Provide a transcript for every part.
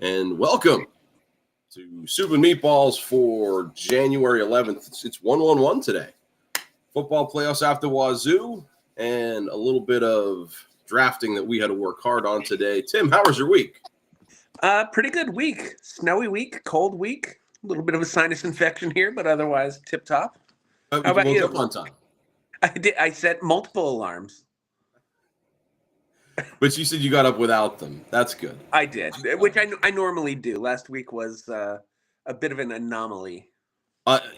and welcome to Soup and Meatballs for January 11th. It's 1-1-1 today. Football playoffs after Wazoo and a little bit of drafting that we had to work hard on today. Tim, how was your week? Pretty good week. Snowy week, cold week. A little bit of a sinus infection here, but otherwise tip top. How about woke you? up on time. I set multiple alarms. But you said you got up without them. That's good. I did, which I normally do. Last week was a bit of an anomaly.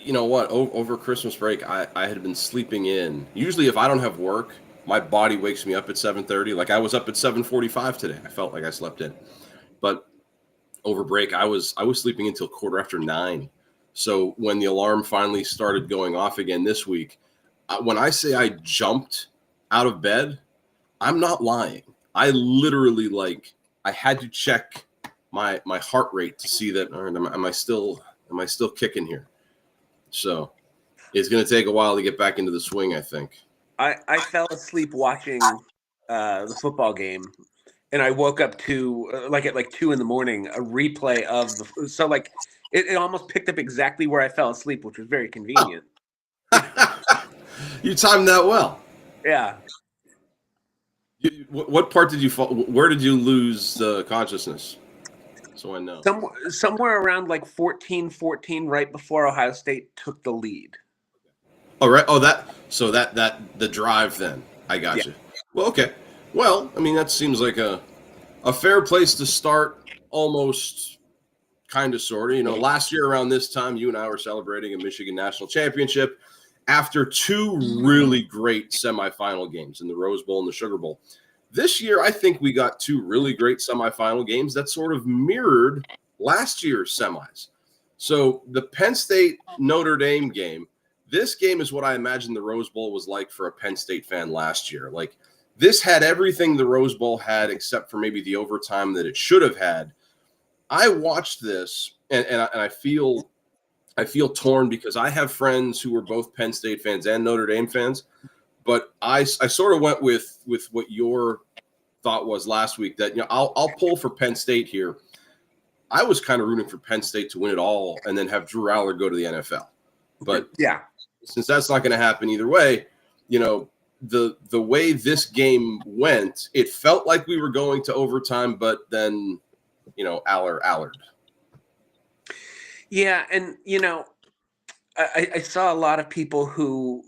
You know what? Over Christmas break, I had been sleeping in. Usually, if I don't have work, my body wakes me up at 7:30. Like I was up at 7:45 today. I felt like I slept in. But over break, I was sleeping until 9:15. So when the alarm finally started going off again this week, when I say I jumped out of bed, I'm not lying. I literally I had to check my heart rate to see that. All right, am I still kicking here? So it's going to take a while to get back into the swing, I think. I fell asleep watching the football game, and I woke up to at 2 a.m, a replay of it almost picked up exactly where I fell asleep, which was very convenient. You timed that well. Yeah. What part did you fall? Where did you lose consciousness? So I know. Somewhere around 14-14, right before Ohio State took the lead. Oh, right. Oh, the drive then. I got you. Well, okay. Well, I mean, that seems like a fair place to start, almost, kind of, sort of. You know, last year around this time, you and I were celebrating a Michigan national championship after two really great semifinal games in the Rose Bowl and the Sugar Bowl. This year, I think we got two really great semifinal games that sort of mirrored last year's semis. So the Penn State-Notre Dame game, this game is what I imagine the Rose Bowl was like for a Penn State fan last year. Like, this had everything the Rose Bowl had except for maybe the overtime that it should have had. I watched this, and I feel torn because I have friends who were both Penn State fans and Notre Dame fans. But I sort of went with what your thought was last week, that I'll pull for Penn State here. I was kind of rooting for Penn State to win it all and then have Drew Aller go to the NFL. But yeah, since that's not going to happen either way, the way this game went, it felt like we were going to overtime, but then Allard. Yeah, and I saw a lot of people who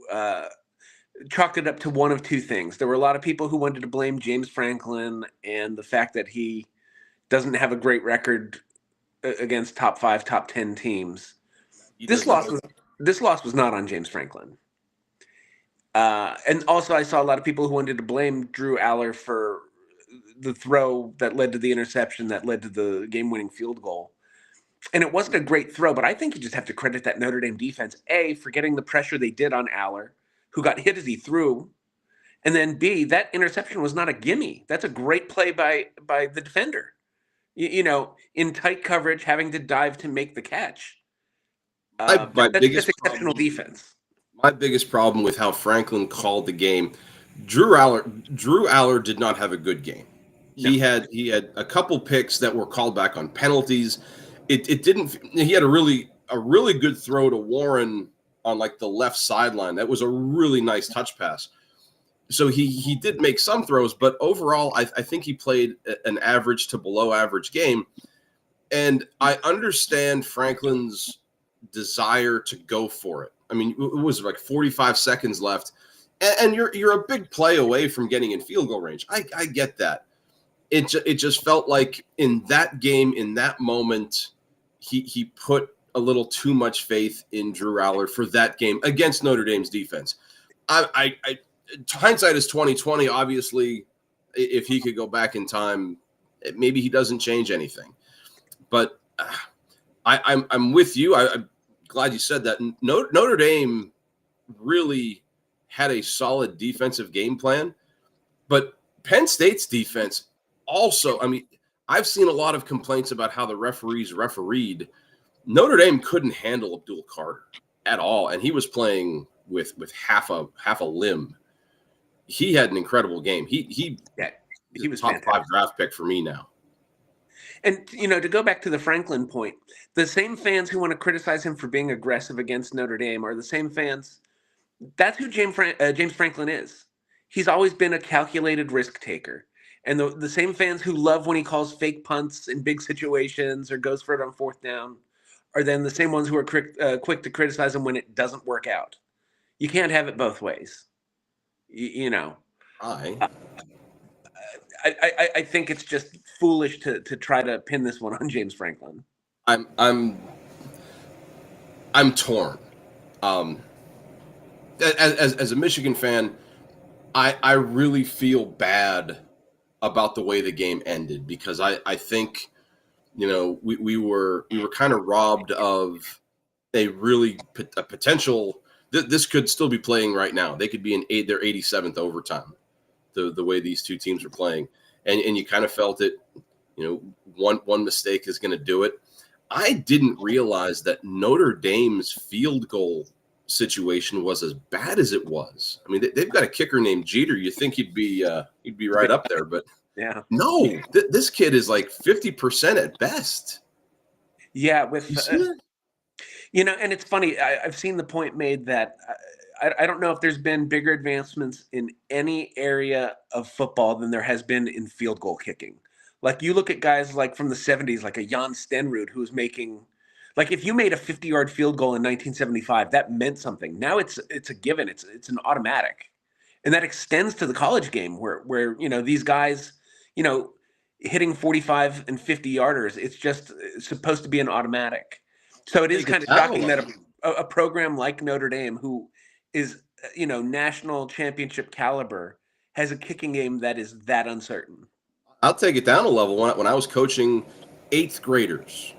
chalked it up to one of two things. There were a lot of people who wanted to blame James Franklin and the fact that he doesn't have a great record against top 5, top 10 teams. This loss was not on James Franklin. And also I saw a lot of people who wanted to blame Drew Aller for the throw that led to the interception that led to the game-winning field goal. And it wasn't a great throw, but I think you just have to credit that Notre Dame defense, A, for getting the pressure they did on Aller, who got hit as he threw, and then B, that interception was not a gimme. That's a great play by the defender. In tight coverage, having to dive to make the catch. That's exceptional defense. My biggest problem with how Franklin called the game, Drew Aller did not have a good game. No. He had a couple picks that were called back on penalties. It didn't. He had a really good throw to Warren on the left sideline. That was a really nice touch pass. So he did make some throws, but overall, I think he played an average to below average game. And I understand Franklin's desire to go for it. I mean, it was 45 seconds left, and you're a big play away from getting in field goal range. I get that. It just felt like in that game, in that moment, he put a little too much faith in Drew Aller for that game against Notre Dame's defense. Hindsight is 20/20. Obviously, if he could go back in time, maybe he doesn't change anything. But I'm with you. I'm glad you said that. Notre Dame really had a solid defensive game plan, but Penn State's defense also, I mean, I've seen a lot of complaints about how the referees refereed. Notre Dame couldn't handle Abdul Carter at all, and he was playing with half a limb. He had an incredible game. He was top fantastic. 5 draft pick for me now. And to go back to the Franklin point, the same fans who want to criticize him for being aggressive against Notre Dame are the same fans. That's who James Franklin is. He's always been a calculated risk taker. And the same fans who love when he calls fake punts in big situations or goes for it on fourth down are then the same ones who are quick to criticize him when it doesn't work out. You can't have it both ways. I I think it's just foolish to try to pin this one on James Franklin. I'm torn. As a Michigan fan, I really feel bad about the way the game ended, because I think we were kind of robbed of a potential. This could still be playing right now. They could be in their 87th overtime. The way these two teams are playing, and you kind of felt it. One mistake is going to do it. I didn't realize that Notre Dame's field goal situation was as bad as it was. I mean, they've got a kicker named Jeter. You think he'd be right up there, but yeah, no, this kid is like 50% at best. Yeah, and it's funny. I've seen the point made that I don't know if there's been bigger advancements in any area of football than there has been in field goal kicking. Like, you look at guys like from the 70s, like a Jan Stenrud, who's making, like, if you made a 50-yard field goal in 1975, that meant something. Now it's a given. It's an automatic. And that extends to the college game where these guys, hitting 45 and 50 yarders, it's supposed to be an automatic. So it is kind of shocking that a program like Notre Dame, who is national championship caliber, has a kicking game that is that uncertain. I'll take it down a level. When I was coaching 8th graders,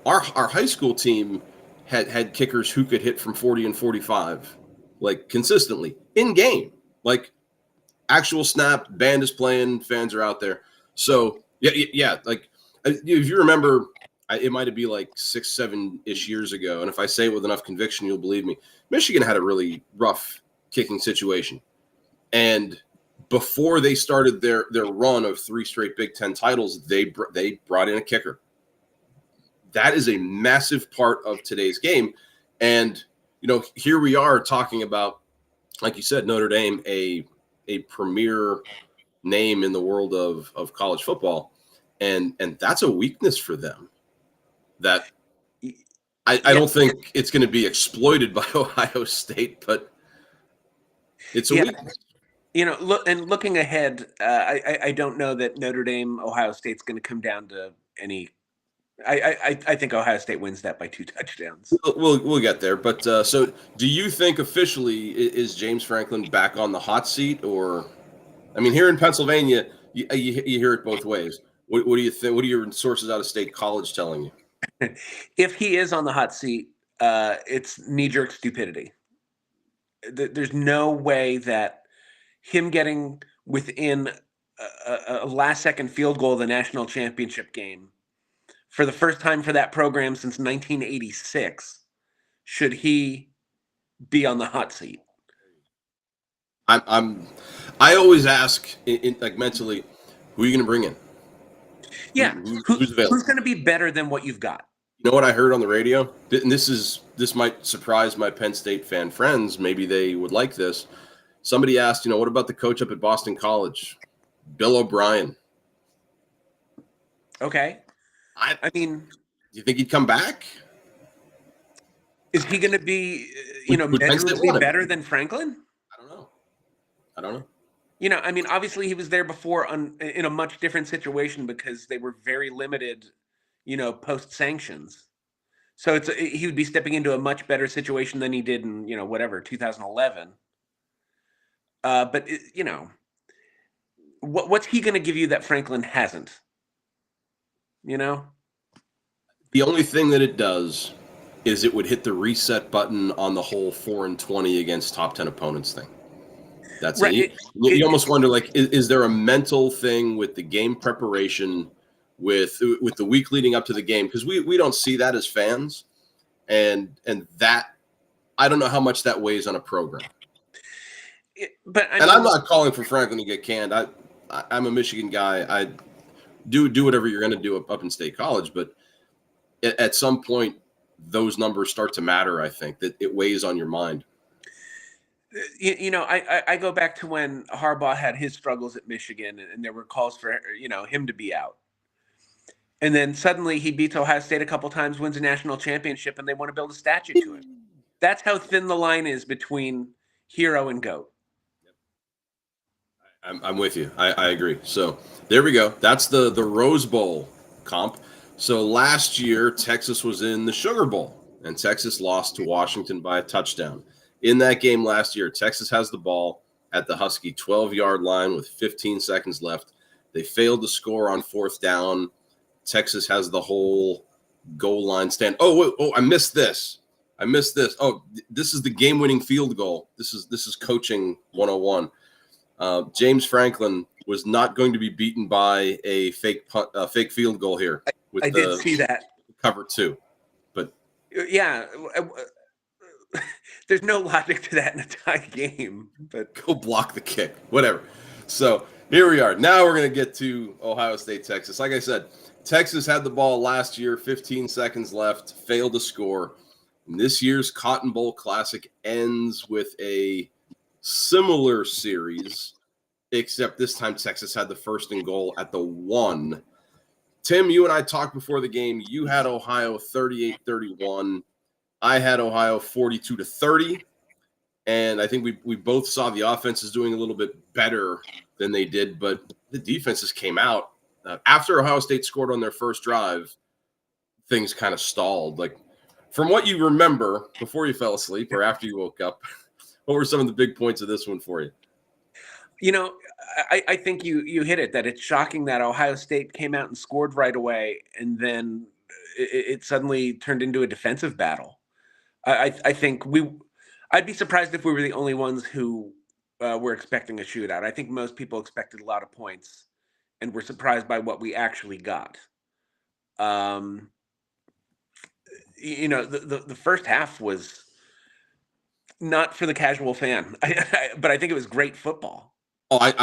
our high school team had kickers who could hit from 40 and 45, like, consistently in game, like actual snap, band is playing, fans are out there. So yeah, like, if you remember, it might be like 6-7-ish years ago, and if I say it with enough conviction, you'll believe me. Michigan had a really rough kicking situation, and before they started their run of 3 straight Big Ten titles, they brought in a kicker. That is a massive part of today's game, and here we are talking about, like you said, Notre Dame, a premier name in the world of college football, and that's a weakness for them. That I don't think it's going to be exploited by Ohio State, but it's a weakness. Looking ahead, I don't know that Notre Dame, Ohio State's going to come down to any. I think Ohio State wins that by 2 touchdowns. We'll get there, but so do you think officially is James Franklin back on the hot seat? Or, I mean, here in Pennsylvania, you hear it both ways. What do you think? What are your sources out of State College telling you? If he is on the hot seat, it's knee-jerk stupidity. There's no way that him getting within a last-second field goal of the national championship game for the first time for that program since 1986, should he be on the hot seat? I always ask, like, mentally, who are you going to bring in? Yeah, who's going to be better than what you've got? You know what I heard on the radio? And this might surprise my Penn State fan friends. Maybe they would like this. Somebody asked, what about the coach up at Boston College, Bill O'Brien? Okay. I mean, do you think he'd come back? Is he going to be, measurably better than Franklin? I don't know. I mean, obviously he was there before in a much different situation because they were very limited, post sanctions. So he would be stepping into a much better situation than he did in, 2011. But what's he going to give you that Franklin hasn't? The only thing that it does is it would hit the reset button on the whole 4-20 against top 10 opponents thing. That's right. You almost wonder, like, is there a mental thing with the game preparation, with the week leading up to the game? Because we don't see that as fans, and that, I don't know how much that weighs on a program. But I'm not calling for Franklin to get canned. I'm a Michigan guy. do whatever you're going to do up in State College, but at some point, those numbers start to matter. I think that it weighs on your mind. I go back to when Harbaugh had his struggles at Michigan, and there were calls for him to be out. And then suddenly he beats Ohio State a couple times, wins a national championship, and they want to build a statue to him. That's how thin the line is between hero and GOAT. I'm with you. I agree. So there we go. That's the Rose Bowl comp. So last year, Texas was in the Sugar Bowl, and Texas lost to Washington by a touchdown. In that game last year, Texas has the ball at the Husky 12-yard line with 15 seconds left. They failed to score on fourth down. Texas has the whole goal line stand. Oh, I missed this. Oh, this is the game-winning field goal. This is coaching 101. James Franklin was not going to be beaten by a fake field goal here. I did see that. Cover 2. But yeah, there's no logic to that in a tie game. But go block the kick, whatever. So here we are. Now we're going to get to Ohio State, Texas. Like I said, Texas had the ball last year, 15 seconds left, failed to score. And this year's Cotton Bowl Classic ends with a similar series, except this time Texas had the first and goal at the 1. Tim, you and I talked before the game. You had Ohio 38-31. I had Ohio 42-30. And I think we both saw the offenses doing a little bit better than they did, but the defenses came out. After Ohio State scored on their first drive, things kind of stalled. Like, from what you remember before you fell asleep or after you woke up, what were some of the big points of this one for you? I think you hit it, that it's shocking that Ohio State came out and scored right away, and then it suddenly turned into a defensive battle. I think I'd be surprised if we were the only ones who were expecting a shootout. I think most people expected a lot of points and were surprised by what we actually got. The first half was not for the casual fan, but I think it was great football. Oh,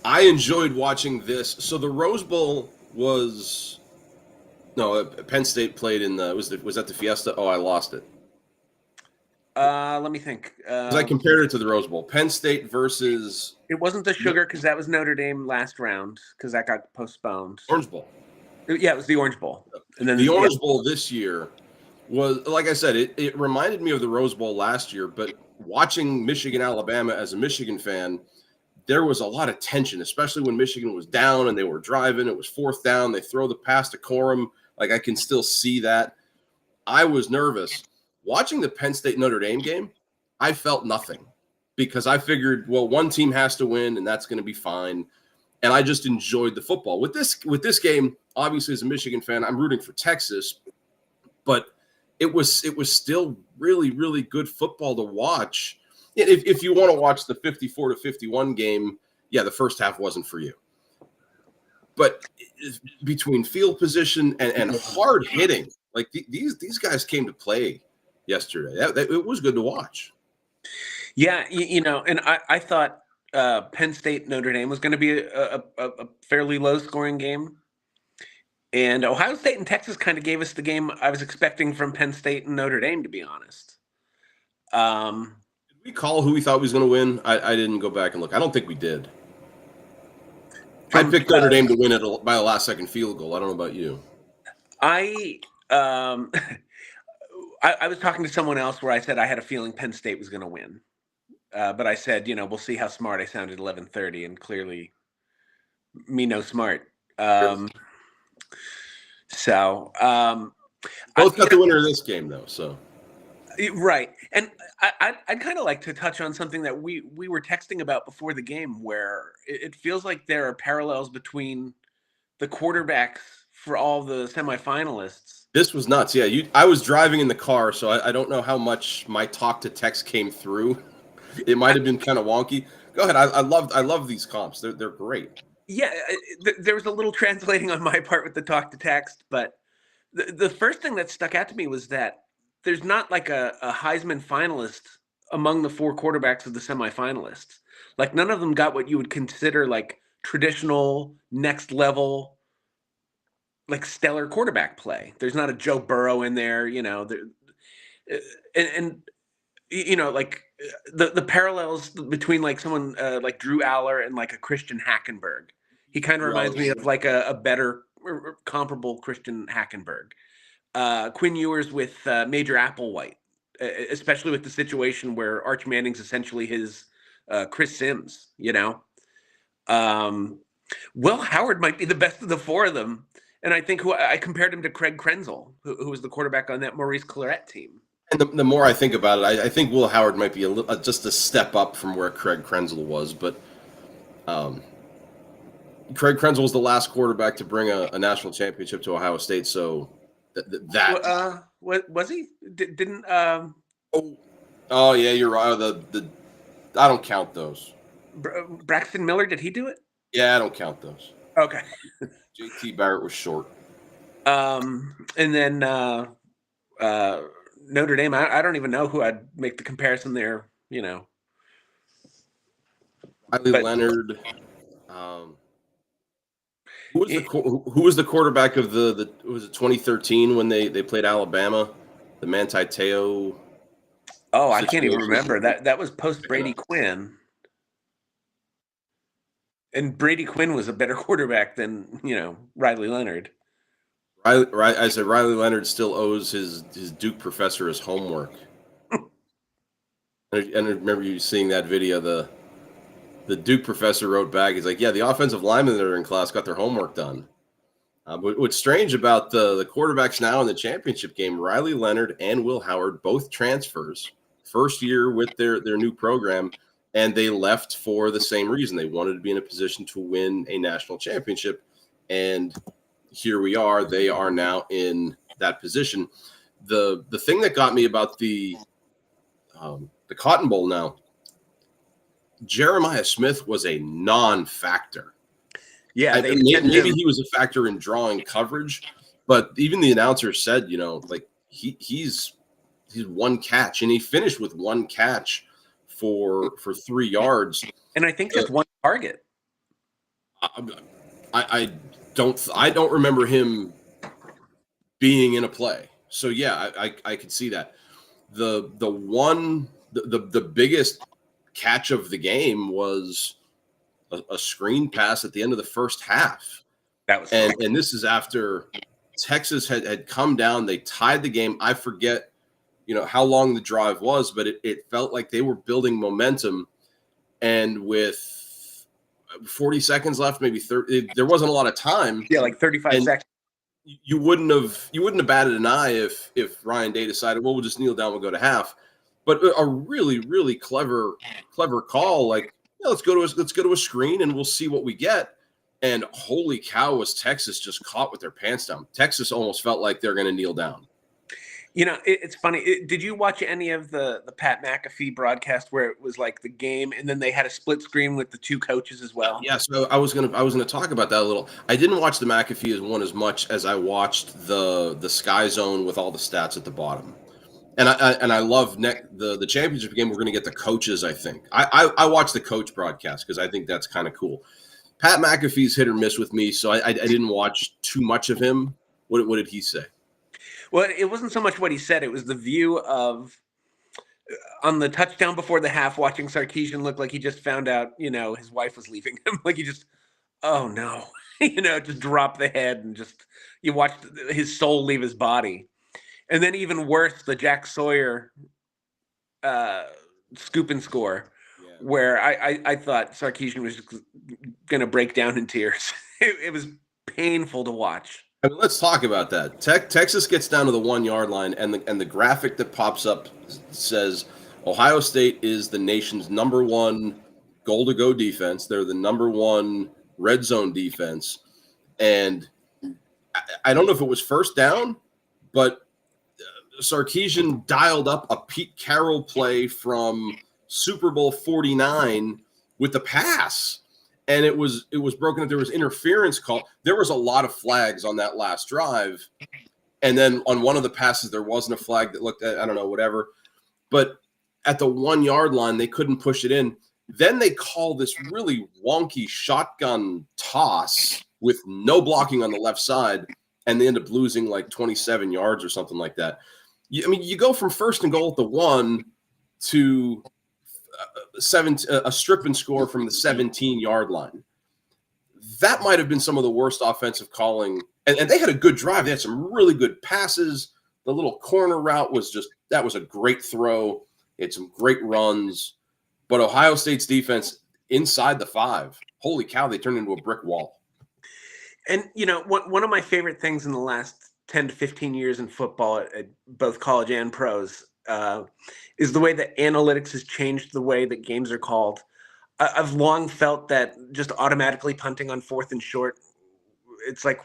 I enjoyed watching this. So the Rose Bowl was Penn State played in was that the Fiesta? Oh, I lost it. Let me think. I compared it to the Rose Bowl. Penn State versus. It wasn't the Sugar because that was Notre Dame last round because that got postponed. Orange Bowl. Yeah, it was the Orange Bowl. And then the Orange Bowl this year was, like I said, it reminded me of the Rose Bowl last year, but watching Michigan, Alabama as a Michigan fan, there was a lot of tension, especially when Michigan was down and they were driving. It was fourth down. They throw the pass to Corum. Like, I can still see that. I was nervous. Watching the Penn State Notre Dame game, I felt nothing because I figured, well, one team has to win and that's going to be fine. And I just enjoyed the football. With this game, obviously as a Michigan fan, I'm rooting for Texas, but it was still really, really good football to watch. If you want to watch the 54-51 game, yeah, the first half wasn't for you. But between field position and hard hitting, like these guys came to play yesterday. It was good to watch. Yeah, and I thought Penn State Notre Dame was going to be a fairly low scoring game. And Ohio State and Texas kind of gave us the game I was expecting from Penn State and Notre Dame, to be honest. Did we call who we thought was going to win? I didn't go back and look. I don't think we did. I picked Notre Dame to win it by a last-second field goal. I don't know about you. I was talking to someone else where I said I had a feeling Penn State was going to win. But I said, we'll see how smart I sound at 11:30, and clearly me no smart. Both got the winner of this game, though. So right, and I'd kind of like to touch on something that we were texting about before the game, where it feels like there are parallels between the quarterbacks for all the semifinalists. This was nuts. Yeah, I was driving in the car, so I don't know how much my talk to text came through. It might have been kind of wonky. Go ahead. I love these comps. They're great. Yeah, there was a little translating on my part with the talk to text, but the first thing that stuck out to me was that there's not like a Heisman finalist among the four quarterbacks of the semifinalists. Like, none of them got what you would consider like traditional next level, like stellar quarterback play. There's not a Joe Burrow in there, and like the parallels between like someone like Drew Aller and like a Christian Hackenberg. He kind of reminds me of like a better comparable Christian Hackenberg. Quinn Ewers with Major Applewhite, especially with the situation where Arch Manning's essentially his Chris Sims. Will Howard might be the best of the four of them, and I think I compared him to Craig Krenzel, who was the quarterback on that Maurice Claret team. And the more I think about it, I think Will Howard might be just a step up from where Craig Krenzel was. But Craig Krenzel was the last quarterback to bring a national championship to Ohio State. So what was he? Didn't Oh yeah, you're right. The I don't count those. Braxton Miller, did he do it? Yeah, I don't count those. Okay. JT Barrett was short. And then Notre Dame, I don't even know who I'd make the comparison there, Riley Leonard. Who was the quarterback of was it 2013 when they played Alabama? The Manti Te'o. Oh, I can't even remember. That was post Brady Quinn. And Brady Quinn was a better quarterback than, Riley Leonard. I said Riley Leonard still owes his Duke professor his homework. And I remember you seeing that video. The Duke professor wrote back. He's like, "Yeah, the offensive linemen that are in class got their homework done." What's strange about the quarterbacks now in the championship game, Riley Leonard and Will Howard, both transfers, first year with their new program, and they left for the same reason. They wanted to be in a position to win a national championship, and here we are. They are now in that position. The thing that got me about the Cotton Bowl now, Jeremiah Smith was a non-factor. Yeah, maybe he was a factor in drawing coverage, but even the announcer said, like he's one catch, and he finished with one catch for 3 yards, and I think just one target. I don't remember him being in a play. So yeah, I could see that. The biggest catch of the game was a screen pass at the end of the first half. That was and this is after Texas had come down. They tied the game. I forget, how long the drive was, but it felt like they were building momentum. And with 40 seconds left, maybe 30, there wasn't a lot of time. Yeah, like 35 seconds. You wouldn't have batted an eye if Ryan Day decided, well, we'll just kneel down, we'll go to half. But a really, really clever call, like, let's go to a screen and we'll see what we get. And holy cow, was Texas just caught with their pants down. Texas almost felt like they're going to kneel down. It's funny. Did you watch any of the Pat McAfee broadcast where it was like the game and then they had a split screen with the two coaches as well? Yeah, so I was gonna talk about that a little. I didn't watch the McAfee one as much as I watched the Sky Zone with all the stats at the bottom. And I love the championship game. We're going to get the coaches, I think. I watch the coach broadcast because I think that's kind of cool. Pat McAfee's hit or miss with me, so I didn't watch too much of him. What did he say? Well, it wasn't so much what he said. It was the view of on the touchdown before the half, watching Sarkisian look like he just found out, his wife was leaving him. Like he just, oh no, just dropped the head and just you watched his soul leave his body. And then even worse, the Jack Sawyer scoop and score, where I thought Sarkisian was going to break down in tears. It was painful to watch. I mean, let's talk about that. Texas gets down to the 1 yard line, and the graphic that pops up says Ohio State is the nation's number one goal to go defense. They're the number one red zone defense, and I don't know if it was first down, but Sarkisian dialed up a Pete Carroll play from Super Bowl 49 with the pass, and it was broken up. There was interference call. There was a lot of flags on that last drive, and then on one of the passes there wasn't a flag that looked at, I don't know, whatever. But at the 1 yard line, they couldn't push it in. Then they call this really wonky shotgun toss with no blocking on the left side, and they end up losing like 27 yards or something like that. You go from first and goal at the 1 to a strip and score from the 17-yard line. That might have been some of the worst offensive calling. And they had a good drive. They had some really good passes. The little corner route was a great throw. They had some great runs. But Ohio State's defense inside the 5, holy cow, they turned into a brick wall. And, one of my favorite things in the last 10 to 15 years in football at both college and pros is the way that analytics has changed the way that games are called. I've long felt that just automatically punting on 4th and short, it's like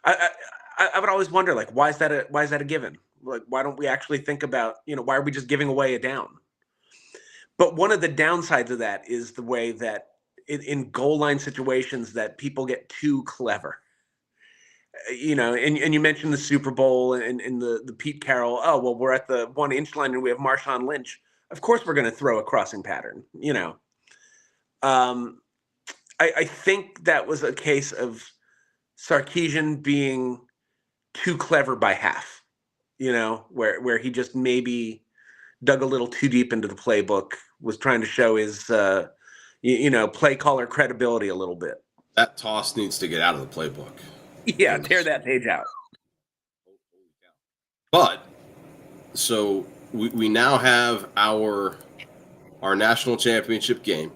I would always wonder, like, why is that a given? Like, why don't we actually think about, why are we just giving away a down? But one of the downsides of that is the way that in goal line situations that people get too clever. And you mentioned the Super Bowl and the Pete Carroll. Oh, well, we're at the 1-inch line and we have Marshawn Lynch. Of course, we're going to throw a crossing pattern. I think that was a case of Sarkisian being too clever by half. Where he just maybe dug a little too deep into the playbook, was trying to show his play caller credibility a little bit. That toss needs to get out of the playbook. Yeah, tear that page out. But so we now have our national championship game.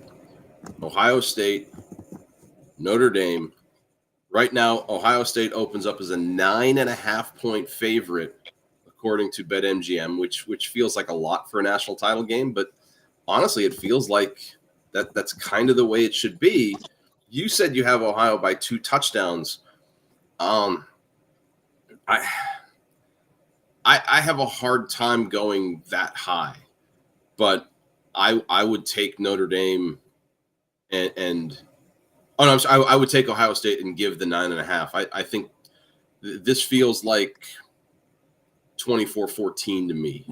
Ohio State, Notre Dame. Right now, Ohio State opens up as a 9.5-point favorite, according to BetMGM, which feels like a lot for a national title game. But honestly, it feels like that's kind of the way it should be. You said you have Ohio by 2 touchdowns. I have a hard time going that high, but I would take Notre Dame I would take Ohio State and give the 9.5. I think this feels like 24-14 to me,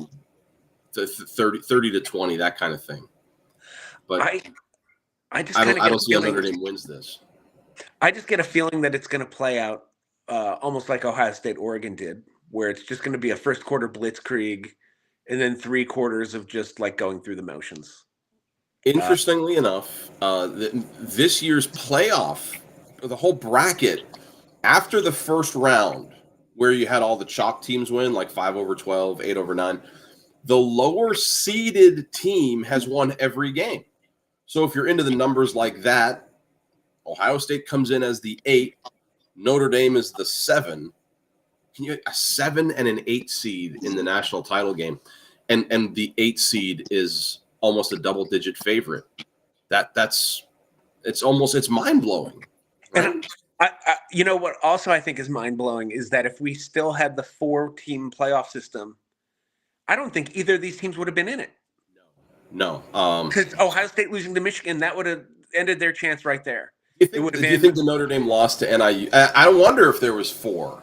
30 to 20, that kind of thing. But I don't see how Notre Dame wins this. I just get a feeling that it's going to play out almost like Ohio State, Oregon did, where it's just going to be a first quarter blitzkrieg and then 3 quarters of just like going through the motions. Interestingly enough, this year's playoff, the whole bracket, after the first round, where you had all the chalk teams win, like 5/12, 8/9, the lower seeded team has won every game. So if you're into the numbers like that, Ohio State comes in as the 8, Notre Dame is the 7. Can you a 7 and an 8 seed in the national title game, and the 8 seed is almost a double-digit favorite? It's mind-blowing. Right? And what also I think is mind-blowing is that if we still had the 4-team playoff system, I don't think either of these teams would have been in it. No. Because Ohio State losing to Michigan, that would have ended their chance right there. Do you think the Notre Dame loss to NIU? I wonder if there was 4.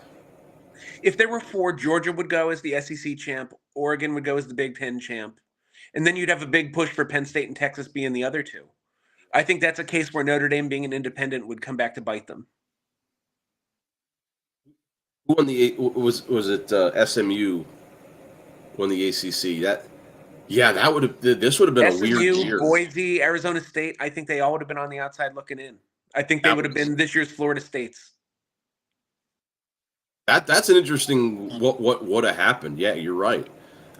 If there were 4, Georgia would go as the SEC champ, Oregon would go as the Big Ten champ, and then you'd have a big push for Penn State and Texas being the other 2. I think that's a case where Notre Dame being an independent would come back to bite them. Who won the was it SMU won the ACC? That would have this would have been SMU, a weird year. Boise, Arizona State, I think they all would have been on the outside looking in. I think they would have been this year's Florida States. That's an interesting what would have happened. Yeah, you're right.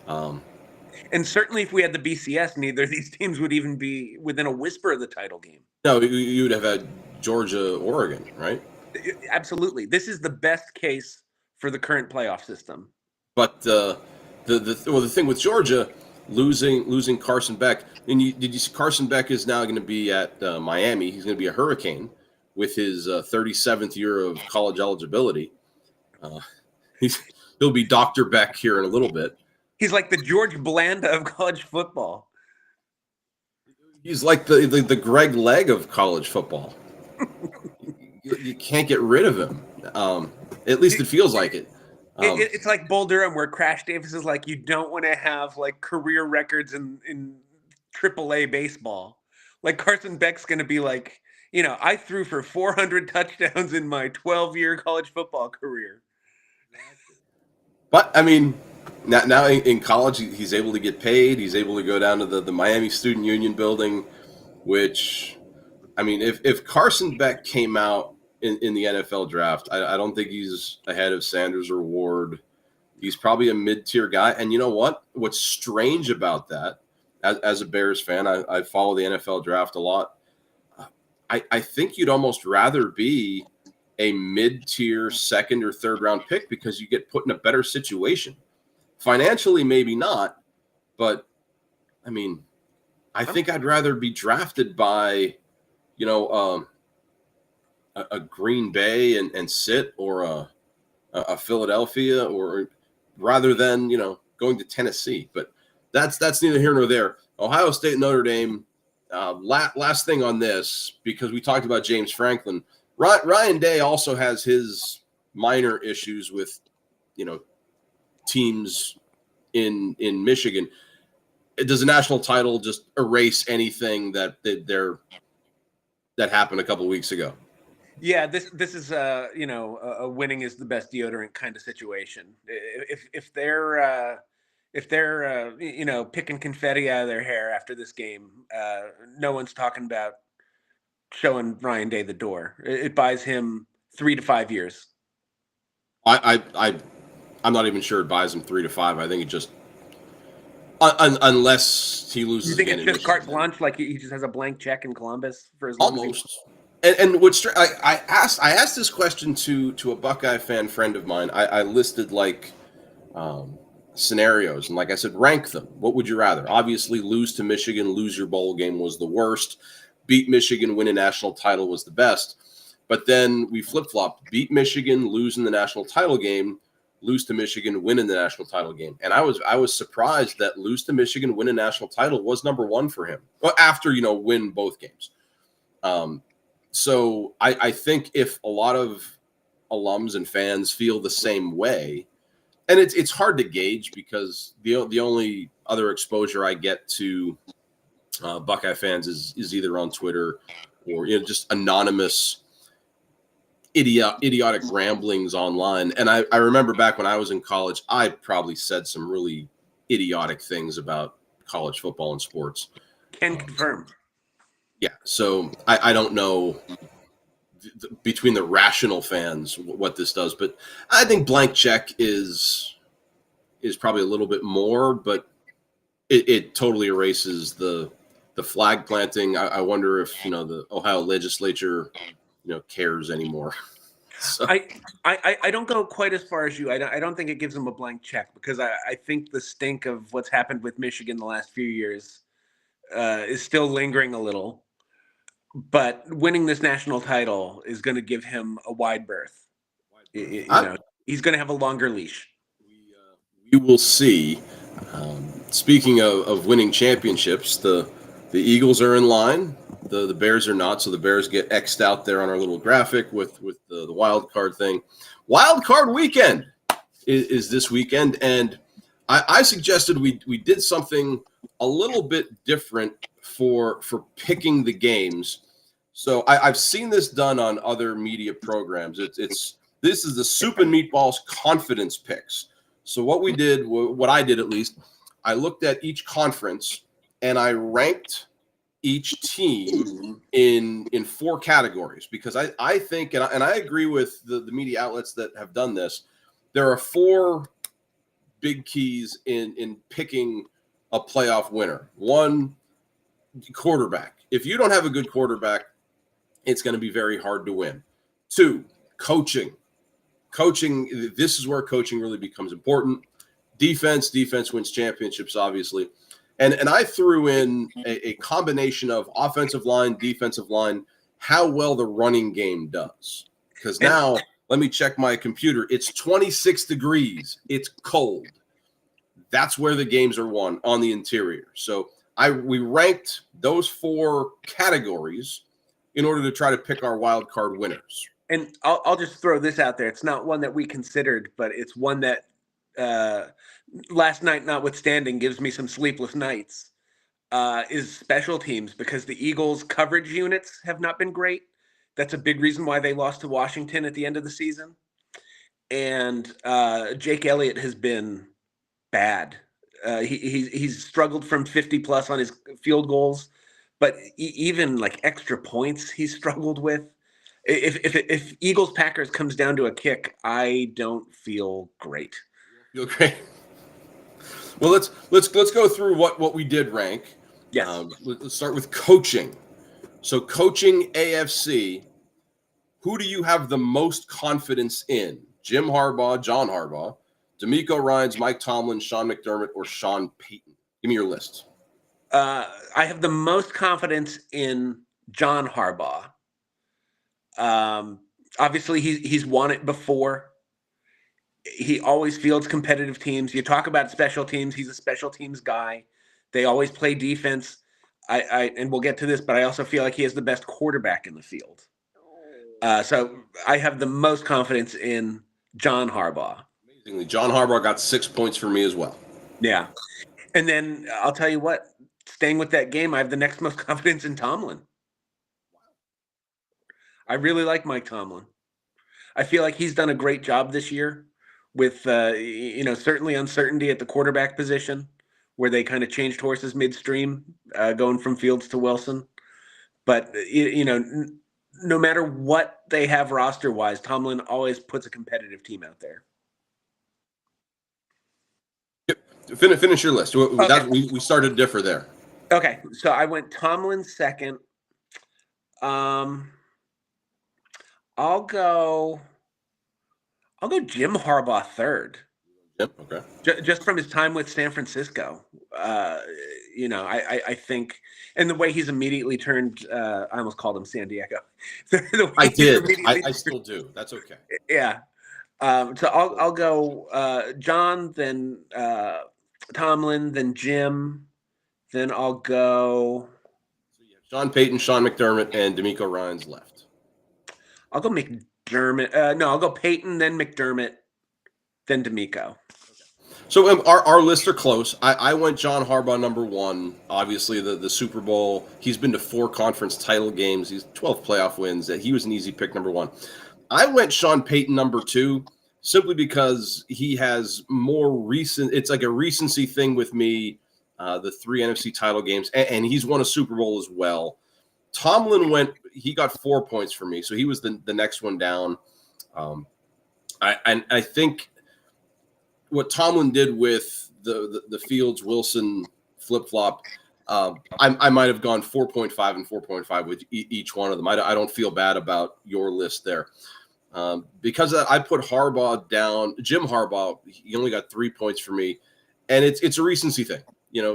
And certainly if we had the BCS, neither of these teams would even be within a whisper of the title game. No, you would have had Georgia, Oregon, right? Absolutely. This is the best case for the current playoff system. But the thing with Georgia, losing Carson Beck, and did you see Carson Beck is now going to be at Miami. He's going to be a Hurricane with his 37th year of college eligibility. He'll be Dr. Beck here in a little bit. He's like the George Blanda of college football. He's like the Greg Legg of college football. You can't get rid of him. At least it feels like it. It's like Bull Durham, where Crash Davis is like, you don't want to have like career records in AAA baseball. Like Carson Beck's going to be like, I threw for 400 touchdowns in my 12-year college football career. But I mean, now in college, he's able to get paid. He's able to go down to the Miami Student Union building, which, I mean, if Carson Beck came out in the NFL draft, I don't think he's ahead of Sanders or Ward. He's probably a mid-tier guy. And you know what? What's strange about that, as a Bears fan, I follow the NFL draft a lot. I think you'd almost rather be a mid-tier second or third round pick because you get put in a better situation. Financially, maybe not, but I mean, I think I'd rather be drafted by, a Green Bay and sit, or a Philadelphia, or rather than going to Tennessee. But that's neither here nor there. Ohio State, Notre Dame. Last thing on this, because we talked about James Franklin. Ryan Day also has his minor issues with, teams in Michigan. Does a national title just erase anything that happened a couple of weeks ago? Yeah, this is a winning is the best deodorant kind of situation. If they're picking confetti out of their hair after this game, no one's talking about showing Ryan Day the door. It buys him 3 to 5 years. I'm not even sure it buys him 3 to 5. I think it just unless he loses. You think it's just carte blanche, like he just has a blank check in Columbus for his almost. And what's I asked this question to a Buckeye fan friend of mine. I listed scenarios, and like I said, rank them. What would you rather? Obviously, lose to Michigan, lose your bowl game was the worst. Beat Michigan, win a national title was the best. But then we flip-flopped. Beat Michigan, lose in the national title game, lose to Michigan, win in the national title game. And I was surprised that lose to Michigan, win a national title was number one for him. Well, after, win both games. So I think if a lot of alums and fans feel the same way, and it's hard to gauge because the only other exposure I get to Buckeye fans is either on Twitter or just anonymous idiotic ramblings online. And I remember back when I was in college, I probably said some really idiotic things about college football and sports. Can confirm. Yeah, so I don't know between the rational fans what this does, but I think blank check is probably a little bit more, but it totally erases the flag planting. I wonder if the Ohio legislature cares anymore. So. I don't go quite as far as you. I don't think it gives them a blank check because I think the stink of what's happened with Michigan the last few years is still lingering a little. But winning this national title is going to give him a wide berth. He's going to have a longer leash. We will see. Speaking of winning championships, the Eagles are in line. The Bears are not, so the Bears get X'd out there on our little graphic with the wild card thing. Wild card weekend is this weekend, and I suggested we did something a little bit different for picking the games. So I've seen this done on other media programs. This is the Soup and Meatballs confidence picks. So what I did at least, I looked at each conference and I ranked each team in 4 categories because I think, and I agree with the media outlets that have done this, there are 4 big keys in picking a playoff winner. 1, quarterback. If you don't have a good quarterback, it's going to be very hard to win. 2, coaching. Coaching, this is where coaching really becomes important. Defense wins championships, obviously. And I threw in a combination of offensive line, defensive line, how well the running game does. Because now, let me check my computer. It's 26 degrees. It's cold. That's where the games are won, on the interior. So we ranked those 4 categories in order to try to pick our wild card winners. And I'll just throw this out there. It's not one that we considered, but it's one that last night notwithstanding gives me some sleepless nights. is special teams because the Eagles' coverage units have not been great. That's a big reason why they lost to Washington at the end of the season. And Jake Elliott has been bad. He's struggled from 50 plus on his field goals, but even like extra points he's struggled with. If Eagles Packers comes down to a kick, I don't feel great. Feel great. Well, let's go through what we did rank. Yes. Let's start with coaching. So coaching AFC, who do you have the most confidence in? Jim Harbaugh, John Harbaugh, DeMeco Ryans, Mike Tomlin, Sean McDermott, or Sean Payton? Give me your list. I have the most confidence in John Harbaugh. Obviously, he's won it before. He always fields competitive teams. You talk about special teams. He's a special teams guy. They always play defense. And we'll get to this, but I also feel like he has the best quarterback in the field. So I have the most confidence in John Harbaugh. Amazingly, John Harbaugh got 6 points for me as well. Yeah. And then I'll tell you what, staying with that game, I have the next most confidence in Tomlin. I really like Mike Tomlin. I feel like he's done a great job this year with, certainly uncertainty at the quarterback position where they kind of changed horses midstream, going from Fields to Wilson. But, no matter what they have roster-wise, Tomlin always puts a competitive team out there. Finish your list. Okay. We started to differ there. Okay, so I went Tomlin second. I'll go Jim Harbaugh third. Yep. Okay. Just from his time with San Francisco. I think, and the way he's immediately turned, I almost called him San Diego. I did. I still do. That's okay. Yeah. So I'll go John, then Tomlin, then Jim, then I'll go. So you have Sean Payton, Sean McDermott, and DeMeco Ryans left. I'll go McDermott. No, I'll go Payton, then McDermott, then DeMeco. Okay. So our lists are close. I went John Harbaugh number one. Obviously, the Super Bowl. He's been to 4 conference title games. He's 12 playoff wins. He was an easy pick number one. I went Sean Payton number two simply because he has more recent. It's like a recency thing with me. The 3 NFC title games, and he's won a Super Bowl as well. Tomlin he got 4 points for me, so he was the next one down. I think what Tomlin did with the Fields Wilson flip flop, I might have gone 4.5 and 4.5 with each one of them. I don't feel bad about your list there. Because of that, I put Harbaugh down. Jim Harbaugh, he only got 3 points for me, and it's a recency thing.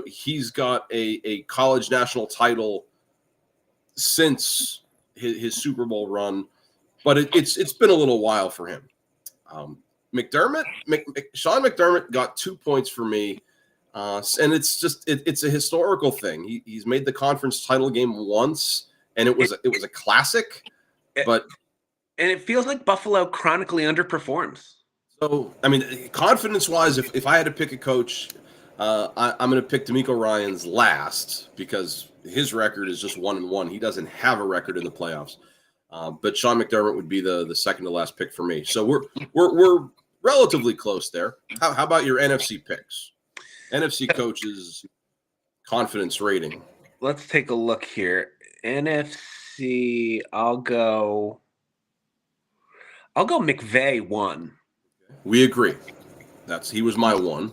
He's got a college national title since his Super Bowl run, but it's been a little while for him. Sean McDermott got 2 points for me, and it's a historical thing. He's made the conference title game once, and it was a classic, but and it feels like Buffalo chronically underperforms. So I mean, confidence-wise, if I had to pick a coach. I'm going to pick DeMeco Ryans last because his record is just 1-1. He doesn't have a record in the playoffs. But Sean McDermott would be the second to last pick for me. So we're relatively close there. How about your NFC picks? NFC coaches confidence rating. Let's take a look here. NFC, I'll go McVay 1. We agree. He was my 1.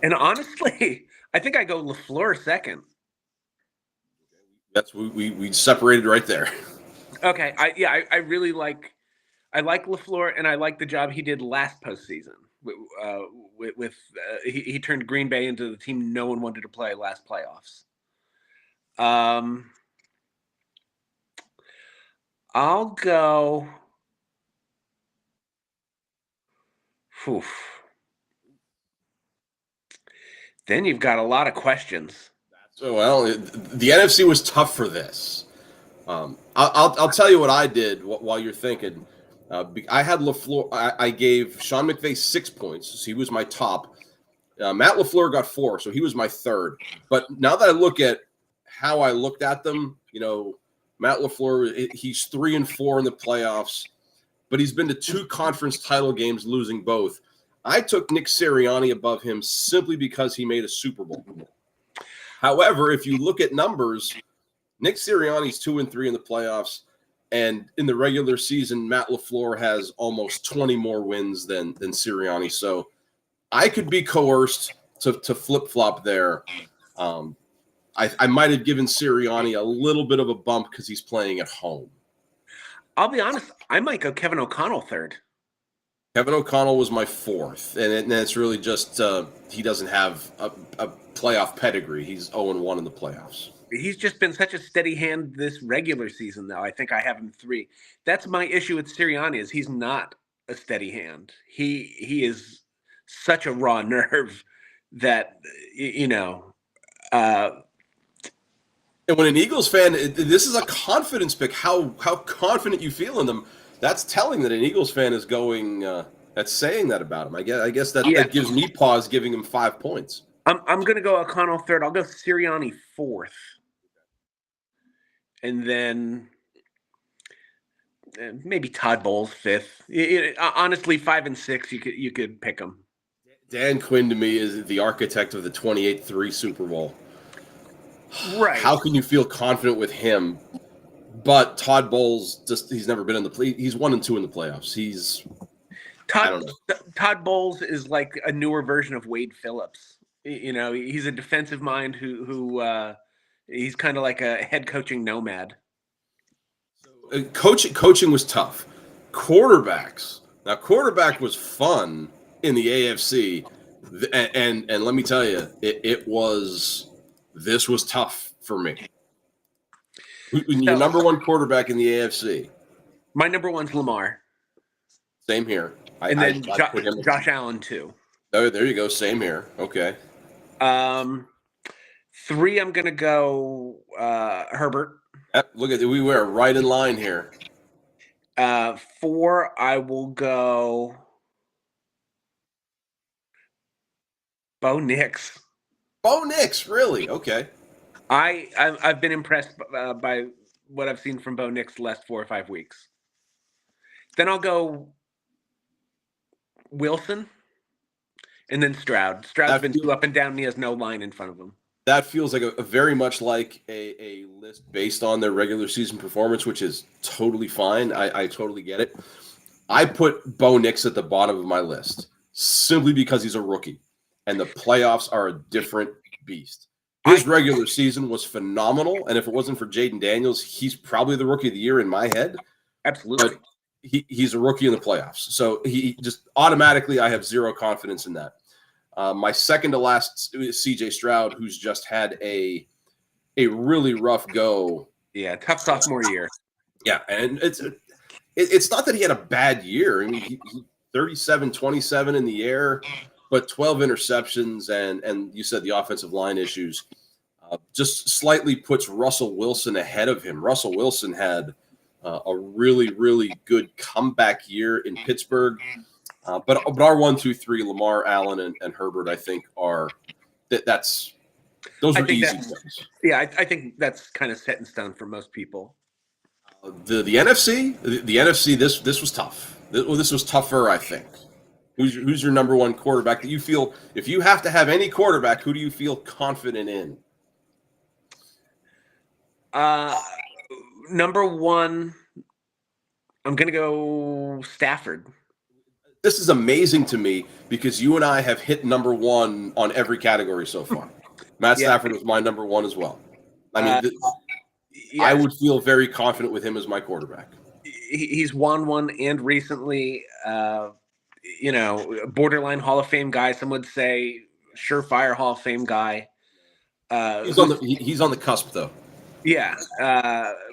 And honestly, I think I go LaFleur second. That's we separated right there. Okay, I really like LaFleur, and I like the job he did last postseason. He turned Green Bay into the team no one wanted to play last playoffs. I'll go. Then you've got a lot of questions. So, the NFC was tough for this. I'll tell you what I did while you're thinking. I had LaFleur. I gave Sean McVay 6 points. So he was my top. Matt LaFleur got 4, so he was my third. But now that I look at how I looked at them, Matt LaFleur, he's 3-4 in the playoffs, but he's been to 2 conference title games, losing both. I took Nick Sirianni above him simply because he made a Super Bowl. However, if you look at numbers, Nick Sirianni's 2-3 in the playoffs, and in the regular season, Matt LaFleur has almost 20 more wins than Sirianni. So I could be coerced to flip-flop there. I might have given Sirianni a little bit of a bump because he's playing at home. I'll be honest, I might go Kevin O'Connell third. Kevin O'Connell was my 4th, and it's really just he doesn't have a playoff pedigree. He's 0-1 in the playoffs. He's just been such a steady hand this regular season, though. I think I have him 3. That's my issue with Sirianni, is he's not a steady hand. He is such a raw nerve that, and when an Eagles fan, this is a confidence pick, how confident you feel in them, that's telling that an Eagles fan is going, that's saying that about him. I guess that gives me pause giving him 5 points. I'm going to go O'Connell third. I'll go Sirianni 4th. And then maybe Todd Bowles 5th. Honestly, 5 and 6, you could pick them. Dan Quinn, to me, is the architect of the 28-3 Super Bowl. Right. How can you feel confident with him? But Todd Bowles, he's never been in the play. He's 1-2 in the playoffs. I don't know. Todd Bowles is like a newer version of Wade Phillips. He's a defensive mind who he's kind of like a head coaching nomad. Coaching was tough. Quarterback was fun in the AFC, and let me tell you, this was tough for me. Your number 1 quarterback in the AFC. My number 1's Lamar. Same here. And then Josh Allen too. Oh, there you go. Same here. Okay. 3, I'm gonna go Herbert. Look at we were right in line here. 4, I will go Bo Nix. Bo Nix, really? Okay. I've been impressed by what I've seen from Bo Nix the last 4 or 5 weeks. Then I'll go Wilson, and then Stroud. Stroud's been too up and down, and he has no line in front of him. That feels like a very much like a list based on their regular season performance, which is totally fine. I totally get it. I put Bo Nix at the bottom of my list simply because he's a rookie, and the playoffs are a different beast. His regular season was phenomenal, and if it wasn't for Jaden Daniels, he's probably the rookie of the year in my head. Absolutely. But he's a rookie in the playoffs. So he just automatically, I have zero confidence in that. My second to last is CJ Stroud, who's just had a really rough go. Yeah, tough sophomore year. Yeah, and it's not that he had a bad year. I mean, he 37-27 in the air, but 12 interceptions, and you said the offensive line issues just slightly puts Russell Wilson ahead of him. Russell Wilson had a really, really good comeback year in Pittsburgh. But our 1, 2, 3, Lamar, Allen, and Herbert, I think are those are easy things. Yeah, I think that's kind of set in stone for most people. The NFC, the NFC, this was tough. This was tougher, I think. Who's your number 1 quarterback that you feel, if you have to have any quarterback, who do you feel confident in? Number 1, I'm going to go Stafford. This is amazing to me because you and I have hit number 1 on every category so far. Matt Stafford was my number 1 as well. I mean, I would feel very confident with him as my quarterback. He's won one and recently, borderline Hall of Fame guy. Some would say surefire Hall of Fame guy. He's on the cusp, though. Yeah,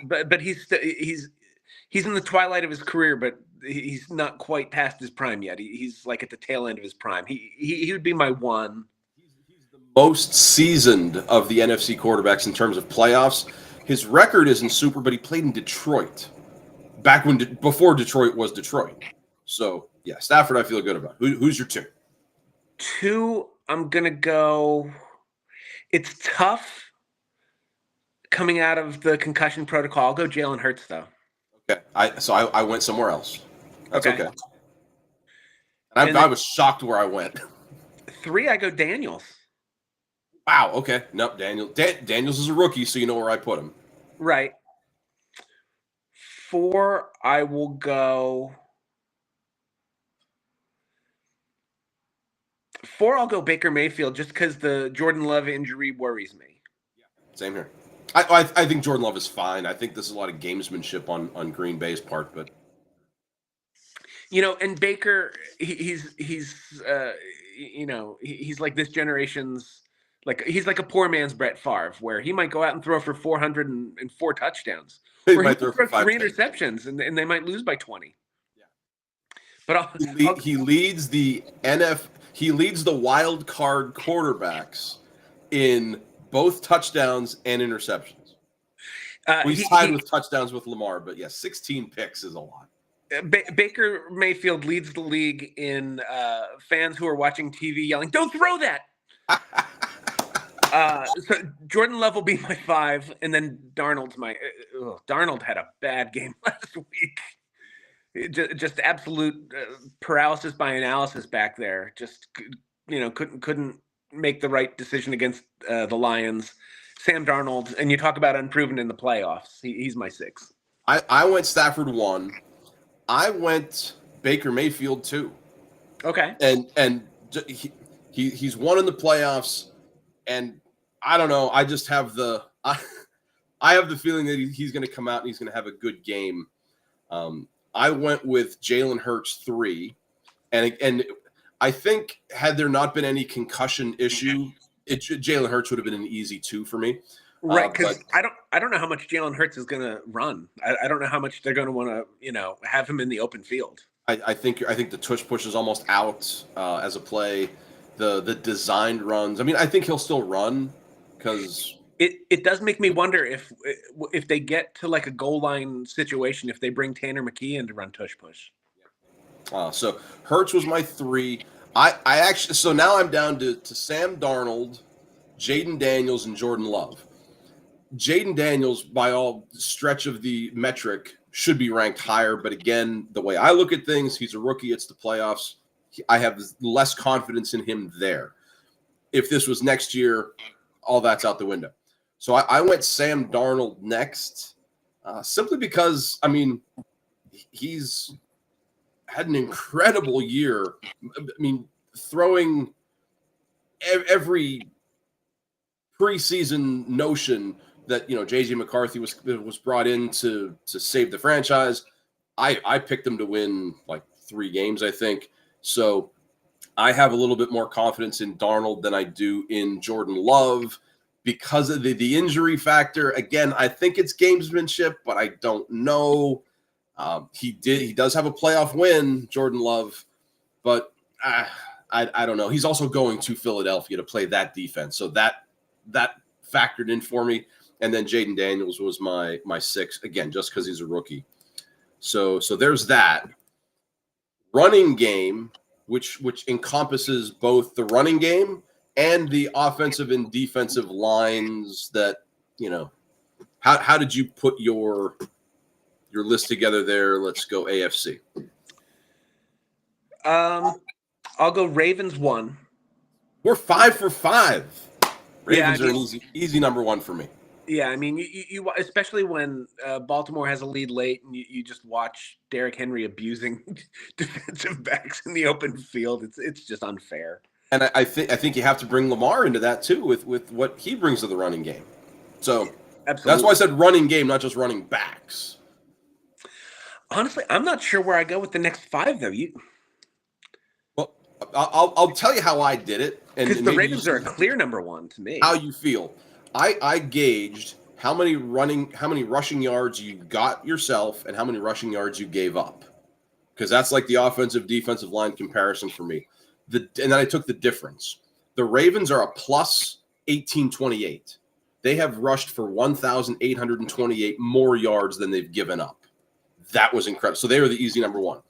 but he's in the twilight of his career, but he's not quite past his prime yet. He's like at the tail end of his prime. He would be my 1. He's the most seasoned of the NFC quarterbacks in terms of playoffs. His record isn't super, but he played in Detroit before Detroit was Detroit. So yeah, Stafford, I feel good about. Who's your 2? 2, I'm gonna go. It's tough coming out of the concussion protocol. I'll go Jalen Hurts though. Okay. I went somewhere else. That's okay. And And I then was shocked where I went. 3, I go Daniels. Wow. Okay. Nope. Daniels is a rookie, so you know where I put him. Right. 4, I will go. 4, I'll go Baker Mayfield just because the Jordan Love injury worries me. Same here. I think Jordan Love is fine. I think this is a lot of gamesmanship on Green Bay's part, but And Baker, he's he's like this generation's he's like a poor man's Brett Favre, where he might go out and throw for 404 touchdowns, he or he might might throw throw for 3 5 10. interceptions, and they might lose by 20. Yeah. But He leads the He leads the wild card quarterbacks in both touchdowns and interceptions. He's tied with touchdowns with Lamar, but 16 picks is a lot. Baker Mayfield leads the league in fans who are watching TV yelling, "Don't throw that!" So Jordan Love will be my 5, and then Darnold's my. Darnold had a bad game last week. Just absolute paralysis by analysis back there. Just couldn't make the right decision against the Lions. Sam Darnold, and you talk about unproven in the playoffs. He's my 6. I went Stafford 1. I went Baker Mayfield 2. Okay. And he's won in the playoffs, and I don't know. I just have I have the feeling that he's going to come out and he's going to have a good game. I went with Jalen Hurts 3, and I think had there not been any concussion issue, Jalen Hurts would have been an easy 2 for me. Right, because I don't know how much Jalen Hurts is going to run. I don't know how much they're going to want to have him in the open field. I think the tush push is almost out as a play. The designed runs. I mean, I think he'll still run because it does make me wonder if they get to like a goal line situation, if they bring Tanner McKee in to run tush push. So Hurts was my 3. I actually, so now I'm down to Sam Darnold, Jaden Daniels, and Jordan Love. Jaden Daniels, by all stretch of the metric, should be ranked higher. But again, the way I look at things, he's a rookie. It's the playoffs. I have less confidence in him there. If this was next year, all that's out the window. So I went Sam Darnold next, simply because, I mean, he's had an incredible year. I mean, throwing every preseason notion that J.J. McCarthy was brought in to save the franchise. I picked them to win like 3 games, I think. So I have a little bit more confidence in Darnold than I do in Jordan Love because of the injury factor. Again, I think it's gamesmanship, but I don't know. He does have a playoff win, Jordan Love, but I don't know. He's also going to Philadelphia to play that defense, so that factored in for me. And then Jaden Daniels was my 6, again, just because he's a rookie. So there's that. Running game, which encompasses both the running game and the offensive and defensive lines that, how did you put your list together there? Let's go AFC. I'll go Ravens 1. We're 5 for 5. Ravens are an easy number 1 for me. Yeah, I mean, you especially when Baltimore has a lead late, and you just watch Derrick Henry abusing defensive backs in the open field. It's just unfair. And I think you have to bring Lamar into that too with what he brings to the running game. So absolutely. That's why I said running game, not just running backs. Honestly, I'm not sure where I go with the next 5 though. Well, I'll tell you how I did it, because the Ravens are a clear number 1 to me. How you feel? I gauged how many rushing yards you got yourself and how many rushing yards you gave up, because that's like the offensive defensive line comparison for me. And then I took the difference. The Ravens are a plus 1828. They have rushed for 1,828 more yards than they've given up. That was incredible. So they were the easy number 1.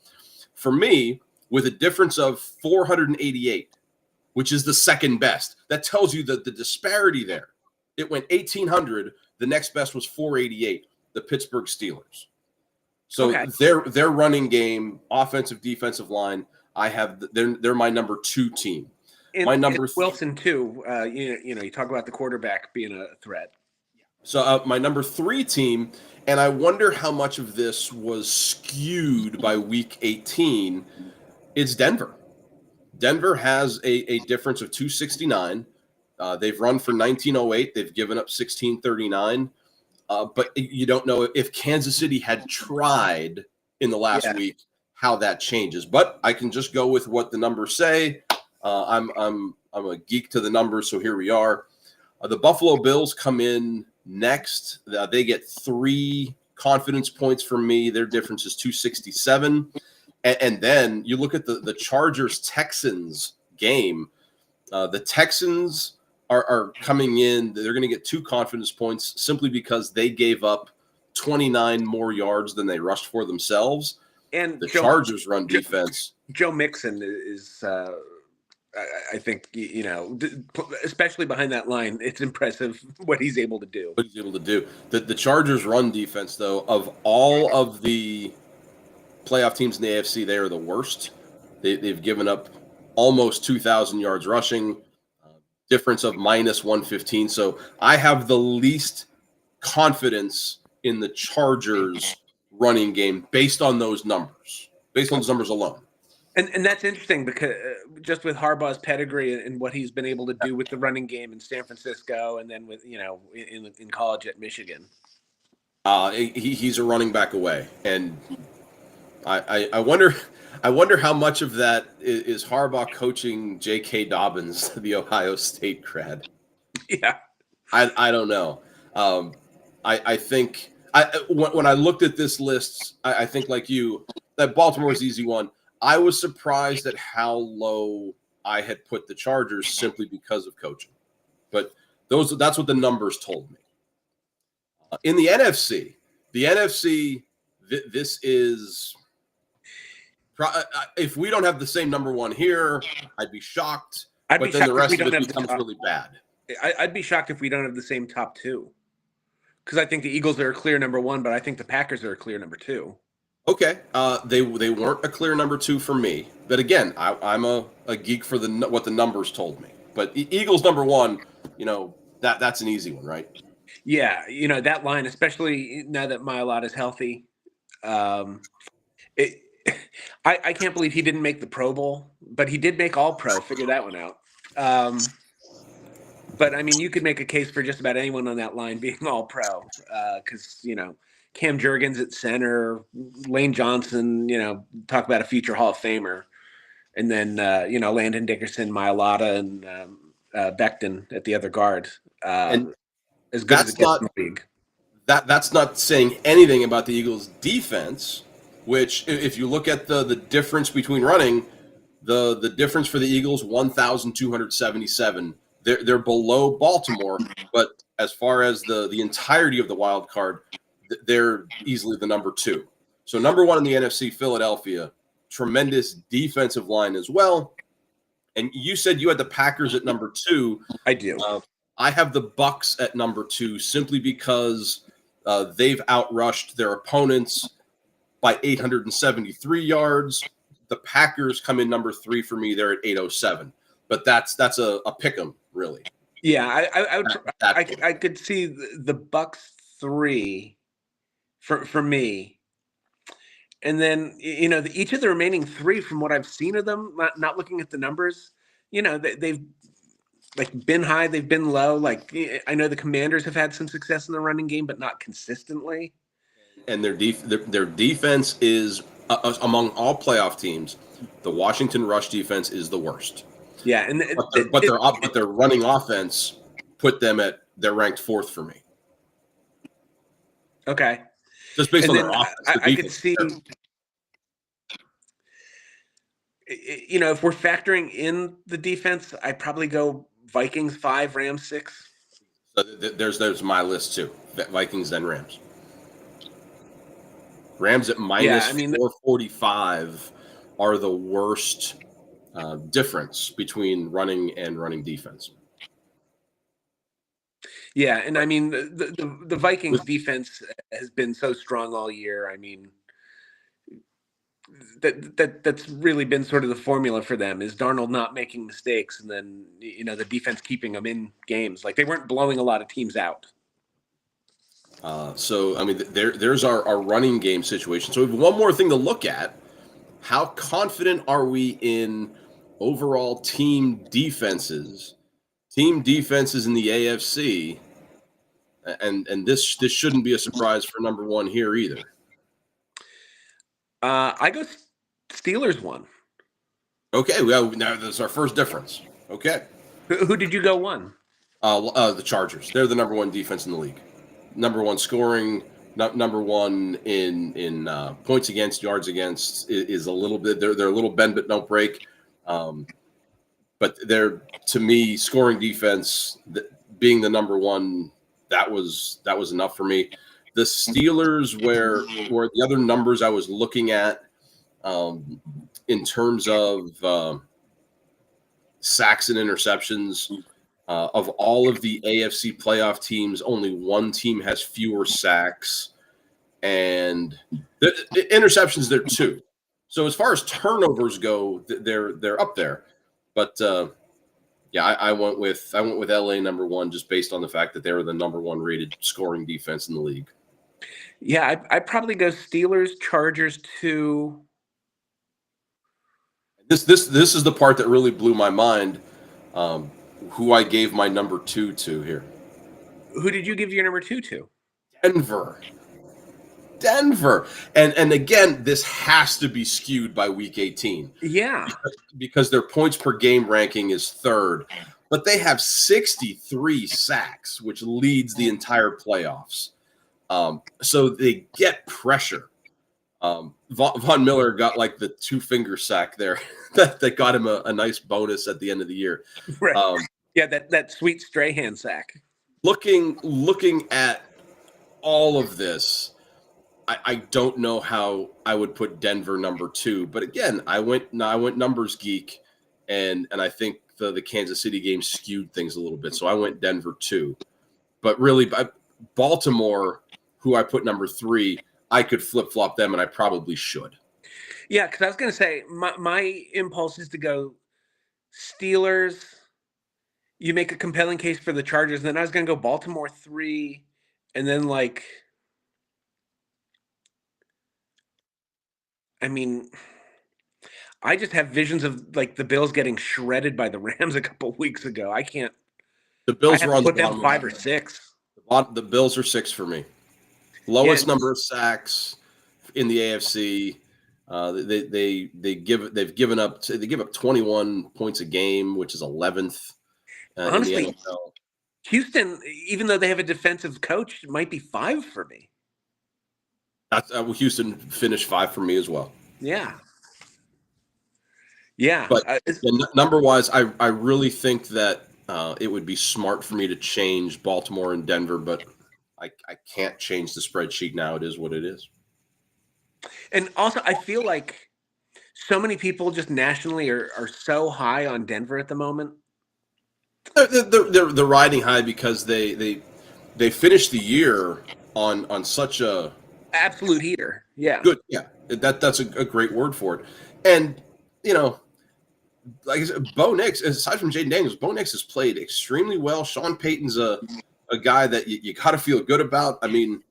For me, with a difference of 488, which is the second best. That tells you that the disparity there. It went 1,800. The next best was 488, the Pittsburgh Steelers. So their running game, offensive, defensive line, they're my number 2 team. My number Wilson too. You talk about the quarterback being a threat. So my number 3 team, and I wonder how much of this was skewed by week 18, it's Denver. Denver has a difference of 269. They've run for 1908. They've given up 1639. But you don't know if Kansas City had tried in the last week how that changes. But I can just go with what the numbers say. I'm a geek to the numbers, so here we are. The Buffalo Bills come in next. They get 3 confidence points from me. Their difference is 267. And then you look at the Chargers-Texans game. The Texans are coming in. They're going to get 2 confidence points simply because they gave up 29 more yards than they rushed for themselves. And the Chargers run defense. Joe Mixon is I think, especially behind that line, it's impressive what he's able to do. The Chargers run defense, though, of all of the playoff teams in the AFC, they are the worst. They've given up almost 2,000 yards rushing, difference of minus 115. So I have the least confidence in the Chargers running game based on those numbers, alone. And that's interesting because just with Harbaugh's pedigree and what he's been able to do with the running game in San Francisco and then with, in college at Michigan. He's a running back away. And I wonder how much of that is Harbaugh coaching J.K. Dobbins, the Ohio State grad. Yeah. I don't know. I think when I looked at this list, I think like you, that Baltimore's the easy one. I was surprised at how low I had put the Chargers simply because of coaching. But that's what the numbers told me. In the NFC, this is – if we don't have the same number 1 here, I'd be shocked. But then the rest of it becomes really bad. I'd be shocked if we don't have the same top 2. Because I think the Eagles are a clear number 1, but I think the Packers are a clear number 2. Okay, they weren't a clear number 2 for me, but again, I'm a geek for what the numbers told me. But Eagles number 1, that's an easy one, right? Yeah, that line, especially now that Mailata's healthy, I can't believe he didn't make the Pro Bowl, but he did make All Pro. Figure that one out. But I mean, you could make a case for just about anyone on that line being All Pro, because Cam Jurgens at center, Lane Johnson, talk about a future Hall of Famer. And then, Landon Dickerson, Mailata, and Becton at the other guard. And as good as it gets in the league. That's not saying anything about the Eagles' defense, which if you look at the difference between running, the difference for the Eagles, 1,277. They're below Baltimore, but as far as the entirety of the wild card, they're easily the number 2. So number 1 in the NFC, Philadelphia, tremendous defensive line as well. And you said you had the Packers at number 2. I do. I have the Bucks at number 2 simply because they've outrushed their opponents by 873 yards. The Packers come in number 3 for me. They're at 807. But that's a pick 'em, really. Yeah, I could see the Bucks 3 for me. And then, each of the remaining 3, from what I've seen of them, not looking at the numbers, they've been high, they've been low. I know the Commanders have had some success in the running game, but not consistently. And their defense is, among all playoff teams, the Washington rush defense is the worst. Yeah, and but their running offense put them they're ranked 4th for me. Okay. Just based on their offense. I could see, if we're factoring in the defense, I'd probably go Vikings 5, Rams 6. So there's my list too. Vikings then Rams. Rams at minus 445 are the worst difference between running and running defense. Yeah, and I mean the Vikings With defense has been so strong all year. I mean that's really been sort of the formula for them is Darnold not making mistakes, and then the defense keeping them in games. Like they weren't blowing a lot of teams out. so I mean, there's our running game situation. So we have one more thing to look at. How confident are we in overall team defenses? Team defenses in the AFC, and this shouldn't be a surprise for number one here either. I go Steelers one. Okay, well now that's our first difference. Okay, Who did you go one? the Chargers. They're the number one defense in the league. Number one scoring. Number one in points against, yards against is a little bit. They're a little bend but don't break. But they're, to me, scoring defense, being the number one, that was enough for me. The Steelers were the other numbers I was looking at in terms of sacks and interceptions. Of all of the AFC playoff teams, only one team has fewer sacks, and the interceptions there too. So as far as turnovers go, they're up there. But yeah, I went with LA number one just based on the fact that they were the number one rated scoring defense in the league. Yeah, I'd probably go Steelers, Chargers two. This is the part that really blew my mind. Who I gave my number two to here. Who did you give your number two to? Denver. And again, this has to be skewed by week 18. Yeah. Because their points per game ranking is third. But they have 63 sacks, which leads the entire playoffs. So they get pressure. Von Miller got like the 2-finger sack there that got him a nice bonus at the end of the year. Right. Yeah, that sweet Strahan sack. Looking at all of this, I don't know how I would put Denver number two. But again, I went numbers geek, and I think the Kansas City game skewed things a little bit. So I went Denver two. But really, Baltimore, who I put number three, I could flip-flop them, and I probably should. Yeah, because I was going to say, my impulse is to go Steelers. You make a compelling case for the Chargers. And then I was going to go Baltimore 3. And then, I mean, I just have visions of, the Bills getting shredded by the Rams a couple weeks ago. I can't. The Bills were on the put them 5 or 6. The Bills are 6 for me. Lowest number of sacks in the AFC. They've given up 21 points a game, which is 11th. Honestly, in the NFL. Houston, even though they have a defensive coach, might be 5 for me. Houston finished 5 for me as well. Yeah. Yeah. But number-wise, I really think that it would be smart for me to change Baltimore and Denver, but I can't change the spreadsheet now. It is what it is. And also, I feel like so many people just nationally are so high on Denver at the moment. They're riding high because they finished the year on such a absolute heater. Yeah, good. Yeah, that's a great word for it. And like I said, Bo Nix, aside from Jaden Daniels, Bo Nix has played extremely well. Sean Payton's a guy that you got to feel good about. I mean,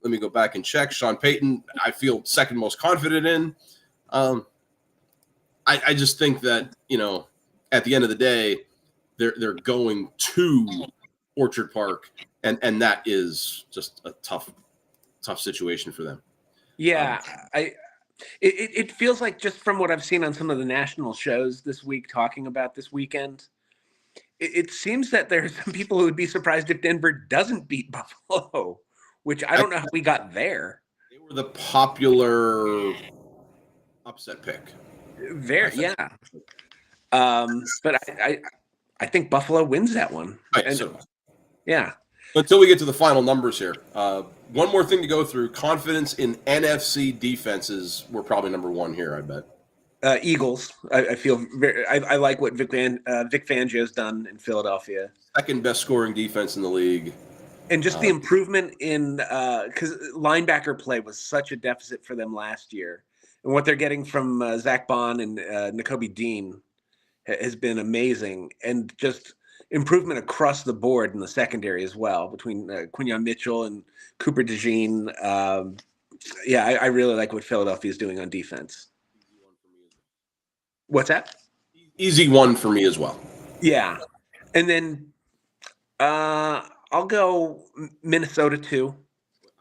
let me go back and check. Sean Payton, I feel second most confident in. I just think that at the end of the day, they're going to Orchard Park, and that is just a tough situation for them. Yeah, it feels like, just from what I've seen on some of the national shows this week talking about this weekend, it seems that there are some people who would be surprised if Denver doesn't beat Buffalo, which I don't know how we got there. They were the popular upset pick. Yeah. But I think Buffalo wins that one. Yeah. Until we get to the final numbers here, one more thing to go through. Confidence in NFC defenses. We're probably number one here, I bet. Eagles. I feel I like what Vic Fangio's done in Philadelphia. Second best scoring defense in the league. And just the improvement in because linebacker play was such a deficit for them last year, and what they're getting from Zach Bond and Nakobe Dean has been amazing, and just improvement across the board in the secondary as well between Quinyon Mitchell and Cooper DeJean. Yeah, I really like what Philadelphia is doing on defense. What's that? Easy one for me as well. Yeah, and then I'll go Minnesota 2.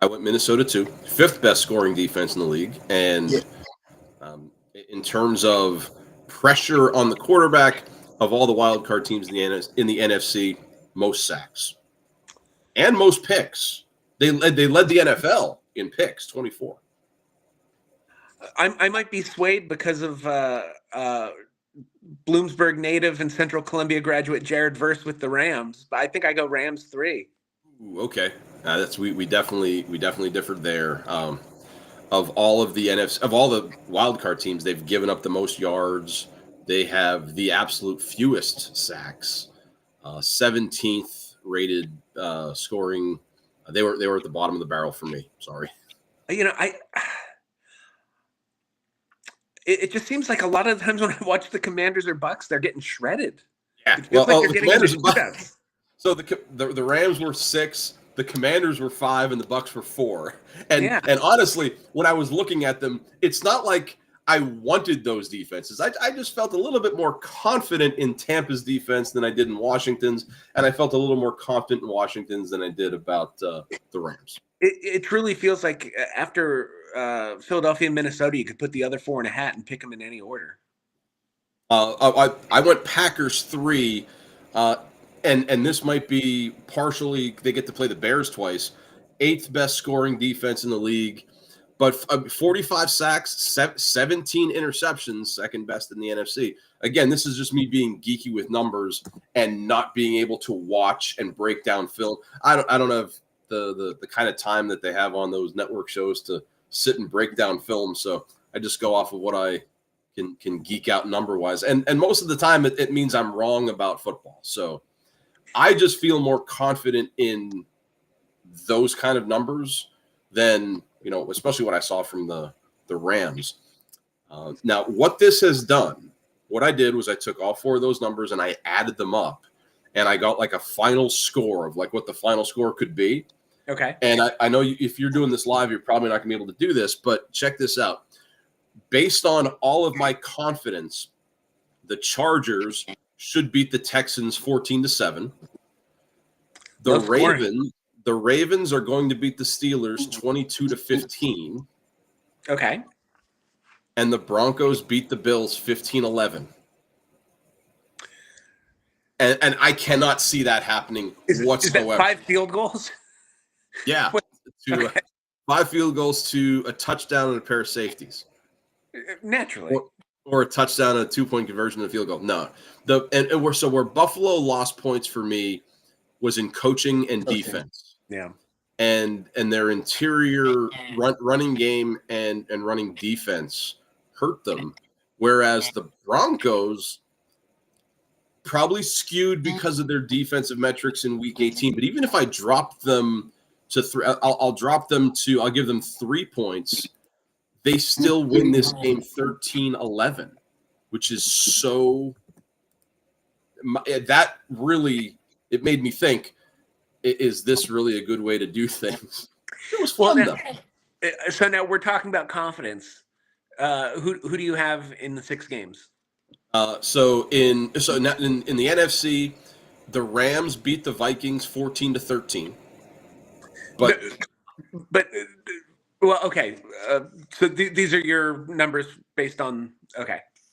I went Minnesota 2, fifth best scoring defense in the league, and in terms of pressure on the quarterback, of all the wild card teams in the NFC, most sacks and most picks. They led the NFL in picks, 24. I might be swayed because of Bloomsburg native and Central Columbia graduate Jared Verse with the Rams, but I think I go Rams 3. Ooh, okay, that's we definitely differed there. Of all of the NFC, of all the wild card teams, they've given up the most yards. They have the absolute fewest sacks, 17th rated scoring. They were at the bottom of the barrel for me. Sorry. It just seems like a lot of the times when I watch the Commanders or Bucks, they're getting shredded. Yeah, it feels like they're the getting Commanders and Bucks. So the Rams were 6, the Commanders were 5, and the Bucks were 4. And honestly, when I was looking at them, it's not like I wanted those defenses. I just felt a little bit more confident in Tampa's defense than I did in Washington's, and I felt a little more confident in Washington's than I did about the Rams. It truly feels like after Philadelphia and Minnesota, you could put the other 4 in a hat and pick them in any order. I went Packers 3, and this might be partially they get to play the Bears twice. 8th best scoring defense in the league, but 45 sacks, 17 interceptions, second best in the NFC. Again, this is just me being geeky with numbers and not being able to watch and break down film. I don't have the kind of time that they have on those network shows to sit and break down film, so I just go off of what I can geek out number wise, and most of the time it means I'm wrong about football. So I just feel more confident in those kind of numbers than especially what I saw from the Rams. Now, what this has done, what I did was I took all 4 of those numbers and I added them up, and I got like a final score of like what the final score could be. Okay. And I know if you're doing this live, you're probably not going to be able to do this, but check this out. Based on all of my confidence, the Chargers should beat the Texans 14-7. The Ravens are going to beat the Steelers 22-15. Okay. And the Broncos beat the Bills 15-11. And I cannot see that happening whatsoever. Is that 5 field goals? Yeah. Okay. 5 field goals to a touchdown and a pair of safeties. Naturally. Or a touchdown and a 2-point conversion and a field goal. No. Where Buffalo lost points for me was in coaching and defense. Yeah. And their interior running game and running defense hurt them. Whereas the Broncos probably skewed because of their defensive metrics in week 18. But even if I drop them to 3, I'll drop them to, I'll give them 3 points. They still win this game 13-11, which is so that really, it made me think, is this really a good way to do thing? It was fun though. So now we're talking about confidence. Who do you have in the 6 games? So in the NFC, the Rams beat the Vikings 14-13. But well, okay. So these are your numbers based on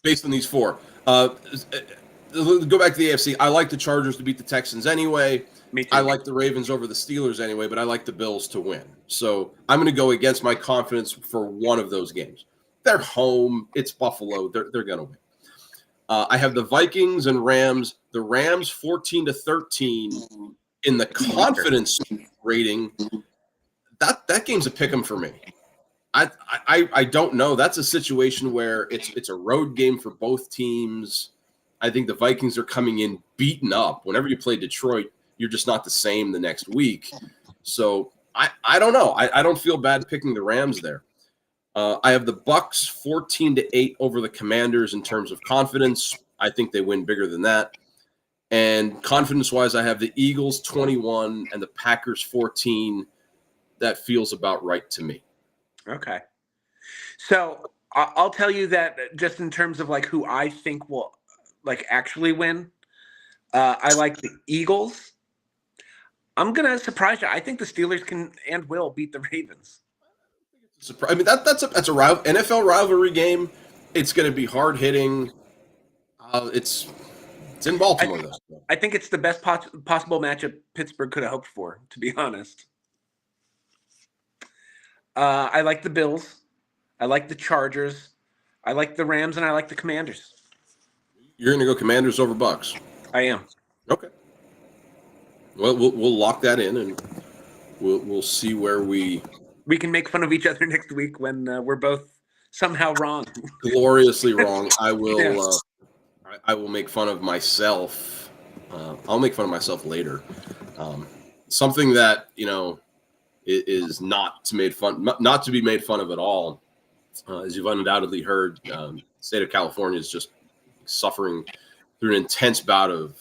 these 4. Go back to the AFC. I like the Chargers to beat the Texans anyway. Me too. I like the Ravens over the Steelers anyway, but I like the Bills to win. So I'm going to go against my confidence for one of those games. They're home. It's Buffalo. They're going to win. I have the Vikings and Rams. The Rams 14-13 in the confidence rating. That game's a pick 'em for me. I don't know. That's a situation where it's a road game for both teams. I think the Vikings are coming in beaten up. Whenever you play Detroit, you're just not the same the next week. So I don't know. I don't feel bad picking the Rams there. I have the Bucks 14-8 over the Commanders in terms of confidence. I think they win bigger than that. And confidence-wise, I have the Eagles 21 and the Packers 14. That feels about right to me. Okay. So I'll tell you that just in terms of like who I think will like actually win, I like the Eagles. I'm gonna surprise you. I think the Steelers can and will beat the Ravens. I mean that's a NFL rivalry game. It's going to be hard hitting. It's in Baltimore though. I think it's the best possible matchup Pittsburgh could have hoped for, to be honest. I like the Bills. I like the Chargers. I like the Rams, and I like the Commanders. You're going to go Commanders over Bucks. I am. Okay. Well, we'll lock that in, and we'll see where we can make fun of each other next week when we're both somehow wrong. Gloriously wrong. I will. Yes. I will make fun of myself. I'll make fun of myself later. Something that is not to be made fun of at all. As you've undoubtedly heard, the state of California is just suffering through an intense bout of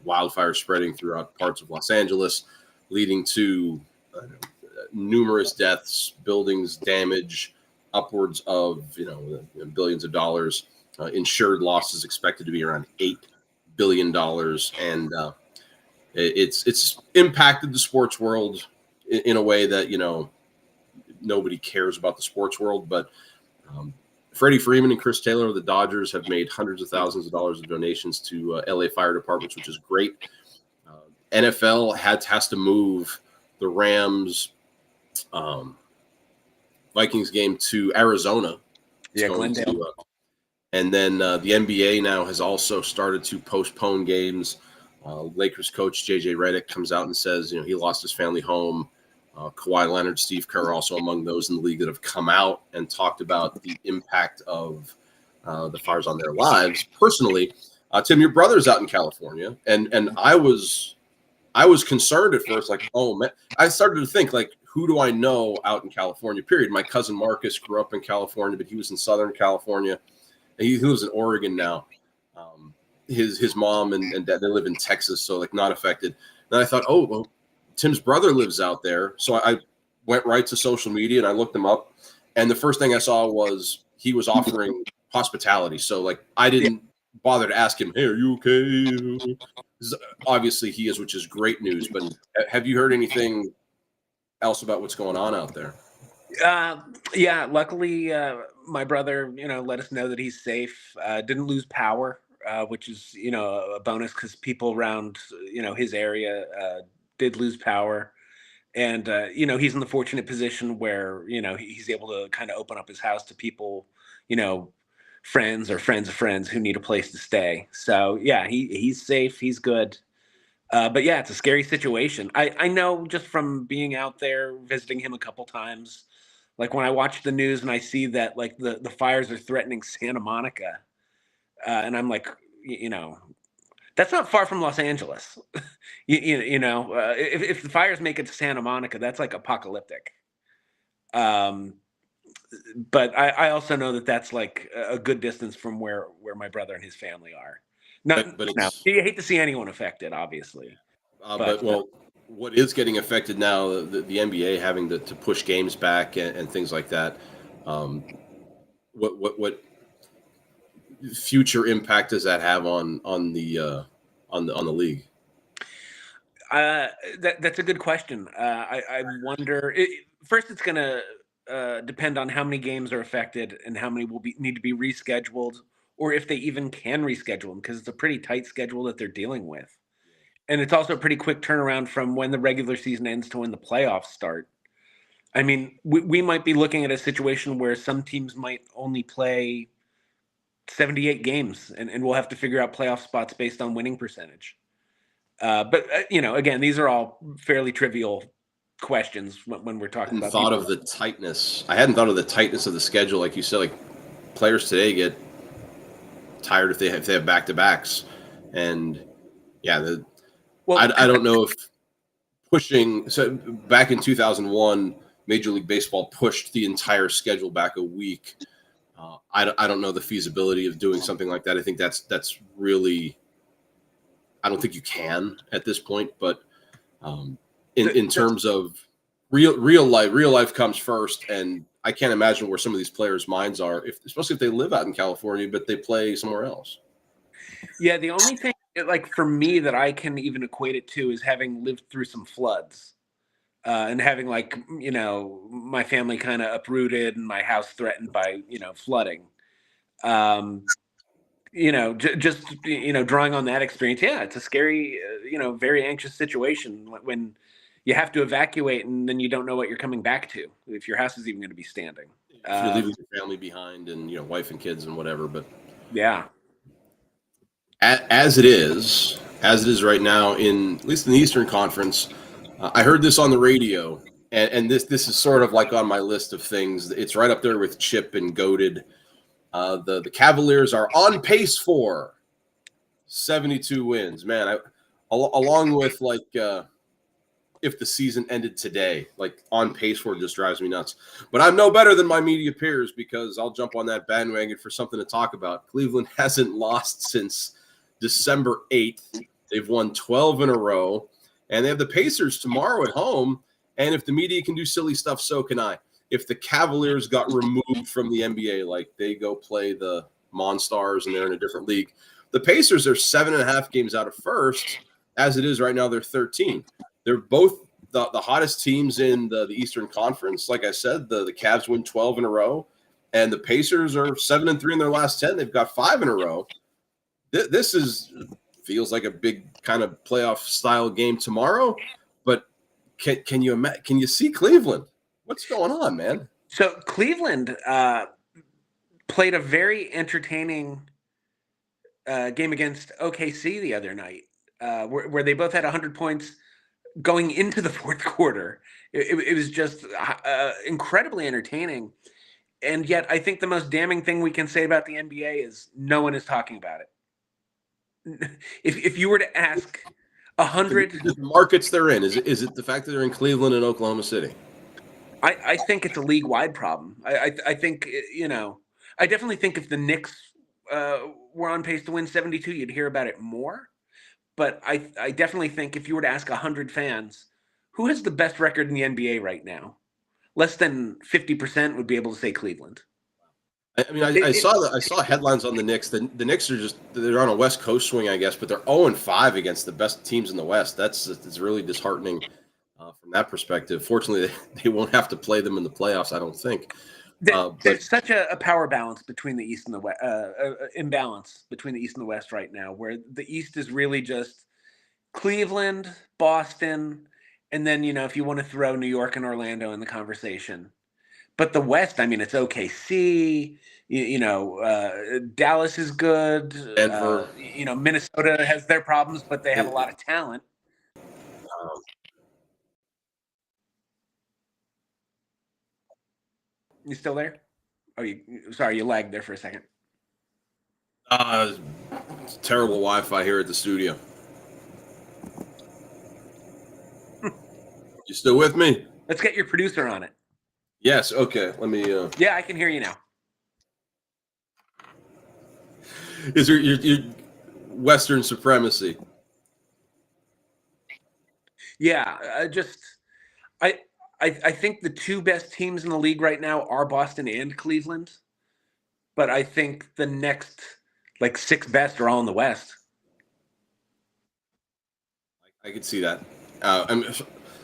wildfire spreading throughout parts of Los Angeles, leading to numerous deaths, buildings damage, upwards of billions of dollars. Insured losses expected to be around $8 billion, and it's impacted the sports world in a way that nobody cares about the sports world. But Freddie Freeman and Chris Taylor of the Dodgers have made hundreds of thousands of dollars of donations to LA fire departments, which is great. NFL has to move the Rams Vikings game to Arizona. Yeah, Glendale. And then the NBA now has also started to postpone games. Lakers coach J.J. Redick comes out and says, he lost his family home. Kawhi Leonard, Steve Kerr, also among those in the league that have come out and talked about the impact of the fires on their lives. Personally, Tim, your brother's out in California, and I was concerned at first, like, oh man, I started to think like, who do I know out in California? Period. My cousin Marcus grew up in California, but he was in Southern California. He lives in Oregon now. His mom and dad, they live in Texas, so like not affected. Then I thought, oh well, Tim's brother lives out there, so I went right to social media and I looked him up, and the first thing I saw was he was offering hospitality. So like I didn't bother to ask him, hey, are you okay? Obviously he is, which is great news. But have you heard anything else about what's going on out there? Yeah, luckily my brother let us know that he's safe. Didn't lose power, which is a bonus because people around his area did lose power. And he's in the fortunate position where he's able to kind of open up his house to people, friends or friends of friends who need a place to stay. So yeah, he's safe, he's good. But yeah, it's a scary situation. I know just from being out there visiting him a couple times. Like when I watch the news and I see that like the fires are threatening Santa Monica, and I'm like, that's not far from Los Angeles. If the fires make it to Santa Monica, that's like apocalyptic. But I also know that that's like a good distance from where my brother and his family are. But you hate to see anyone affected, obviously. But what is getting affected now, the NBA having to push games back and things like that. What future impact does that have on the league? That's a good question. I wonder. First, it's going to depend on how many games are affected and how many will need to be rescheduled, or if they even can reschedule them, because it's a pretty tight schedule that they're dealing with. And it's also a pretty quick turnaround from when the regular season ends to when the playoffs start. I mean, we might be looking at a situation where some teams might only play 78 games, and we'll have to figure out playoff spots based on winning percentage. But again, these are all fairly trivial questions when we're talking about. Thought of the tightness. I hadn't thought of the tightness of the schedule, like you said. Like players today get tired if they have back to backs, and yeah, I don't know if pushing. So back in 2001, Major League Baseball pushed the entire schedule back a week. I don't know the feasibility of doing something like that. I think that's really. I don't think you can at this point, but in terms of real life comes first, and I can't imagine where some of these players' minds are, especially if they live out in California, but they play somewhere else. Yeah, the only thing, like for me, that I can even equate it to is having lived through some floods, and having my family kind of uprooted and my house threatened by flooding. Um, just drawing on that experience. Yeah, it's a scary, very anxious situation when you have to evacuate and then you don't know what you're coming back to, if your house is even going to be standing. If you're leaving your family behind and wife and kids and whatever, but yeah. As it is right now, at least in the Eastern Conference, I heard this on the radio, and this is sort of like on my list of things. It's right up there with Chip and Goated. The Cavaliers are on pace for 72 wins. Man, along with if the season ended today, like on pace for just drives me nuts. But I'm no better than my media peers because I'll jump on that bandwagon for something to talk about. Cleveland hasn't lost since December 8th. They've won 12 in a row, and they have the Pacers tomorrow at home. And if the media can do silly stuff, so can I. If the Cavaliers got removed from the NBA, like they go play the Monstars and they're in a different league, the Pacers are 7.5 games out of first. As it is right now, they're 13. They're both the hottest teams in the Eastern Conference. Like I said, the Cavs win 12 in a row, and the Pacers are 7-3 in their last 10. They've got 5 in a row. This feels like a big kind of playoff style game tomorrow. But can you see Cleveland? What's going on, man? So Cleveland played a very entertaining game against OKC the other night, where they both had 100 points going into the fourth quarter. It was just incredibly entertaining. And yet I think the most damning thing we can say about the NBA is no one is talking about it. If you were to ask 100 the markets they're in, is it the fact that they're in Cleveland and Oklahoma City? I think it's a league-wide problem. I think, I definitely think if the Knicks were on pace to win 72, you'd hear about it more. But I definitely think if you were to ask 100 fans, who has the best record in the NBA right now? Less than 50% would be able to say Cleveland. I mean, I saw headlines on the Knicks. The Knicks they're on a West Coast swing, I guess, but they're 0-5 against the best teams in the West. It's really disheartening from that perspective. Fortunately, they won't have to play them in the playoffs, I don't think. There's such a power balance between the East and the West, imbalance between the East and the West right now, where the East is really just Cleveland, Boston, and then, if you want to throw New York and Orlando in the conversation. But the West, I mean, it's OKC, Dallas is good. Denver. Minnesota has their problems, but they have a lot of talent. You still there? Oh, sorry, you lagged there for a second. Terrible Wi-Fi here at the studio. You still with me? Let's get your producer on it. Yes. Okay. Let me. Yeah, I can hear you now. Is there your Western supremacy? Yeah, I think the two best teams in the league right now are Boston and Cleveland, but I think the next 6 best are all in the West. I could see that.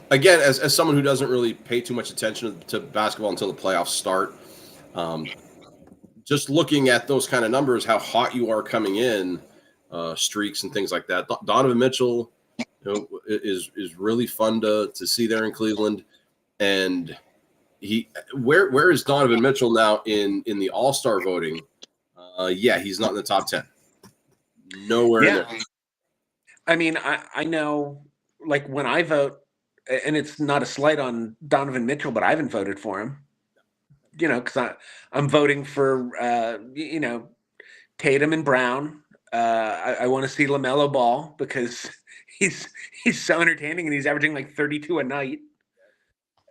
Again, as someone who doesn't really pay too much attention to basketball until the playoffs start, just looking at those kind of numbers, how hot you are coming in, streaks and things like that. Donovan Mitchell, is really fun to see there in Cleveland, and where is Donovan Mitchell now in the All-Star voting? Yeah, he's not in the top 10. Nowhere in there. I mean, I know, when I vote, and it's not a slight on Donovan Mitchell, but I haven't voted for him. Because I'm voting for Tatum and Brown. I want to see LaMelo Ball because he's so entertaining and he's averaging like 32 a night.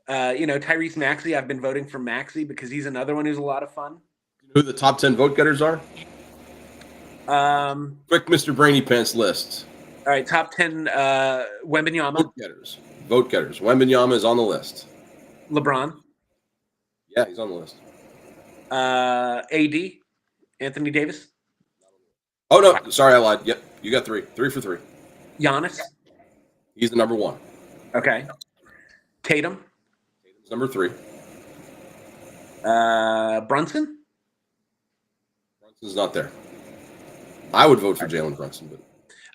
Tyrese Maxey. I've been voting for Maxey because he's another one who's a lot of fun. You know who the top 10 vote getters are? Quick Mr. Brainy Pants list. All right, top 10 Wembanyama. Vote getters. Vote getters. Wembanyama is on the list. LeBron. Yeah, he's on the list. AD. Anthony Davis. Oh, no. Sorry, I lied. Yep. You got 3. 3 for 3. Giannis. He's the number 1. Okay. Tatum. Tatum's number 3. Brunson. Brunson's not there. I would vote for Jalen Brunson, but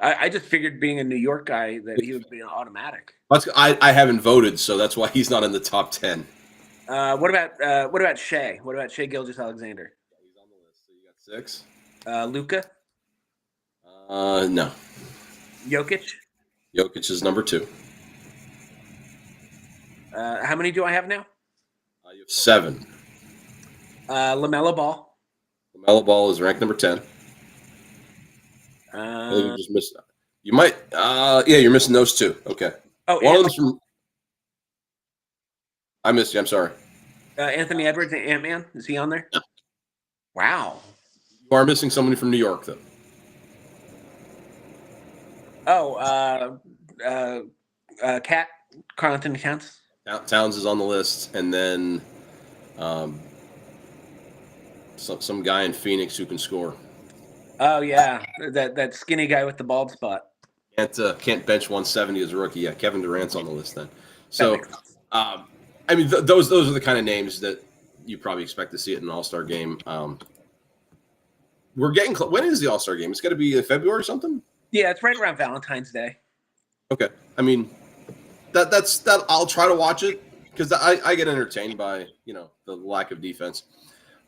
I just figured being a New York guy that he would be an automatic. I haven't voted, so that's why he's not in the top 10. What about Shea? What about Shea Gilgeous-Alexander? He's on the list. So you got 6. Luka. No. Jokic. Jokic is number 2. How many do I have now? You have 7. LaMelo Ball. LaMelo Ball is ranked number 10. You just missed. You might. Yeah, you're missing those 2. Okay. Oh, one of them's from. I missed you. I'm sorry. Anthony Edwards and Ant-Man. Is he on there? No. Wow. You are missing somebody from New York, though. Oh, Cat. Karl Anthony Towns. Towns is on the list, and then some guy in Phoenix who can score. Oh yeah, that skinny guy with the bald spot. Can't bench 170 as a rookie. Yeah, Kevin Durant's on the list then. So, I mean, those are the kind of names that you probably expect to see it in an All-Star game. We're getting close. When is the All-Star game? It's got to be in February or something. Yeah, it's right around Valentine's Day. Okay, I mean, that's that. I'll try to watch it because I get entertained by the lack of defense.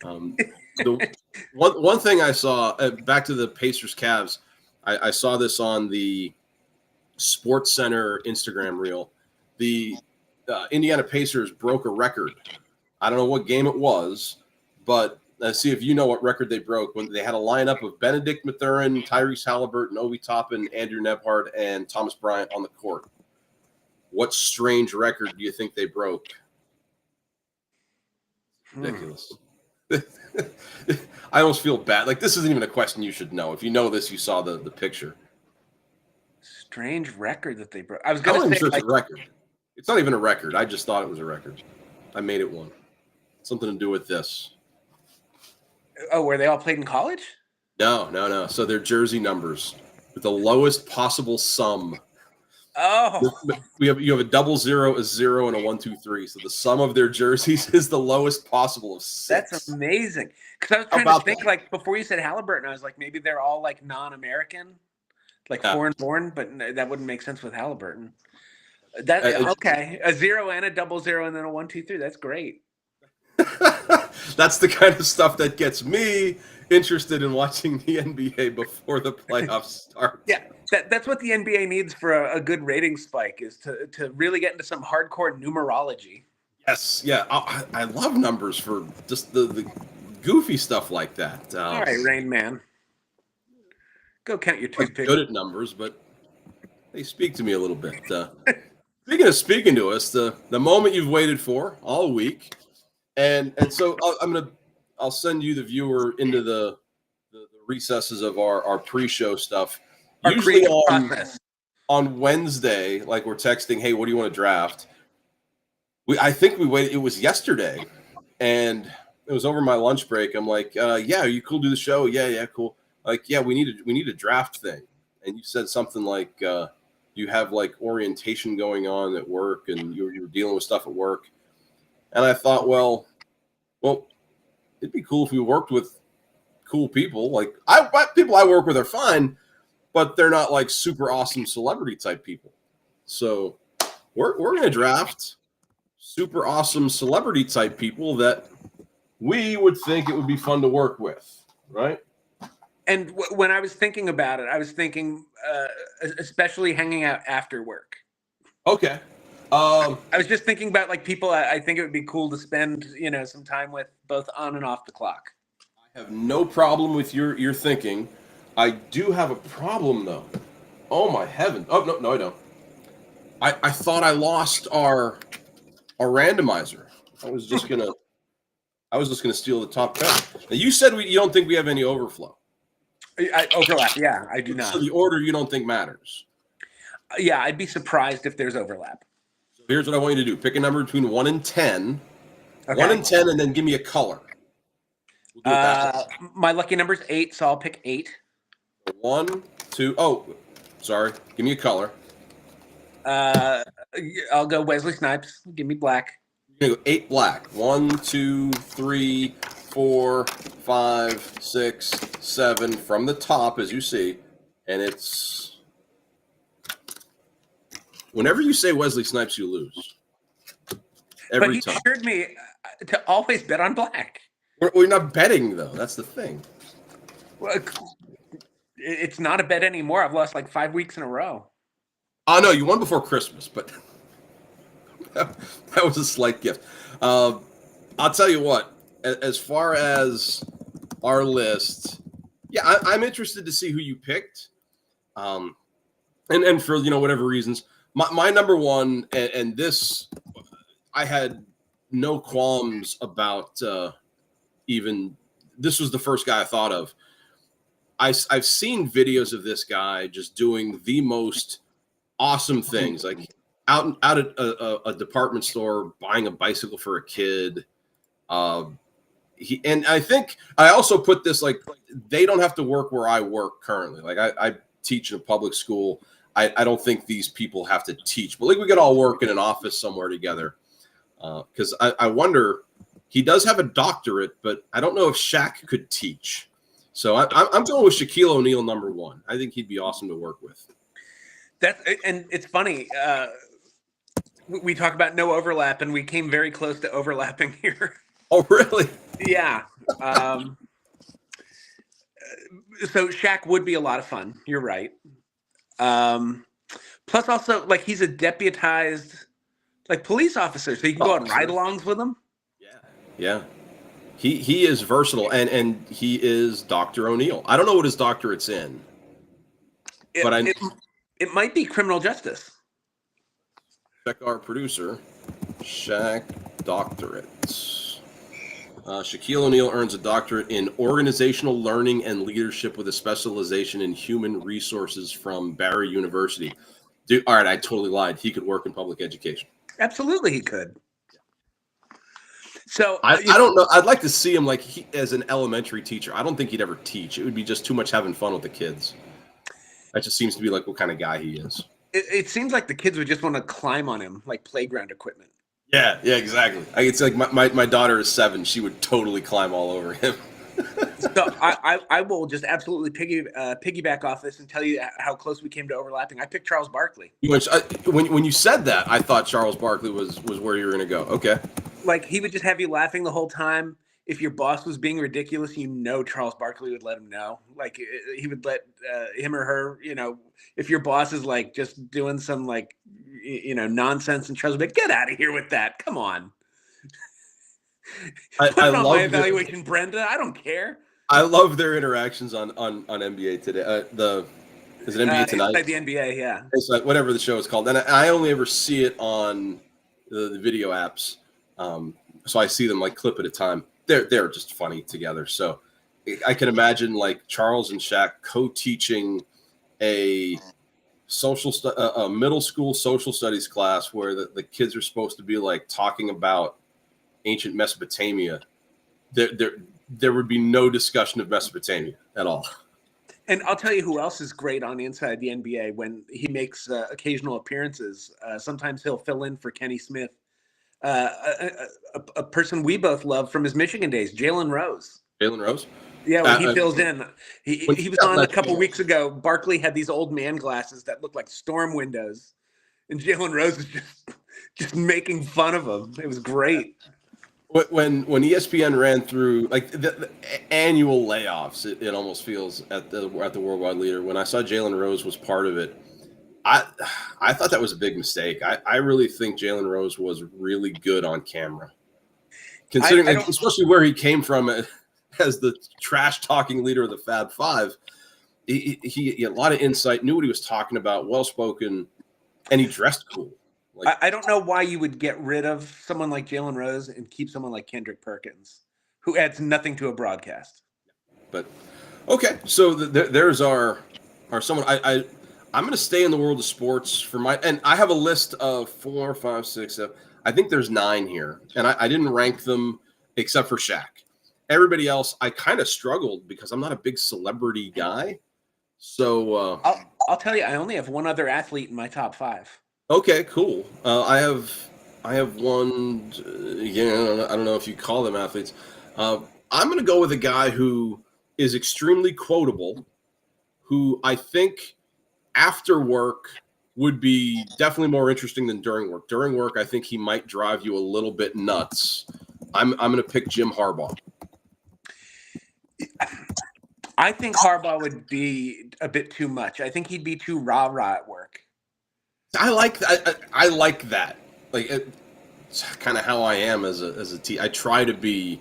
The one thing I saw back to the Pacers Cavs, I saw this on the Sports Center Instagram reel. The Indiana Pacers broke a record. I don't know what game it was, but let's see if you know what record they broke when they had a lineup of Benedict Mathurin, Tyrese Halliburton, Obi Toppin, Andrew Nebhard, and Thomas Bryant on the court. What strange record do you think they broke? Ridiculous. I almost feel bad. Like, this isn't even a question you should know. If you know this, you saw the picture. Strange record that they broke. I was going to say, sure it's a record. It's not even a record. I just thought it was a record. I made it one. Something to do with this. Oh, were they all played in college? No. So they're jersey numbers with the lowest possible sum. Oh, you have a 00, a 0, and a 1, 2, 3. So the sum of their jerseys is the lowest possible of 6. That's amazing. Because I was trying to think, like, before you said Halliburton, I was like, maybe they're all like non-American, like foreign born, but that wouldn't make sense with Halliburton. Okay, a 0 and a 00 and then a 1, 2, 3. That's great. That's the kind of stuff that gets me interested in watching the NBA before the playoffs start. Yeah, that's what the NBA needs for a good rating spike, is to really get into some hardcore numerology. Yes, yeah, I love numbers for just the goofy stuff like that. All right, Rain Man, go count your toothpicks. Good at numbers, but they speak to me a little bit. Speaking of speaking to us, the moment you've waited for all week, and so I'll send you, the viewer, into the recesses of our pre-show stuff. Usually on Wednesday, like, we're texting, hey, what do you want to draft? I think we waited. It was yesterday, and it was over my lunch break. I'm like, yeah, are you cool to do the show? Yeah, cool. Like, yeah, we need a draft thing. And you said something like, you have like orientation going on at work, and you were dealing with stuff at work. And I thought, well, it'd be cool if we worked with cool people. Like, people I work with are fine, but they're not like super awesome celebrity type people. So we're going to draft super awesome celebrity type people that we would think it would be fun to work with, right? And when I was thinking about it, I was thinking especially hanging out after work. Okay. I was just thinking about like people. I think it would be cool to spend some time with both on and off the clock. I have no problem with your thinking. I do have a problem though. Oh my heaven! Oh no, no, I don't. I thought I lost our randomizer. I was just gonna steal the top 10. Now you said you don't think we have any overflow. Overlap, yeah, I do not. So the order you don't think matters. Yeah, I'd be surprised if there's overlap. So here's what I want you to do: pick a number between 1 and 10. Okay. 1 and 10, and then give me a color. We'll do it that way. My lucky number is 8, so I'll pick 8. 1, 2. Oh, sorry. Give me a color. I'll go Wesley Snipes. Give me black. You're gonna go 8 black. 1, 2, 3, 4, 5, 6, 7 from the top, as you see, and it's. Whenever you say Wesley Snipes, you lose. Every time. But he assured me to always bet on black. We're not betting though. That's the thing. Well, it's not a bet anymore. I've lost like 5 weeks in a row. Oh no, you won before Christmas, but that was a slight gift. I'll tell you what. As far as our list, yeah, I'm interested to see who you picked, and for whatever reasons, my number one, and this I had no qualms about. Even this was the first guy I thought of. I've seen videos of this guy just doing the most awesome things, like out at a department store buying a bicycle for a kid. And I think I also put this like they don't have to work where I work currently. Like I teach in a public school. I don't think these people have to teach, but like we could all work in an office somewhere together. Because I wonder, he does have a doctorate, but I don't know if Shaq could teach. So I'm going with Shaquille O'Neal, number 1. I think he'd be awesome to work with. And it's funny. We talk about no overlap, and we came very close to overlapping here. Oh, really? Yeah. So Shaq would be a lot of fun. You're right. Plus, also, like he's a deputized, like police officer, so you can go on ride-alongs with him. Yeah. He is versatile, and he is Dr. O'Neal. I don't know what his doctorate's in, but it might be criminal justice. Check our producer, Shaq doctorate. Shaquille O'Neal earns a doctorate in organizational learning and leadership with a specialization in human resources from Barry University. Dude, all right, I totally lied. He could work in public education. Absolutely, he could. So I don't know. I'd like to see him as an elementary teacher. I don't think he'd ever teach. It would be just too much having fun with the kids. That just seems to be like what kind of guy he is. It seems like the kids would just want to climb on him like playground equipment. Yeah, exactly. It's like my daughter is 7. She would totally climb all over him. So I will just absolutely piggyback off this and tell you how close we came to overlapping. I picked Charles Barkley. Which when you said that, I thought Charles Barkley was where you were going to go. Okay. Like he would just have you laughing the whole time. If your boss was being ridiculous, Charles Barkley would let him know. Like he would let him or her, if your boss is like just doing some like, nonsense, and Charles would be like, get out of here with that. Come on. Put it on my evaluation, Brenda. I don't care. I love their interactions on NBA today. Is it NBA Tonight? Inside the NBA, yeah. It's like whatever the show is called, and I only ever see it on the video apps. So I see them like clip at a time. They're just funny together. So I can imagine like Charles and Shaq co-teaching a middle school social studies class where the kids are supposed to be like talking about ancient Mesopotamia. There would be no discussion of Mesopotamia at all. And I'll tell you who else is great on Inside the NBA when he makes occasional appearances. Sometimes he'll fill in for Kenny Smith. A person we both love from his Michigan days, Jalen Rose. Jalen Rose? Yeah, when he fills in. He was on a couple weeks ago. Barkley had these old man glasses that looked like storm windows. And Jalen Rose was just making fun of him. It was great. When ESPN ran through like the annual layoffs, it almost feels at the Worldwide Leader. When I saw Jalen Rose was part of it, I I thought that was a big mistake. I really think Jalen Rose was really good on camera, considering, I don't. especially where he came from as the trash talking leader of the Fab Five. He had a lot of insight, knew what he was talking about, well spoken, and he dressed cool. Like, I don't know why you would get rid of someone like Jalen Rose and keep someone like Kendrick Perkins, who adds nothing to a broadcast. but okay, so there's our someone. I'm going to stay in the world of sports for my, and I have a list of 4, 5, 6, 7. I think there's 9 here, and I didn't rank them except for Shaq. Everybody else, I kind of struggled because I'm not a big celebrity guy. So I'll tell you, I only have one other athlete in my top 5. okay, cool. I have one. Yeah, I don't know if you call them athletes. I'm going to go with a guy who is extremely quotable, who I think after work would be definitely more interesting than during work. During work, I think he might drive you a little bit nuts. I'm going to pick Jim Harbaugh. I think Harbaugh would be a bit too much. I think he'd be too rah-rah at work. I like that. I like that. Like, it's kind of how I am as a T. I try to be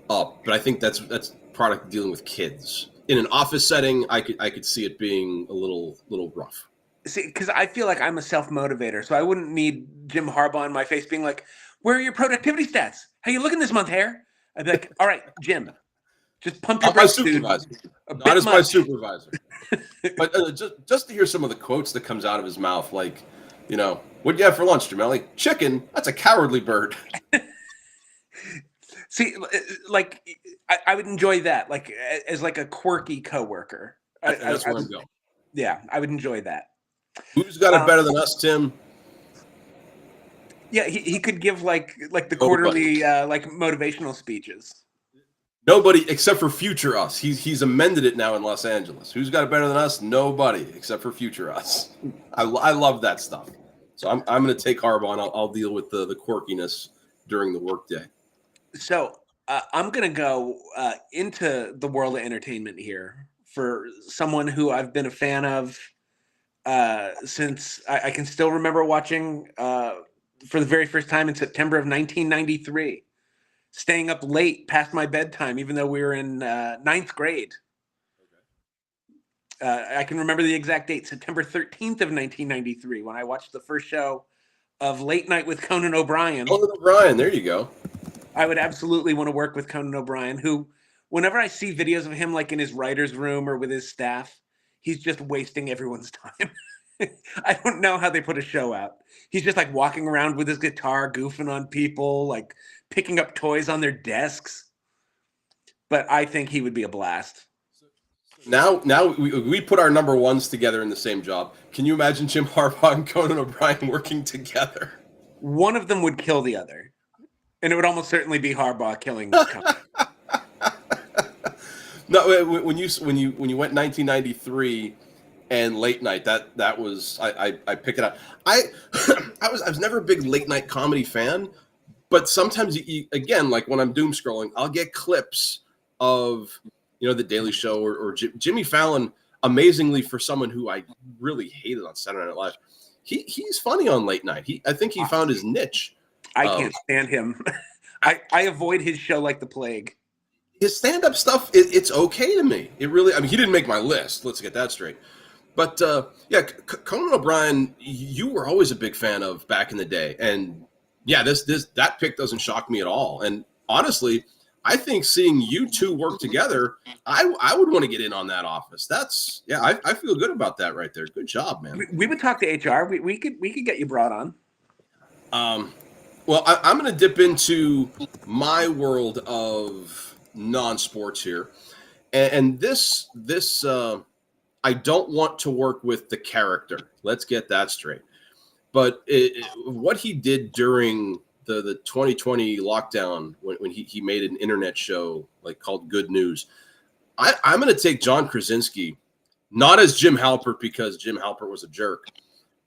up, but I think that's product of dealing with kids. In an office setting, I could see it being a little rough. See, because I feel like I'm a self-motivator, so I wouldn't need Jim Harbaugh in my face being like, "Where are your productivity stats? How you looking this month, Hair?" I'd be like, "All right, Jim, just pump your Not my brakes, dude. supervisor. A Not bit as my much." supervisor. But just to hear some of the quotes that comes out of his mouth, like, what'd you have for lunch, Jamelli? Chicken. That's a cowardly bird. See, like I would enjoy that, like as like a quirky coworker. That's where I'm going. Yeah, I would enjoy that. Who's got it better than us, Tim? Yeah, he could give like the Nobody. quarterly like motivational speeches. Nobody except for future us. He's amended it now in Los Angeles. Who's got it better than us? Nobody except for future us. I love that stuff. So I'm going to take Harbaugh, and I'll deal with the quirkiness during the workday. So I'm gonna go into the world of entertainment here for someone who I've been a fan of since I can still remember watching for the very first time in September of 1993. Staying up late past my bedtime, even though we were in 9th grade. I can remember the exact date, September 13th of 1993, when I watched the first show of Late Night with Conan O'Brien. Conan O'Brien, there you go. I would absolutely want to work with Conan O'Brien, who, whenever I see videos of him like in his writer's room or with his staff, he's just wasting everyone's time. I don't know how they put a show out. He's just like walking around with his guitar, goofing on people, like picking up toys on their desks. But I think he would be a blast. Now we put our number ones together in the same job. Can you imagine Jim Harbaugh and Conan O'Brien working together? One of them would kill the other, and it would almost certainly be Harbaugh killing Conan. No, when you went 1993 and Late Night, that was I pick it up. I was never a big late night comedy fan, but sometimes again, like when I'm doom scrolling, I'll get clips of the Daily Show or Jimmy Fallon. Amazingly, for someone who I really hated on Saturday Night Live, he's funny on Late Night. I think he found his niche. I can't stand him. I avoid his show like the plague. His stand-up stuff, it's okay to me. It really, I mean, he didn't make my list. Let's get that straight. But yeah, Conan O'Brien, you were always a big fan of back in the day, and yeah, that pick doesn't shock me at all. And honestly, I think seeing you two work together, I would want to get in on that office. I feel good about that right there. Good job, man. We would talk to HR. We could get you brought on. Well, I'm going to dip into my world of non-sports here, and this I don't want to work with the character. Let's get that straight. But what he did during the 2020 lockdown, when he made an internet show called Good News, I'm going to take John Krasinski, not as Jim Halpert because Jim Halpert was a jerk,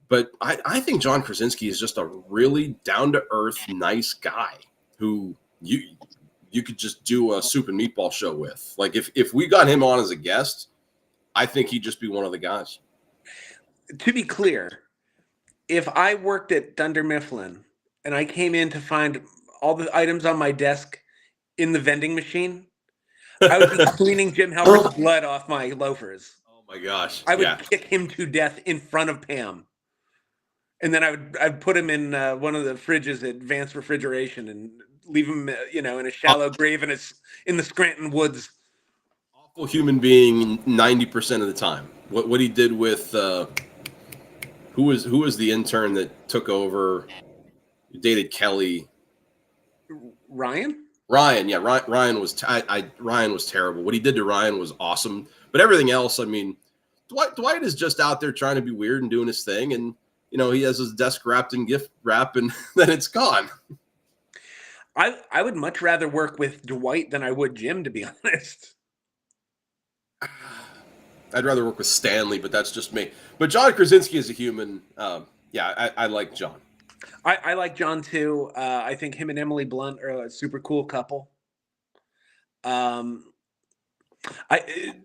but I think John Krasinski is just a really down-to-earth, nice guy who you could just do a soup and meatball show with. Like if we got him on as a guest, I think he'd just be one of the guys. To be clear, if I worked at Dunder Mifflin and I came in to find all the items on my desk in the vending machine, I would be cleaning Jim Halpert's blood off my loafers. Oh my gosh. I would Yeah. kick him to death in front of Pam. And then I'd put him in one of the fridges at Advanced Refrigeration and leave him, in a shallow grave in the Scranton woods. Awful human being 90% of the time. What he did with who was the intern that took over, dated Kelly? Ryan? Ryan, yeah, Ryan was Ryan was terrible. What he did to Ryan was awesome, but everything else, I mean, Dwight is just out there trying to be weird and doing his thing, and he has his desk wrapped in gift wrap, and then it's gone. I would much rather work with Dwight than I would Jim, to be honest. I'd rather work with Stanley, but that's just me. But John Krasinski is a human. I like John. I like John too. I think him and Emily Blunt are a super cool couple.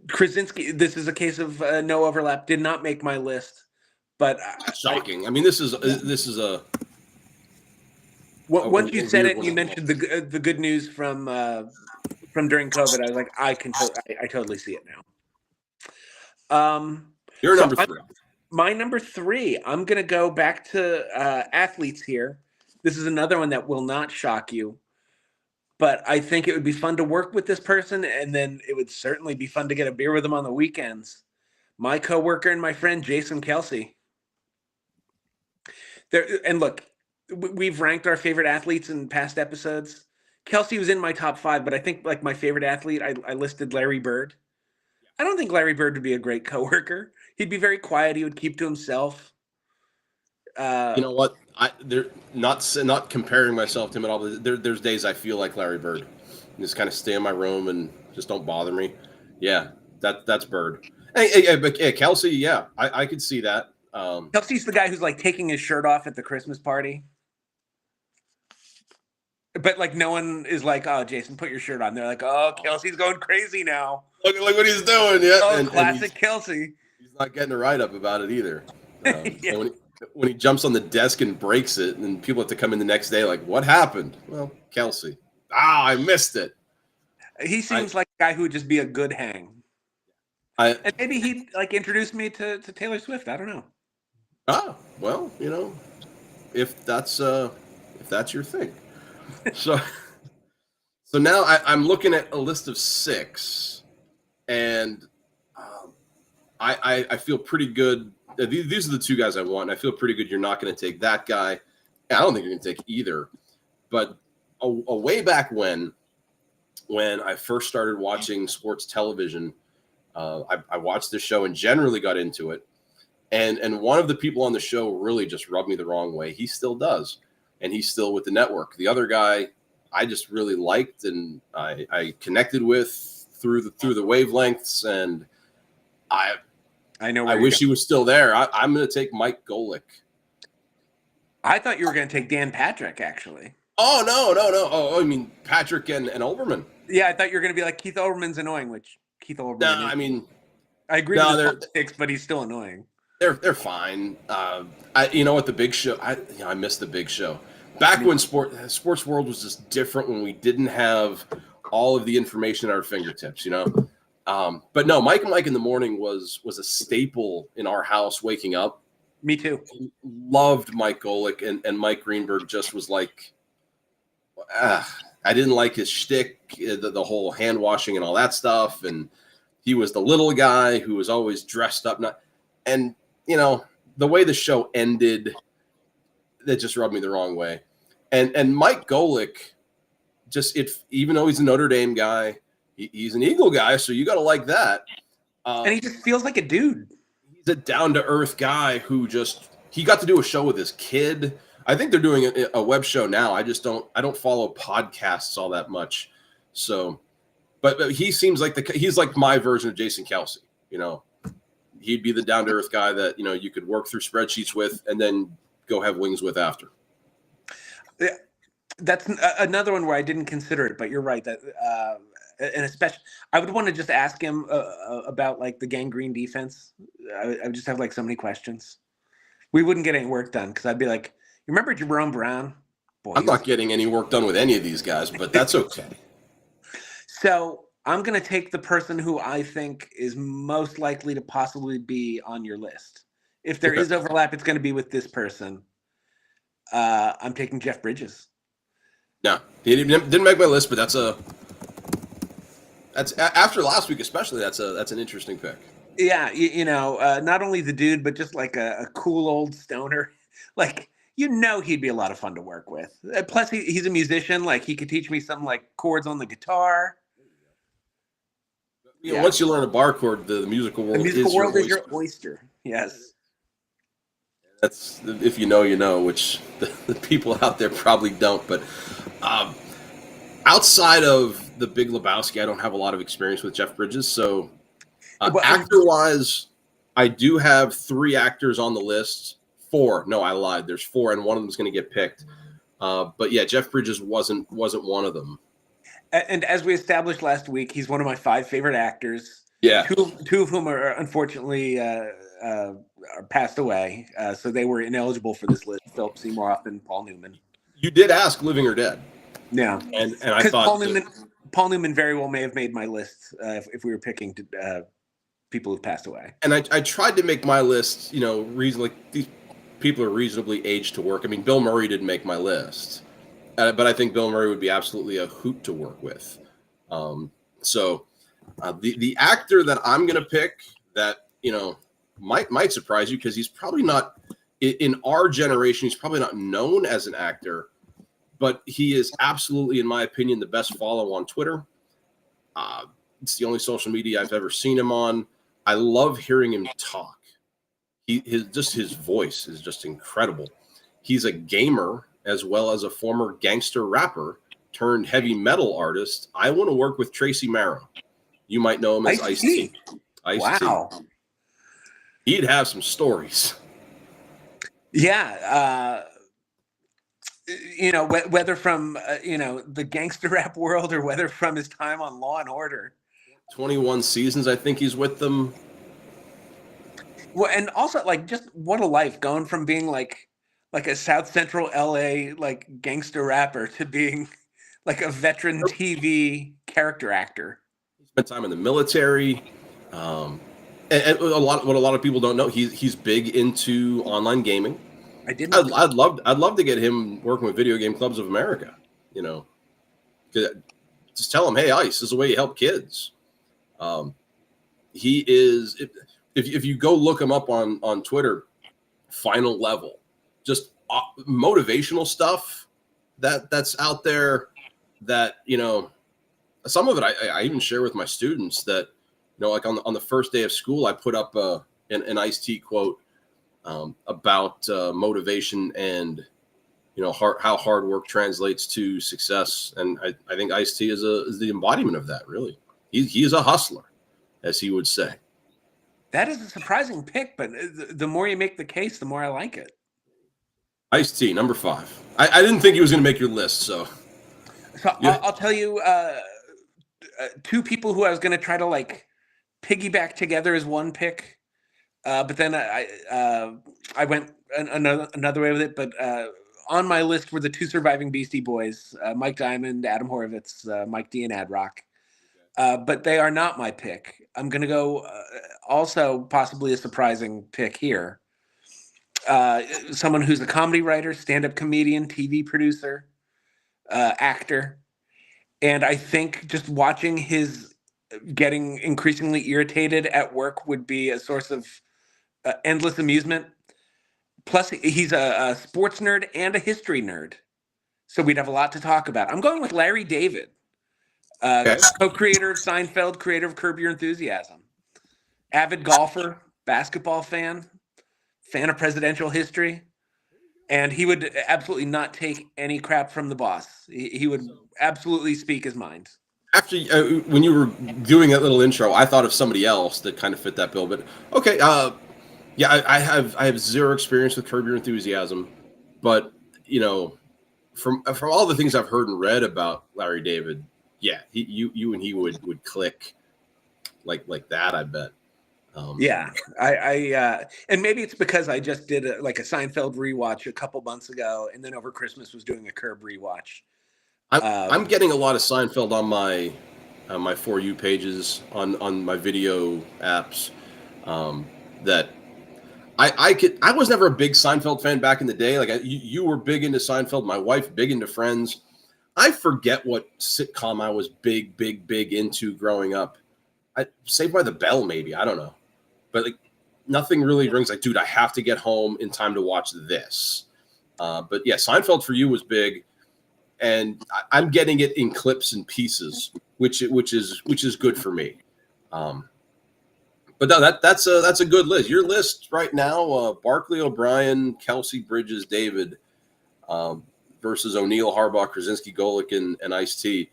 Krasinski. This is a case of no overlap. Did not make my list, but that's shocking. I mean, this is a. Once you said it, and you mentioned the good news from during COVID. I was like, I totally see it now. Your number 3. My number 3. I'm gonna go back to athletes here. This is another one that will not shock you, but I think it would be fun to work with this person, and then it would certainly be fun to get a beer with them on the weekends. My coworker and my friend Jason Kelsey. And look, we've ranked our favorite athletes in past episodes. Kelsey was in my top 5, but I think like my favorite athlete, I listed Larry Bird. I don't think Larry Bird would be a great coworker. He'd be very quiet. He would keep to himself. You know what? They're not comparing myself to him at all. But there's days I feel like Larry Bird. Just kind of stay in my room and just don't bother me. Yeah, that's Bird. Hey, Kelsey. Yeah, I could see that. Kelsey's the guy who's like taking his shirt off at the Christmas party. But like no one is like, oh, Jason, put your shirt on. They're like, oh, Kelsey's going crazy now. Look what he's doing. Yeah, oh, classic Kelsey. He's not getting a write up about it either. Yeah. When he jumps on the desk and breaks it, and people have to come in the next day, like, what happened? Well, Kelsey. I missed it. He seems like a guy who would just be a good hang. And maybe he'd like introduce me to Taylor Swift. I don't know. Well, if that's your thing. So now I'm looking at a list of 6, and I feel pretty good. These are the 2 guys I want. And I feel pretty good. You're not going to take that guy. I don't think you're going to take either. But a way back when I first started watching sports television, I watched the show and generally got into it. And one of the people on the show really just rubbed me the wrong way. He still does. And he's still with the network. The other guy I just really liked and I connected with through the wavelengths, and I know. I wish he was still there. I'm going to take Mike Golick. I thought you were going to take Dan Patrick, actually. Oh no! Oh, I mean Patrick and Olbermann. Yeah, I thought you were going to be like Keith Olbermann's annoying, which Keith Olbermann. No, I mean, I agree with the politics, but he's still annoying. They're fine. What, the Big Show. I missed the Big Show. Back when sports world was just different, when we didn't have all of the information at our fingertips, But no, Mike and Mike in the morning was a staple in our house waking up. Me too. Loved Mike Golick, and Mike Greenberg just was like, I didn't like his shtick, the whole hand washing and all that stuff. And he was the little guy who was always dressed up. And the way the show ended, that just rubbed me the wrong way. And Mike Golick, even though he's a Notre Dame guy, he's an Eagle guy, so you got to like that. And he just feels like a dude. He's a down-to-earth guy who he got to do a show with his kid. I think they're doing a web show now. I don't follow podcasts all that much. So, but he seems like he's like my version of Jason Kelsey. He'd be the down-to-earth guy that, you could work through spreadsheets with and then go have wings with after. Yeah, that's another one where I didn't consider it, but you're right that and especially I would want to just ask him about like the gangrene defense. I would just have like so many questions. We wouldn't get any work done because I'd be like, "You remember Jerome Brown, I'm boys?" not getting any work done with any of these guys, but that's okay. So I'm going to take the person who I think is most likely to possibly be on your list. If there is overlap, it's going to be with this person. I'm taking Jeff Bridges. No, he didn't make my list, but that's after last week especially. That's an interesting pick. Yeah, not only the dude, but just like a cool old stoner. Like, he'd be a lot of fun to work with. Plus, he's a musician. Like, he could teach me some like chords on the guitar. Once you learn a bar chord, the musical world is your oyster. Yes. That's if you know, which the people out there probably don't. But outside of the Big Lebowski, I don't have a lot of experience with Jeff Bridges. So actor-wise, I do have 3 actors on the list. 4. No, I lied. There's 4, and one of them is going to get picked. But yeah, Jeff Bridges wasn't one of them. And as we established last week, he's one of my 5 favorite actors. Yeah. Two of whom are unfortunately are passed away. So they were ineligible for this list. Philip Seymour Hoffman, Paul Newman. You did ask living or dead. Yeah. And I thought Paul Newman very well may have made my list if we were picking people who've passed away. And I tried to make my list, reasonably. These people are reasonably aged to work. I mean, Bill Murray didn't make my list. But I think Bill Murray would be absolutely a hoot to work with. So the actor that I'm going to pick that, might surprise you because he's probably not, in our generation, he's probably not known as an actor, but he is absolutely, in my opinion, the best follow on Twitter. It's the only social media I've ever seen him on. I love hearing him talk. His voice is just incredible. He's a gamer as well as a former gangster rapper turned heavy metal artist. I want to work with Tracy Marrow. You might know him as Ice-T. Wow. He'd have some stories. Yeah. Whether from, the gangster rap world or whether from his time on Law and Order. 21 seasons, I think he's with them. Well, and also, like, just what a life going from being like a South Central LA like gangster rapper to being like a veteran TV character actor. He spent time in the military, and what a lot of people don't know, he's big into online gaming. I'd love to get him working with Video Game Clubs of America. Just tell him, hey, Ice, this is the way you help kids. He is. If you go look him up on Twitter, Final Level. Just motivational stuff that's out there that, some of it I even share with my students that, like on the first day of school, I put up an Ice-T quote about motivation and, how hard work translates to success. And I think Ice-T is the embodiment of that, really. He is a hustler, as he would say. That is a surprising pick, but the more you make the case, the more I like it. Ice-T, number 5. I didn't think he was going to make your list, so. Yeah. I'll tell you 2 people who I was going to try to like piggyback together as one pick, but then I went another way with it. But on my list were the 2 surviving Beastie Boys, Mike Diamond, Adam Horovitz, Mike D, and Ad Rock. But they are not my pick. I'm going to go also possibly a surprising pick here. Someone who's a comedy writer, stand-up comedian, TV producer, actor. And I think just watching his getting increasingly irritated at work would be a source of endless amusement. Plus, he's a sports nerd and a history nerd. So we'd have a lot to talk about. I'm going with Larry David, co-creator of Seinfeld, creator of Curb Your Enthusiasm. Avid golfer, basketball fan of presidential history. And he would absolutely not take any crap from the boss. He would absolutely speak his mind. After when you were doing that little intro, I thought of somebody else that kind of fit that bill. But okay, yeah, I have zero experience with Curb Your Enthusiasm, but from all the things I've heard and read about Larry David, yeah, you and he would click like that. I bet. Yeah, and maybe it's because I just did a Seinfeld rewatch a couple months ago, and then over Christmas was doing a Curb rewatch. I'm getting a lot of Seinfeld on my For You pages on my video apps. That I was never a big Seinfeld fan back in the day. Like you were big into Seinfeld, my wife big into Friends. I forget what sitcom I was big into growing up. Saved by the Bell, maybe, I don't know, but like nothing really rings like, dude, I have to get home in time to watch this. But yeah, Seinfeld for You was big, and I'm getting it in clips and pieces, which is good for me. But no, that's a good list. Your list right now: Barkley, O'Brien, Kelsey, Bridges, David, versus O'Neill, Harbaugh, Krasinski, Golick, and Ice-T.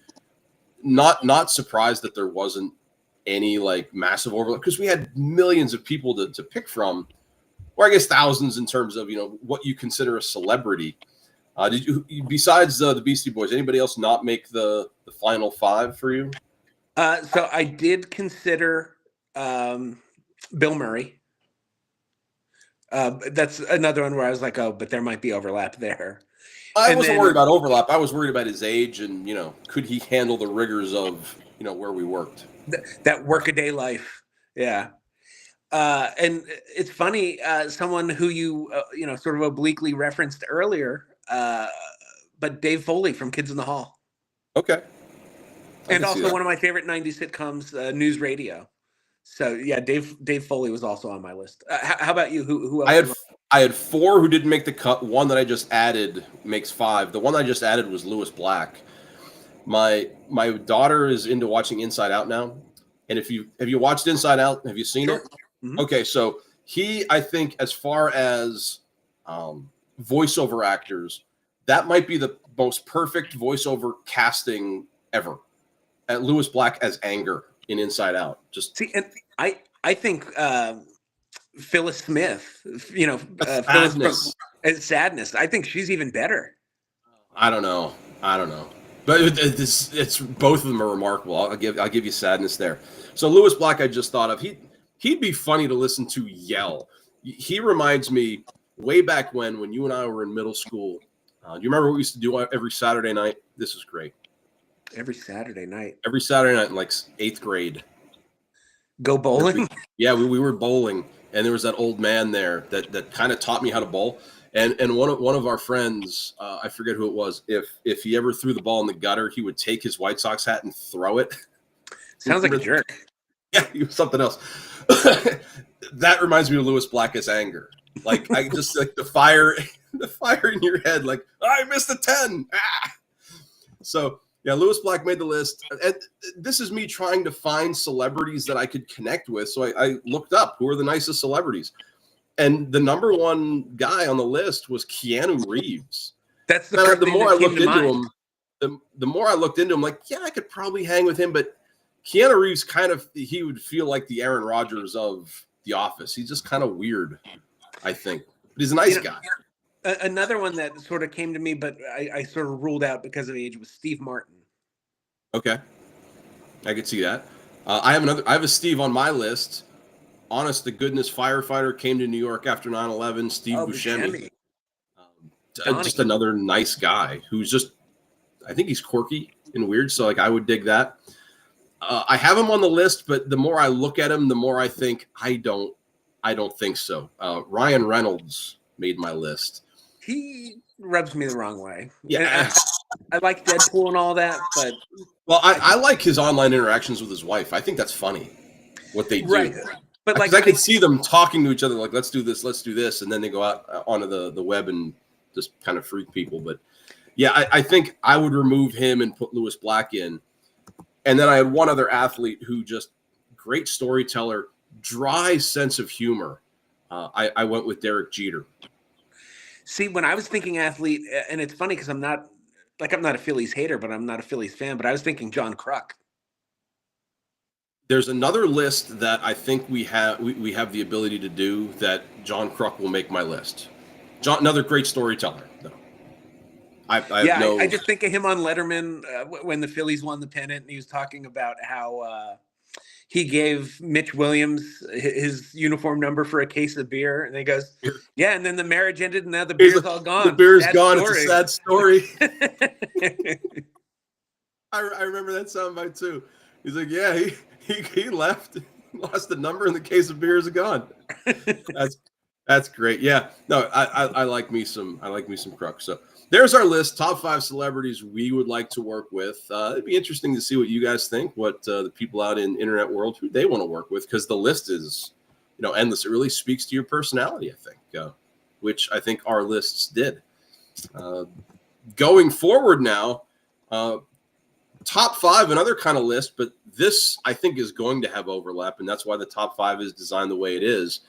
Not surprised that there wasn't any like massive overlap, because we had millions of people to pick from, or I guess thousands in terms of what you consider a celebrity. Did you, besides the Beastie Boys, anybody else not make the final five for you? So I did consider Bill Murray. That's another one where I was like, oh, but there might be overlap there. I wasn't worried about overlap. I was worried about his age and, could he handle the rigors of, where we worked. That workaday life. Yeah. And it's funny, someone who you, sort of obliquely referenced earlier, but Dave Foley from Kids in the Hall. Okay. And also one of my favorite 90s sitcoms, News Radio. So yeah, Dave Foley was also on my list. How about you? Who else? I had four who didn't make the cut. One that I just added makes five. The one I just added was Lewis Black. My daughter is into watching Inside Out now. And have you watched Inside Out? Have you seen it? Mm-hmm. Okay, so I think as far as voiceover actors, that might be the most perfect voiceover casting ever. At Lewis Black as Anger in Inside Out. Just see, and I think Phyllis Smith, Sadness. Phyllis Sadness. I think she's even better. I don't know, but it's both of them are remarkable. I'll give you Sadness there. So Lewis Black, I just thought of. He'd be funny to listen to yell. He reminds me way back when you and I were in middle school. Do you remember what we used to do every Saturday night? This is great. Every Saturday night in like 8th grade. Go bowling? We were bowling, and there was that old man there that kind of taught me how to bowl. And one of our friends, I forget who it was, if he ever threw the ball in the gutter, he would take his White Sox hat and throw it. Sounds like a jerk. Yeah, he was something else. That reminds me of Lewis Black as Anger. Like I just like the fire in your head, like I missed a 10. Ah! So yeah, Lewis Black made the list. And this is me trying to find celebrities that I could connect with. So I looked up who are the nicest celebrities. And the number one guy on the list was Keanu Reeves. That's the more I looked into him, the more I looked into him, like, yeah, I could probably hang with him. But Keanu Reeves he would feel like the Aaron Rodgers of The Office. He's just kind of weird, I think. But he's a nice guy. Another one that sort of came to me, but I sort of ruled out because of age, was Steve Martin. Okay, I could see that. I have a Steve on my list. Honest to goodness firefighter, came to New York after 9/11. Steve Buscemi. Just another nice guy who's just, I think he's quirky and weird. So like I would dig that. I have him on the list, but the more I look at him, the more I think I don't think so. Ryan Reynolds made my list. He rubs me the wrong way. Yeah. I like Deadpool and all that, but I like his online interactions with his wife. I think that's funny what they do. Right. But like I could see them talking to each other like, let's do this, and then they go out onto the web and just kind of freak people. But yeah, I think I would remove him and put Lewis Black in. And then I had one other athlete who just great storyteller, dry sense of humor. I went with Derek Jeter. See, when I was thinking athlete, and it's funny because I'm not a Phillies hater, but I'm not a Phillies fan, but I was thinking John Kruk. There's another list that I think we have the ability to do that John Kruk will make my list. Another great storyteller, though. I just think of him on Letterman when the Phillies won the pennant, and he was talking about how he gave Mitch Williams his uniform number for a case of beer, and he goes, "Yeah," and then the marriage ended, and now the beer's all gone. The beer's sad gone. Story. It's a sad story. I remember that soundbite too. He's like, "Yeah, he left, lost the number, and the case of beers are gone." That's great. Yeah, no, I like me some Crux. So there's our list, top 5 celebrities we would like to work with. It'd be interesting to see what you guys think, what the people out in internet world, who they want to work with, because the list is, endless. It really speaks to your personality, I think, which I think our lists did. Going forward now, top 5, another kind of list, but this I think is going to have overlap, and that's why the top 5 is designed the way it is.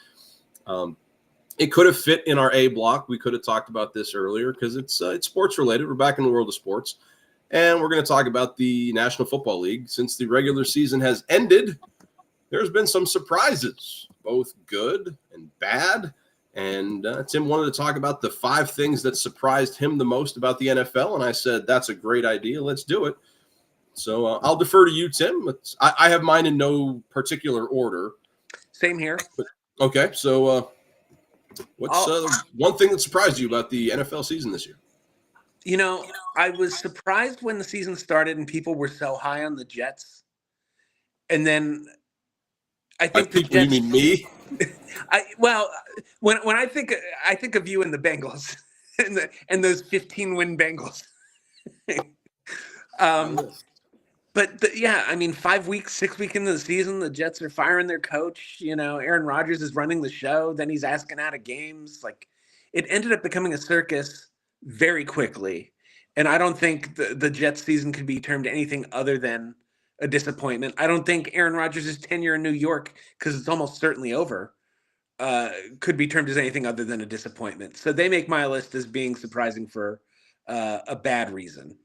It could have fit in our A block. We could have talked about this earlier because it's sports related. We're back in the world of sports, and we're going to talk about the National Football League. Since the regular season has ended, there's been some surprises, both good and bad. And Tim wanted to talk about the 5 things that surprised him the most about the NFL, and I said, that's a great idea. Let's do it. So I'll defer to you, Tim. I have mine in no particular order. Same here. Okay, so what's one thing that surprised you about the NFL season this year? I was surprised when the season started and people were so high on the Jets. And then I think the Jets, you mean me? When I think of you and the Bengals and those 15-win Bengals. But 5 weeks, 6 weeks into the season, the Jets are firing their coach. Aaron Rodgers is running the show. Then he's asking out of games. Like, it ended up becoming a circus very quickly. And I don't think the Jets season could be termed anything other than a disappointment. I don't think Aaron Rodgers' tenure in New York, because it's almost certainly over, could be termed as anything other than a disappointment. So they make my list as being surprising for a bad reason.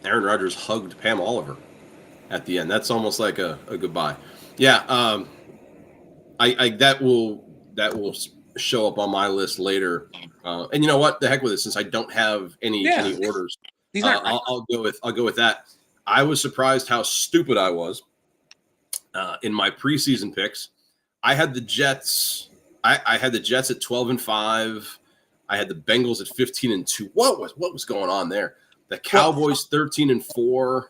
Aaron Rodgers hugged Pam Oliver at the end. That's almost like a goodbye. Yeah, that will show up on my list later. And you know what? The heck with it. Since I don't have any orders, I'll go with that. I was surprised how stupid I was in my preseason picks. I had the Jets. I had the Jets at 12-5. I had the Bengals at 15-2. What was going on there? The Cowboys 13-4.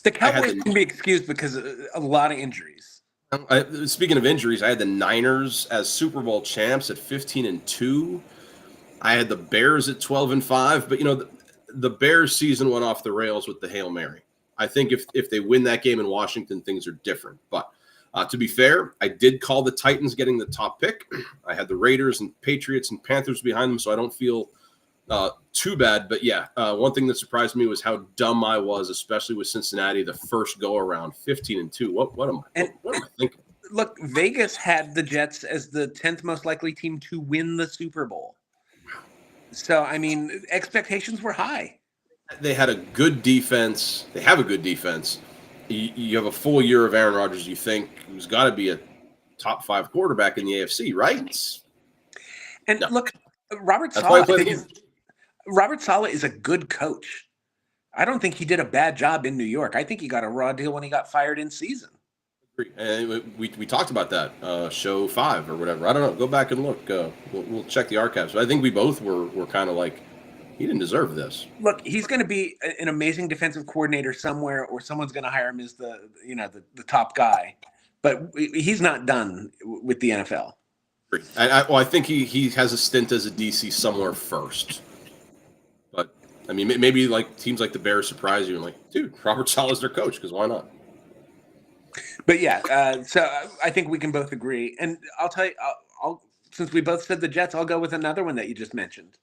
The Cowboys can be excused because of a lot of injuries. Speaking of injuries, I had the Niners as Super Bowl champs at 15-2. I had the Bears at 12-5. But the Bears season went off the rails with the Hail Mary. I think if they win that game in Washington, things are different. But to be fair, I did call the Titans getting the top pick. I had the Raiders and Patriots and Panthers behind them, so I don't feel too bad. But yeah, one thing that surprised me was how dumb I was, especially with Cincinnati the first go around, 15-2. What am I thinking? Look, Vegas had the Jets as the 10th most likely team to win the Super Bowl. So expectations were high. They had a good defense. They have a good defense. You have a full year of Aaron Rodgers. You think who's got to be a top 5 quarterback in the AFC, right? And look, Robert Saleh is a good coach. I don't think he did a bad job in New York. I think he got a raw deal when he got fired in season. And we talked about that show 5 or whatever. I don't know. Go back and look. We'll check the archives. But I think we both were kind of like, he didn't deserve this. Look, he's going to be an amazing defensive coordinator somewhere, or someone's going to hire him as the top guy. But he's not done with the NFL. I think he has a stint as a DC somewhere first. But maybe like teams like the Bears surprise you and like, dude, Robert Saleh's their coach, because why not? But yeah, so I think we can both agree. And I'll tell you, since we both said the Jets, I'll go with another one that you just mentioned.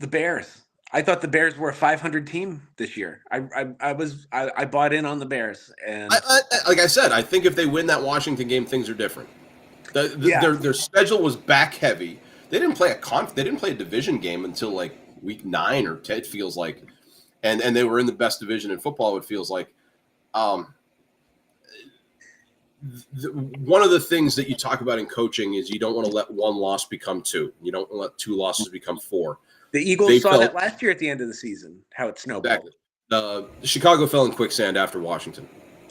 The Bears. I thought the Bears were a 500 team this year. I bought in on the Bears, and like I said, I think if they win that Washington game, things are different. Their schedule was back heavy. They didn't play a division game until like week 9 or 10. It feels like, and they were in the best division in football. It feels like, one of the things that you talk about in coaching is you don't want to let one loss become two. You don't want to let two losses become four. The Eagles saw that last year at the end of the season, how it snowballed. Exactly. Chicago fell in quicksand after Washington.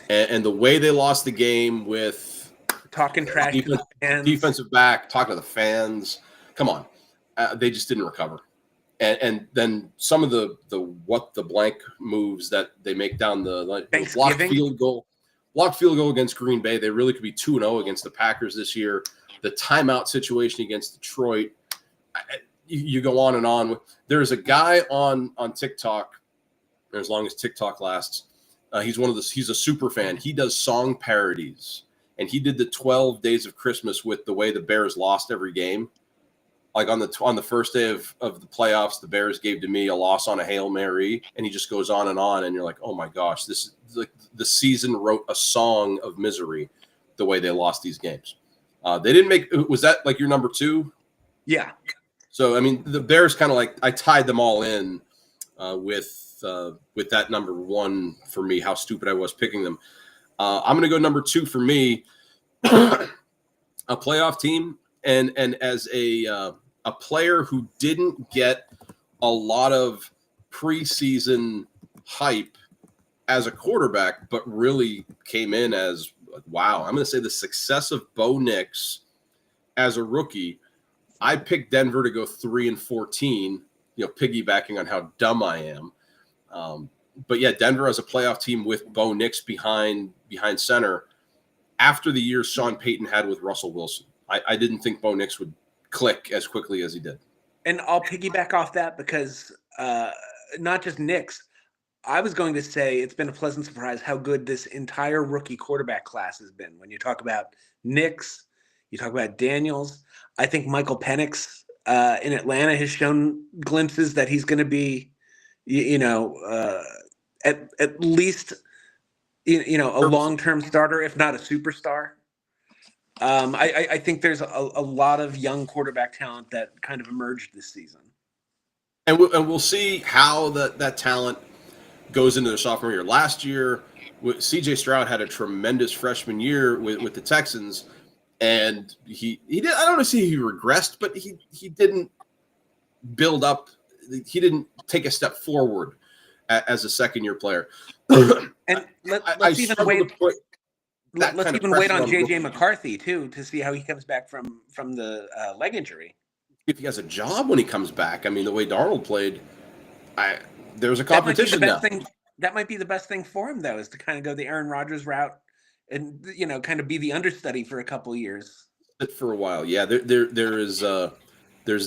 And the way they lost the game with talking trash to the fans. Defensive back, talking to the fans. Come on. They just didn't recover. And then some of the what the blank moves that they make down the blocked field goal against Green Bay. They really could be 2-0 against the Packers this year. The timeout situation against Detroit. You go on and on. There's a guy on TikTok, as long as TikTok lasts. He's a super fan. He does song parodies, and he did the 12 Days of Christmas with the way the Bears lost every game. Like on the first day of the playoffs, the Bears gave to me a loss on a Hail Mary, and he just goes on, and you're like, oh my gosh, this is like the season wrote a song of misery the way they lost these games. They didn't make. Was that like your number two? Yeah. So I mean, the Bears kind of like I tied them all in with that number one for me. How stupid I was picking them. I'm going to go number two for me. A playoff team, and as a player who didn't get a lot of preseason hype as a quarterback, but really came in as wow. I'm going to say the success of Bo Nix as a rookie. I picked Denver to go 3-14, piggybacking on how dumb I am. But yeah, Denver as a playoff team with Bo Nix behind center after the years Sean Payton had with Russell Wilson. I didn't think Bo Nix would click as quickly as he did. And I'll piggyback off that because not just Nix. I was going to say it's been a pleasant surprise how good this entire rookie quarterback class has been. When you talk about Nix, you talk about Daniels. I think Michael Penix in Atlanta has shown glimpses that he's going to be, at least, a long-term starter, if not a superstar. I think there's a lot of young quarterback talent that kind of emerged this season. And we'll see how that talent goes into their sophomore year. Last year, C.J. Stroud had a tremendous freshman year with the Texans, and he did. I don't want to say he regressed, but he didn't build up. He didn't take a step forward as a second-year player. And let's even wait on J.J. McCarthy too to see how he comes back from the leg injury. If he has a job when he comes back, I mean, the way Darnold played, there's a competition now. That might be the best thing for him, though, is to kind of go the Aaron Rodgers route and kind of be the understudy for a couple years. For a while, yeah. There's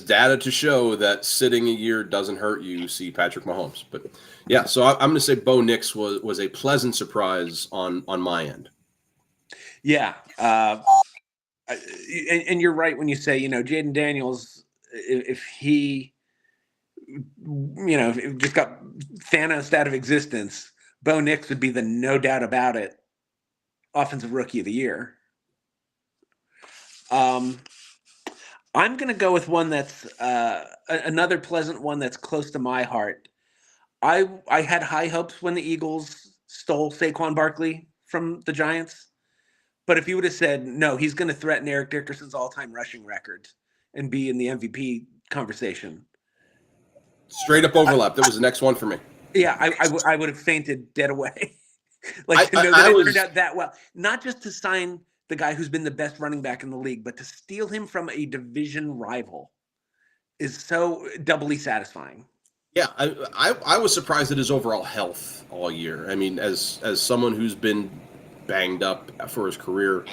data to show that sitting a year doesn't hurt you. See Patrick Mahomes, but yeah. So I'm going to say Bo Nix was a pleasant surprise on my end. Yeah, and you're right when you say Jaden Daniels, if he just got Thanos out of existence, Bo Nix would be the no doubt about it offensive rookie of the year. I'm going to go with one that's another pleasant one that's close to my heart. I had high hopes when the Eagles stole Saquon Barkley from the Giants. But if you would have said, no, he's going to threaten Eric Dickerson's all-time rushing record and be in the MVP conversation. Straight up overlap. That was the next one for me. Yeah, I would have fainted dead away. To know that it turned out that well. Not just to sign the guy who's been the best running back in the league, but to steal him from a division rival is so doubly satisfying. Yeah, I was surprised at his overall health all year. I mean, as someone who's been banged up for his career,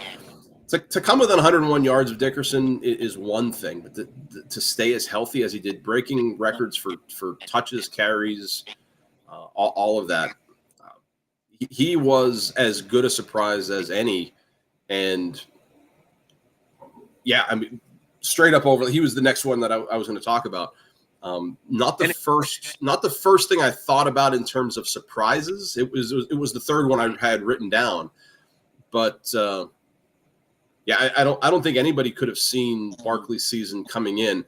to come within 101 yards of Dickerson is one thing, but to stay as healthy as he did, breaking records for touches, carries, all of that, he was as good a surprise as any. And yeah, I mean, straight up over, he was the next one that I was going to talk about. Not the first thing I thought about in terms of surprises. It was the third one I had written down, but yeah, I don't think anybody could have seen Barkley's season coming in.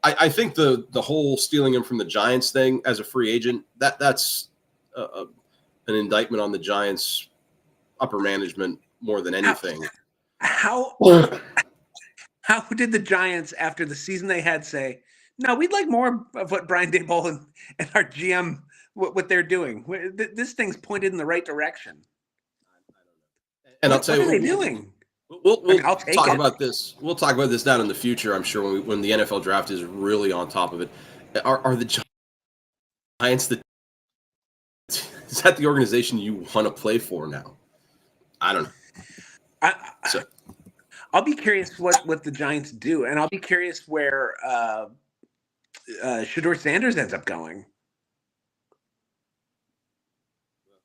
I think the whole stealing him from the Giants thing as a free agent, that's an indictment on the Giants upper management more than How anything. how how did the Giants, after the season they had, say, no, we'd like more of what Brian Daboll and our GM what they're doing? This thing's pointed in the right direction. And I'll tell What you, are they doing? we'll I'll take talk it. about this. We'll talk about this down in the future. I'm sure when the NFL draft is really on top of it. Are the Giants is that the organization you want to play for now? I don't know. So I'll be curious what the Giants do, and I'll be curious where Shador Sanders ends up going.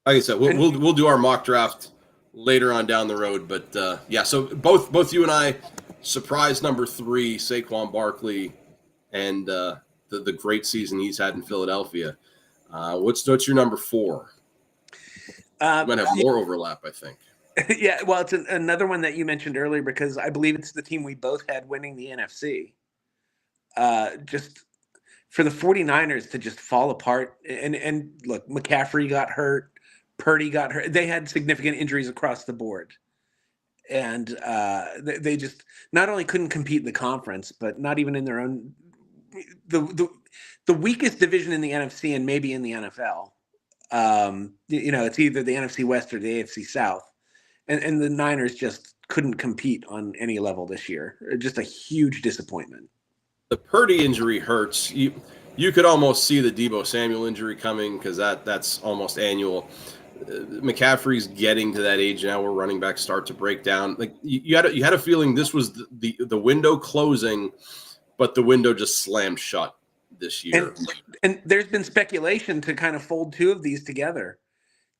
Like I said, we'll do our mock draft later on down the road. But yeah, so both you and I, surprise number 3, Saquon Barkley, and the great season he's had in Philadelphia. What's your number 4? You might have more overlap, I think. Yeah, well, it's another one that you mentioned earlier because I believe it's the team we both had winning the NFC. Just for the 49ers to just fall apart. And look, McCaffrey got hurt. Purdy got hurt. They had significant injuries across the board. And they just not only couldn't compete in the conference, but not even in their own the weakest division in the NFC and maybe in the NFL. It's either the NFC West or the AFC South. And the Niners just couldn't compete on any level this year. Just a huge disappointment. The Purdy injury hurts. You could almost see the Deebo Samuel injury coming because that's almost annual. McCaffrey's getting to that age now where running backs start to break down. Like you had a feeling this was the window closing, but the window just slammed shut this year. And there's been speculation to kind of fold two of these together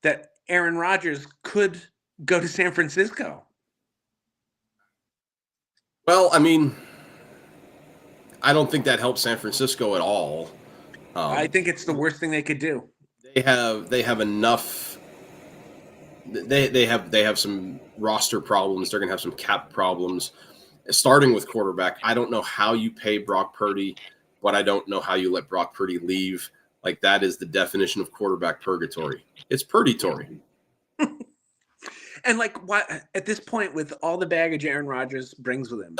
that Aaron Rodgers could go to San Francisco. Well, I mean, I don't think that helps San Francisco at all. I think it's the worst thing they could do. They have enough. They have some roster problems. They're going to have some cap problems, starting with quarterback. I don't know how you pay Brock Purdy, but I don't know how you let Brock Purdy leave. Like that is the definition of quarterback purgatory. It's Purdy-tory. And why at this point, with all the baggage Aaron Rodgers brings with him?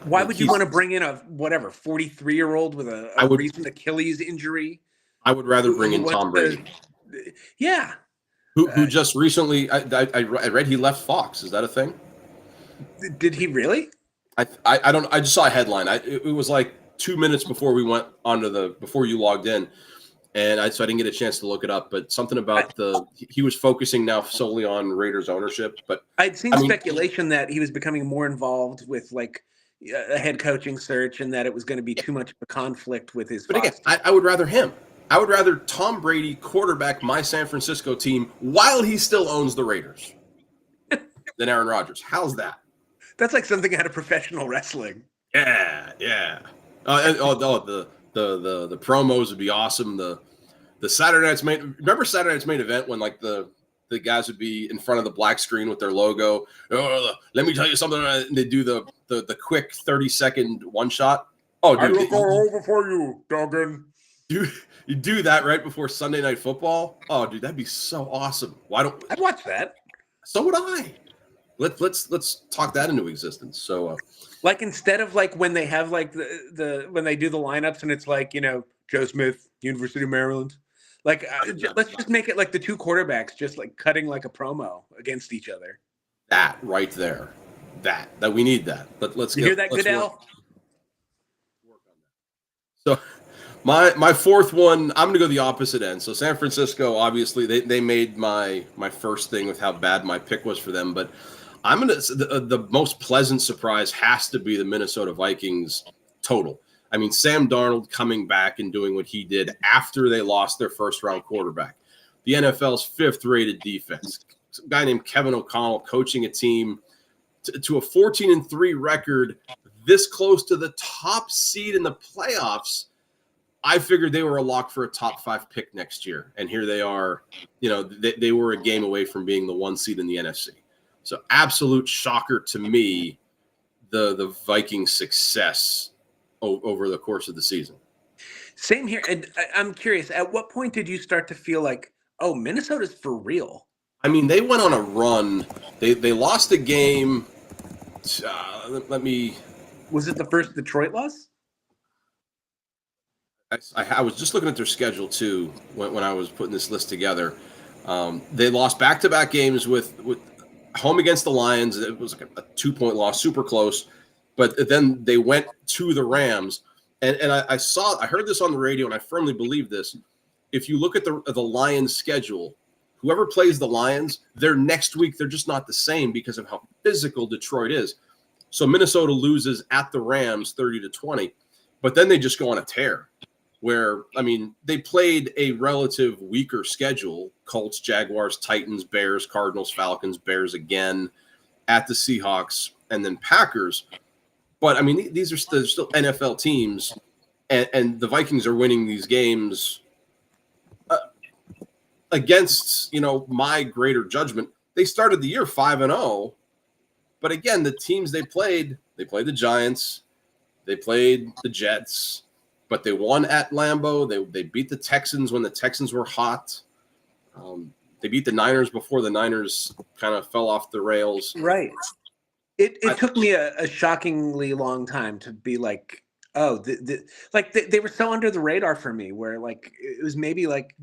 Why would you want to bring in a 43-year-old with a recent Achilles injury? I would rather bring in Tom Brady. Yeah. Who just recently? I read he left Fox. Is that a thing? Did he really? I don't. I just saw a headline. It was like 2 minutes before we went before you logged in. And so I didn't get a chance to look it up, but something about he was focusing now solely on Raiders ownership. But I'd seen speculation that he was becoming more involved with a head coaching search, and that it was going to be too much of a conflict with his. But again, I would rather him. I would rather Tom Brady quarterback my San Francisco team while he still owns the Raiders than Aaron Rodgers. How's that? That's like something out of professional wrestling. Yeah. The promos would be awesome. The Saturday Night's main event when the guys would be in front of the black screen with their logo. Oh, let me tell you something. And they do the quick 30-second one shot. Oh, dude, I will go over for you, Duggan. You do that right before Sunday Night Football. Oh, dude, that'd be so awesome. Why don't I'd watch that? So would I. Let's talk that into existence. So, instead of when they have when they do the lineups and it's Joe Smith, University of Maryland. Let's just make it the two quarterbacks just cutting a promo against each other. That right there, that we need that. But let's hear that, Goodell. Work on that. So, my fourth one, I'm going to go the opposite end. So San Francisco, obviously, they made my first thing with how bad my pick was for them. But I'm going to the most pleasant surprise has to be the Minnesota Vikings total. I mean, Sam Darnold coming back and doing what he did after they lost their first-round quarterback. The NFL's fifth-rated defense. A guy named Kevin O'Connell coaching a team to a 14-3 record, this close to the top seed in the playoffs. I figured they were a lock for a top 5 pick next year, and here they are. They were a game away from being the 1 seed in the NFC. So, absolute shocker to me, the Vikings' success over the course of the season. Same here. And I'm curious, at what point did you start to feel Minnesota's for real? I mean, they went on a run. They lost a game. Let me. Was it the first Detroit loss? I was just looking at their schedule too when I was putting this list together. They lost back-to-back games with home against the Lions. It was like a 2-point loss, super close. But then they went to the Rams, and I heard this on the radio, and I firmly believe this. If you look at the Lions schedule, whoever plays the Lions, their next week they're just not the same because of how physical Detroit is. So Minnesota loses at the Rams 30-20, but then they just go on a tear. Where, I mean, they played a relative weaker schedule: Colts, Jaguars, Titans, Bears, Cardinals, Falcons, Bears again, at the Seahawks, and then Packers. But I mean, these are still NFL teams, and the Vikings are winning these games against, my greater judgment. They started the year 5-0, but again, the teams they played the Giants, they played the Jets, but they won at Lambeau. They beat the Texans when the Texans were hot. They beat the Niners before the Niners kind of fell off the rails. Right. It took me a shockingly long time to be like, oh, they were so under the radar for me, where like it was maybe like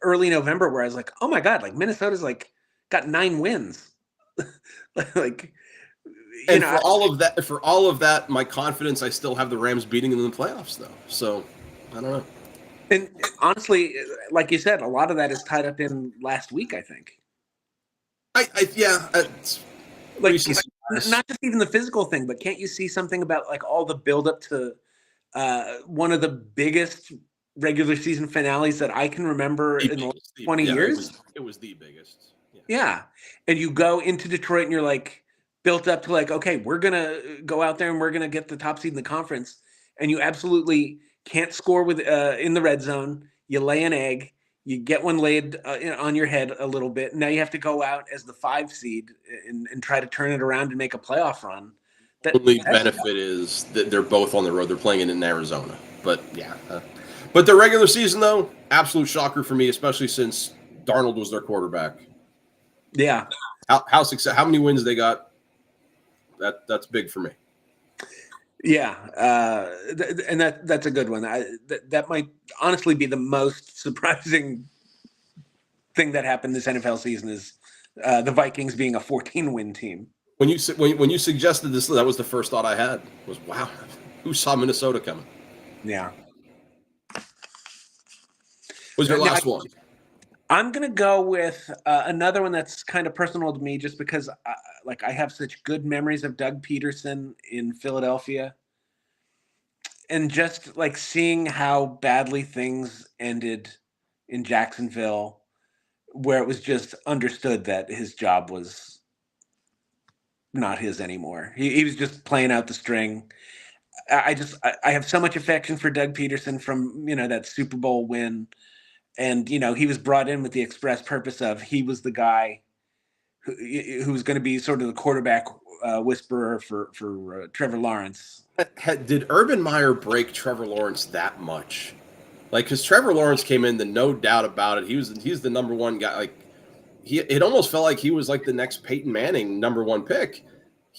early November where I was like, oh my God, like Minnesota's like got 9 wins. Like, and for all of that, my confidence, I still have the Rams beating them in the playoffs, though. So I don't know. And honestly, like you said, a lot of that is tied up in last week, I think. Like not just even the physical thing, but can't you see something about like all the buildup to one of the biggest regular season finales that I can remember in the last 20 years? It was the biggest. Yeah. And you go into Detroit and you're like built up to like, okay, we're going to go out there and we're going to get the top seed in the conference. And you absolutely can't score with in the red zone. You lay an egg. You get one laid on your head a little bit. Now you have to go out as the 5 seed and try to turn it around and make a playoff run. The only benefit is that they're both on the road. They're playing it in Arizona. But yeah. But the regular season, though, absolute shocker for me, especially since Darnold was their quarterback. Yeah. How many wins they got? That's big for me. Yeah, and that's a good one. That might honestly be the most surprising thing that happened this NFL season is the Vikings being a 14-win team. When you suggested this, that was the first thought I had was, wow, who saw Minnesota coming? Yeah. What's your last one? I'm going to go with another one that's kind of personal to me just because I have such good memories of Doug Peterson in Philadelphia. And just like seeing how badly things ended in Jacksonville, where it was just understood that his job was not his anymore. He was just playing out the string. I have so much affection for Doug Peterson from, that Super Bowl win. And, he was brought in with the express purpose of he was the guy who was going to be sort of the quarterback whisperer for Trevor Lawrence. Did Urban Meyer break Trevor Lawrence that much? Like, because Trevor Lawrence came in, no doubt about it. He's the number one guy. Like, it almost felt like he was like the next Peyton Manning number one pick.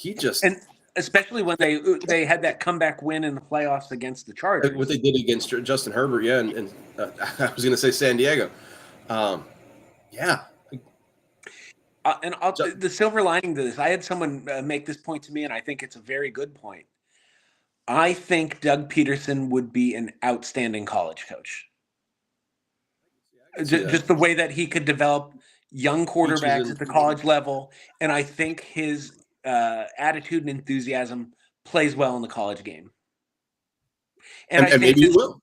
And especially when they had that comeback win in the playoffs against the Chargers. What they did against Justin Herbert, yeah, and I was going to say San Diego. Yeah. And the silver lining to this, I had someone make this point to me, and I think it's a very good point. I think Doug Peterson would be an outstanding college coach. Just the way that he could develop young quarterbacks at the college level. And I think his attitude and enthusiasm plays well in the college game. And I think maybe he will.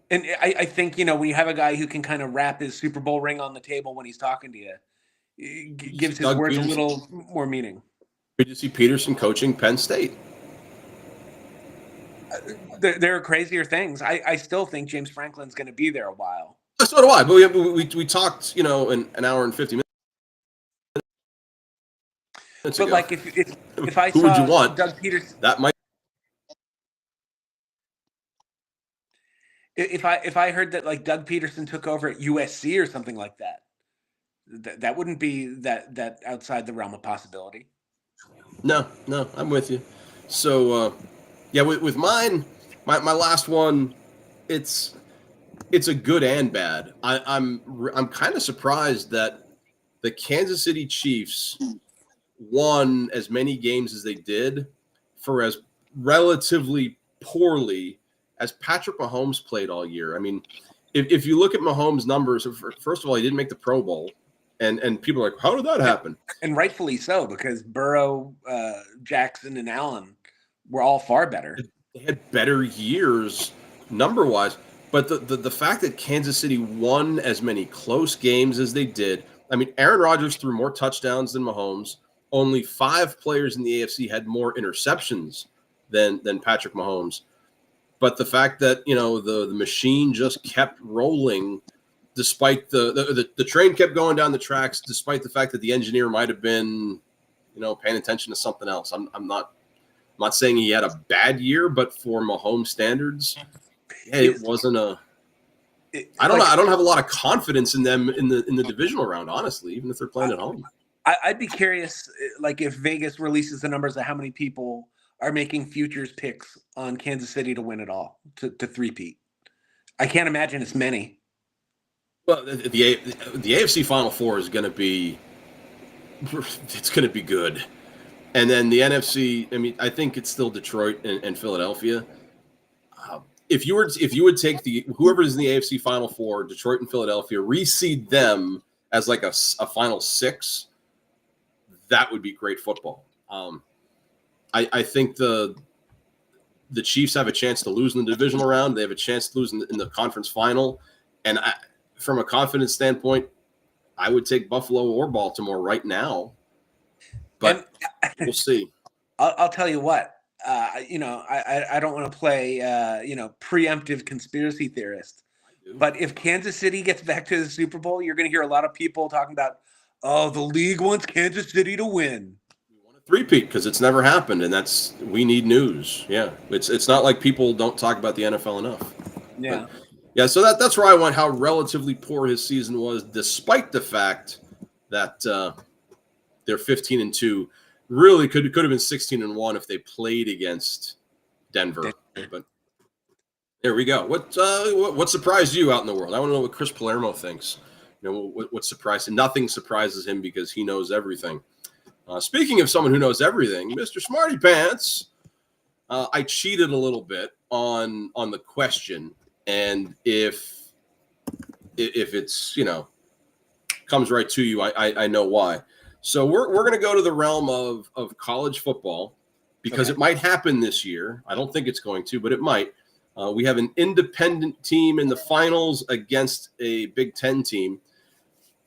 And I think, when you have a guy who can kind of wrap his Super Bowl ring on the table when he's talking to you, it gives his words a little more meaning. Did you see Peterson coaching Penn State? There are crazier things. I still think James Franklin's going to be there a while. So do I. But we talked, in an hour and 50 minutes. But ago. Like if I who saw would you want? Doug Peterson, that might. If I heard that like Doug Peterson took over at USC or something like that, That wouldn't be that outside the realm of possibility. No, I'm with you. So, yeah, with mine, my last one, it's it's a good and bad. I'm kind of surprised that the Kansas City Chiefs won as many games as they did for as relatively poorly as Patrick Mahomes played all year. I mean, if you look at Mahomes' numbers, first of all, he didn't make the Pro Bowl, and people are like, how did that happen? And rightfully so, because Burrow, Jackson, and Allen were all far better. They had better years number wise, but the fact that Kansas City won as many close games as they did. I mean, Aaron Rodgers threw more touchdowns than Mahomes. Only 5 players in the AFC had more interceptions than Patrick Mahomes. But the fact that the machine just kept rolling, despite the train kept going down the tracks, despite the fact that the engineer might have been paying attention to something else. I'm not saying he had a bad year, but for Mahomes standards, it wasn't a. I don't know. I don't have a lot of confidence in them in the divisional round, honestly, even if they're playing at home. I'd be curious, like if Vegas releases the numbers of how many people are making futures picks on Kansas City to win it all, to three-peat. I can't imagine it's many. Well, the AFC Final Four is going to be. It's going to be good. And then the NFC, I mean, I think it's still Detroit and Philadelphia. If you would take whoever's in the AFC Final Four, Detroit and Philadelphia, reseed them as like a Final 6, that would be great football. I think the Chiefs have a chance to lose in the divisional round. They have a chance to lose in the conference final. And from a confidence standpoint, I would take Buffalo or Baltimore right now. But we'll see. I'll tell you what. I don't want to play preemptive conspiracy theorist. But if Kansas City gets back to the Super Bowl, you're going to hear a lot of people talking about, oh, the league wants Kansas City to win. We want a three-peat because it's never happened, and we need news. Yeah, it's not like people don't talk about the NFL enough. Yeah. But, yeah, so that's where I went, how relatively poor his season was, despite the fact that they're 15-2. Really could have been 16-1 if they played against Denver. But there we go. What surprised you out in the world? I want to know what Chris Palermo thinks. What surprised him? Nothing surprises him because he knows everything. Speaking of someone who knows everything, Mr. Smarty Pants, I cheated a little bit on the question, and if it's comes right to you, I know why. So we're going to go to the realm of college football because It might happen this year. I don't think it's going to, but it might. We have an independent team in the finals against a Big Ten team.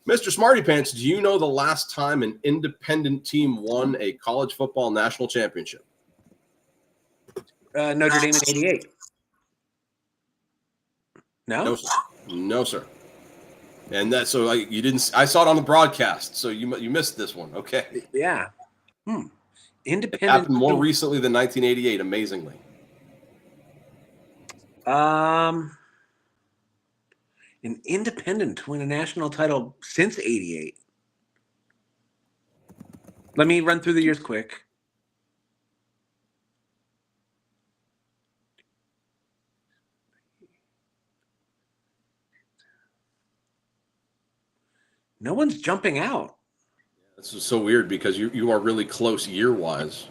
Mr. Smarty Pants, do you know the last time an independent team won a college football national championship? Notre Dame in '88. No? No, sir. And that you didn't. I saw it on the broadcast, so you missed this one. Okay. Yeah. Independent. It happened more recently than 1988. Amazingly. An independent to win a national title since '88. Let me run through the years quick. No one's jumping out. This is so weird because you are really close year-wise.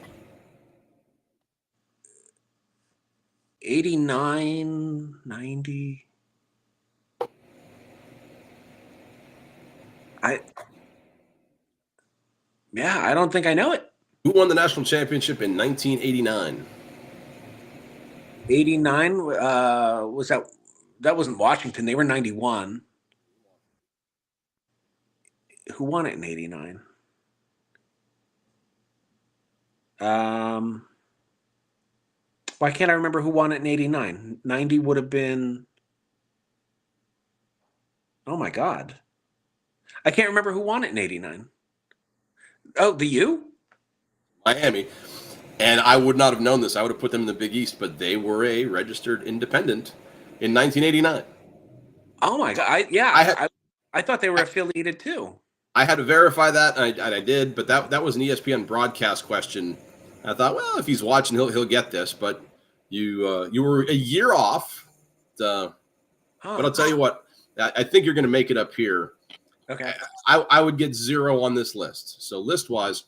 89, 90. I don't think I know it. Who won the national championship in 1989? 89 was that wasn't Washington. They were 91. Who won it in '89? Why can't I remember who won it in '89? 90 would have been. Oh my God. I can't remember who won it in '89. Oh, the U? Miami. And I would not have known this. I would have put them in the Big East, but they were a registered independent in 1989. Oh my God. I thought they were affiliated too. I had to verify that, and I did, but that was an ESPN broadcast question. I thought, well, if he's watching, he'll get this. But you were a year off. But I'll tell you what, I think you're going to make it up here. Okay. I would get 0 on this list. So list wise,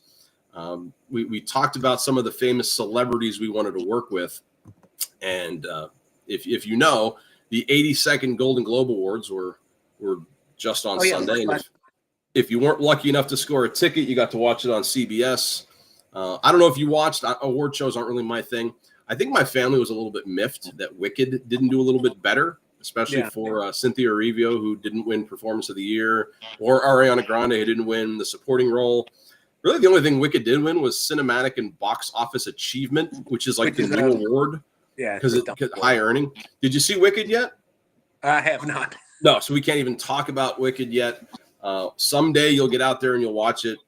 we talked about some of the famous celebrities we wanted to work with, and if you know, the 82nd Golden Globe Awards were just on Sunday. And if you weren't lucky enough to score a ticket, you got to watch it on CBS. I don't know if you watched. Award shows aren't really my thing. I think my family was a little bit miffed that Wicked didn't do a little bit better, especially for Cynthia Erivo, who didn't win Performance of the Year, or Ariana Grande, who didn't win the supporting role. Really, the only thing Wicked did win was Cinematic and Box Office Achievement, which is like the new award. Yeah, because it's high earning. Did you see Wicked yet? I have not. No, so we can't even talk about Wicked yet. Someday you'll get out there and you'll watch it,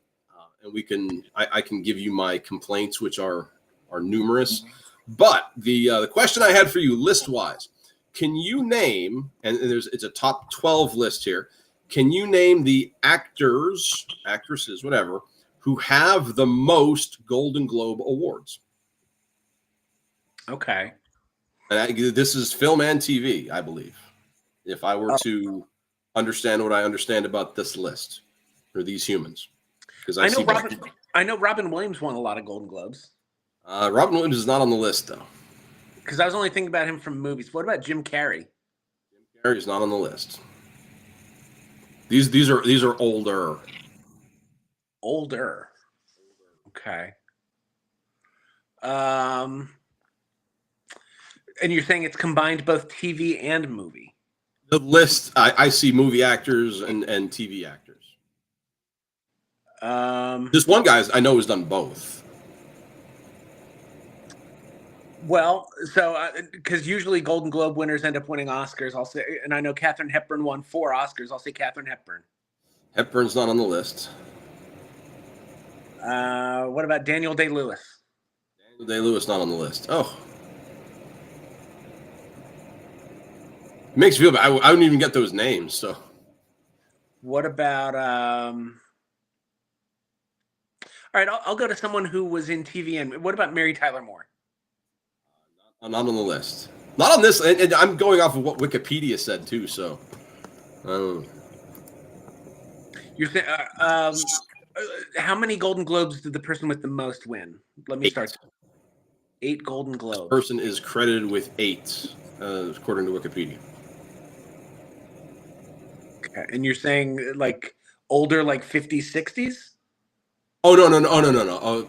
and I can give you my complaints, which are numerous. But the question I had for you, list wise, can you name? And it's a top 12 list here. Can you name the actors, actresses, whatever, who have the most Golden Globe awards? Okay. And this is film and TV, I believe. If I were to understand what I understand about this list or these humans, because I know Robin Williams won a lot of Golden Globes. Robin Williams is not on the list though. Because I was only thinking about him from movies. What about Jim Carrey? Jim Carrey is not on the list. These are older. Older. Okay. And you're saying it's combined both TV and movie? The list, I see movie actors and TV actors. This one guy I know has done both. Well, so because usually Golden Globe winners end up winning Oscars, I'll say, and I know Katharine Hepburn won 4 Oscars. I'll say Katharine Hepburn. Hepburn's not on the list. What about Daniel Day-Lewis? Daniel Day-Lewis not on the list. Oh. It makes me feel bad. I wouldn't even get those names. So, what about? All right, I'll go to someone who was in TV. And what about Mary Tyler Moore? Not on the list. Not on this. And I'm going off of what Wikipedia said too. So, you're saying how many Golden Globes did the person with the most win? Let me start. 8 Golden Globes. The person is credited with 8, according to Wikipedia. Okay. And you're saying like older, like 50s, 60s? Oh no.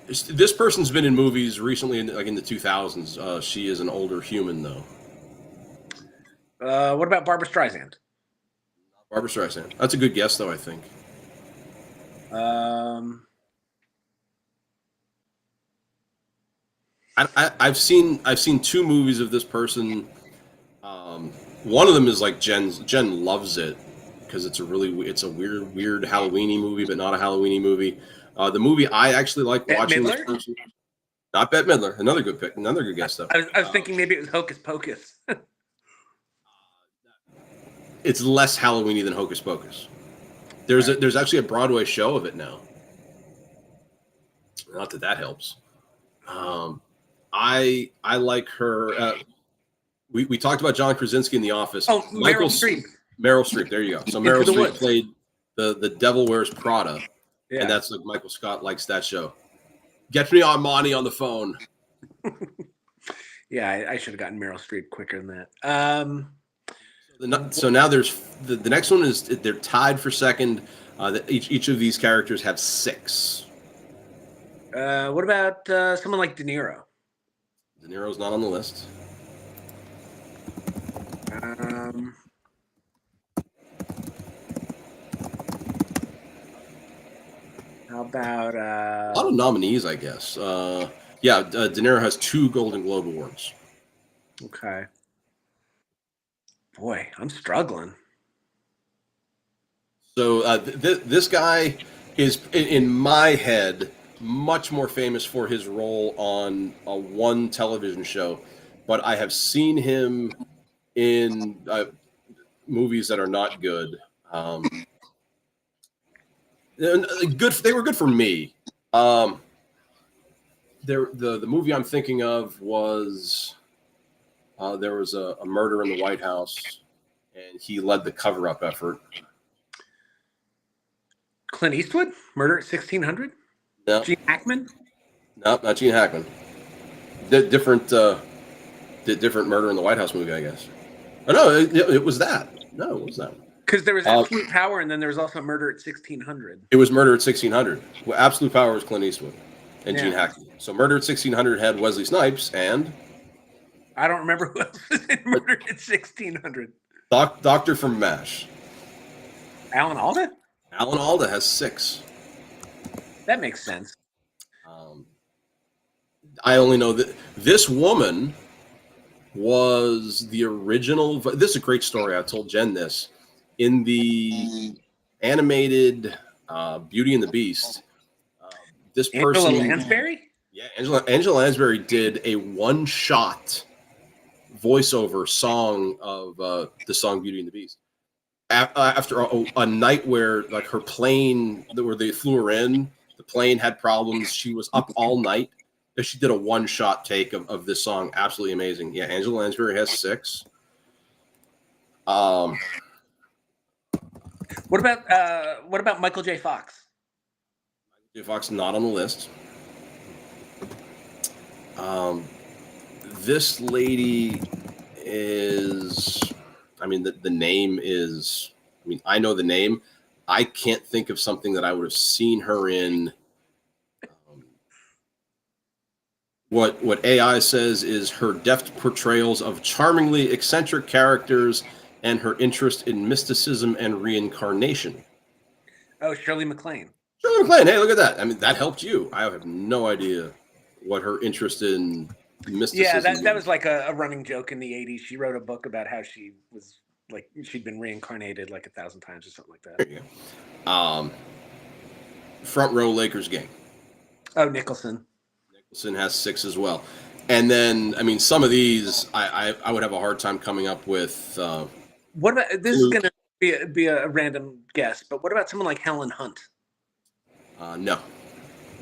This person's been in movies recently, like in the 2000s. She is an older human, though. What about Barbra Streisand? Barbra Streisand. That's a good guess, though. I think. I've seen 2 movies of this person. One of them is like Jen loves it because it's a weird Halloweeny movie, but not a Halloweeny movie. The movie I actually like watching this person. Not Bette Midler. Another good pick. Another good guess, though. I was thinking maybe it was Hocus Pocus. It's less Halloweeny than Hocus Pocus. There's actually a Broadway show of it now. Not that helps. I like her. We talked about John Krasinski in The Office. Oh, Meryl Streep. Meryl Streep. There you go. So Meryl Streep played the Devil Wears Prada, and that's like Michael Scott likes that show. Get me Armani on the phone. Yeah, I should have gotten Meryl Streep quicker than that. So now there's the next one is they're tied for second. Each of these characters have 6. What about someone like De Niro? De Niro's not on the list. How about a lot of nominees, I guess. De Niro has 2 Golden Globe Awards. Okay. Boy, I'm struggling. So this guy is, in my head, much more famous for his role on one television show, but I have seen him in movies that are not good. Good. They were good for me. The movie I'm thinking of was there was a murder in the White House, and he led the cover up effort. Clint Eastwood, Murder at 1600. No, Gene Hackman. no, not Gene Hackman. Different. Different murder in the White House movie, I guess. Oh no, it was that. No, it was that. Because there was Absolute Power, and then there was also Murder at 1600. It was Murder at 1600. Well, Absolute Power was Clint Eastwood and Gene Hackman. So Murder at 1600 had Wesley Snipes and I don't remember who else was in Murder at 1600. Doctor from MASH. Alan Alda? Alan Alda has 6. That makes sense. I only know that this woman was the original. This is a great story. I told Jen this. In the animated Beauty and the Beast, this person. Angela Lansbury? Yeah, Angela Lansbury did a one-shot voiceover song of the song Beauty and the Beast. After a night where like her plane, where they flew her in, the plane had problems. She was up all night. She did a one-shot take of this song. Absolutely amazing. Yeah, Angela Lansbury has 6. What about Michael J. Fox? Michael J. Fox not on the list. This lady is. I mean, the name is. I mean, I know the name. I can't think of something that I would have seen her in. What AI says is her deft portrayals of charmingly eccentric characters and her interest in mysticism and reincarnation. Oh, Shirley MacLaine. Shirley MacLaine. Hey, look at that. I mean, that helped you. I have no idea what her interest in mysticism. Yeah, that was like a running joke in the 80s. She wrote a book about how she was like she'd been reincarnated like 1,000 times or something like that. There you go. Front row Lakers game. Oh, Nicholson. Nicholson has 6 as well. And then, I mean, some of these I would have a hard time coming up with. What about this? Is going to be a random guess, but what about someone like Helen Hunt? No.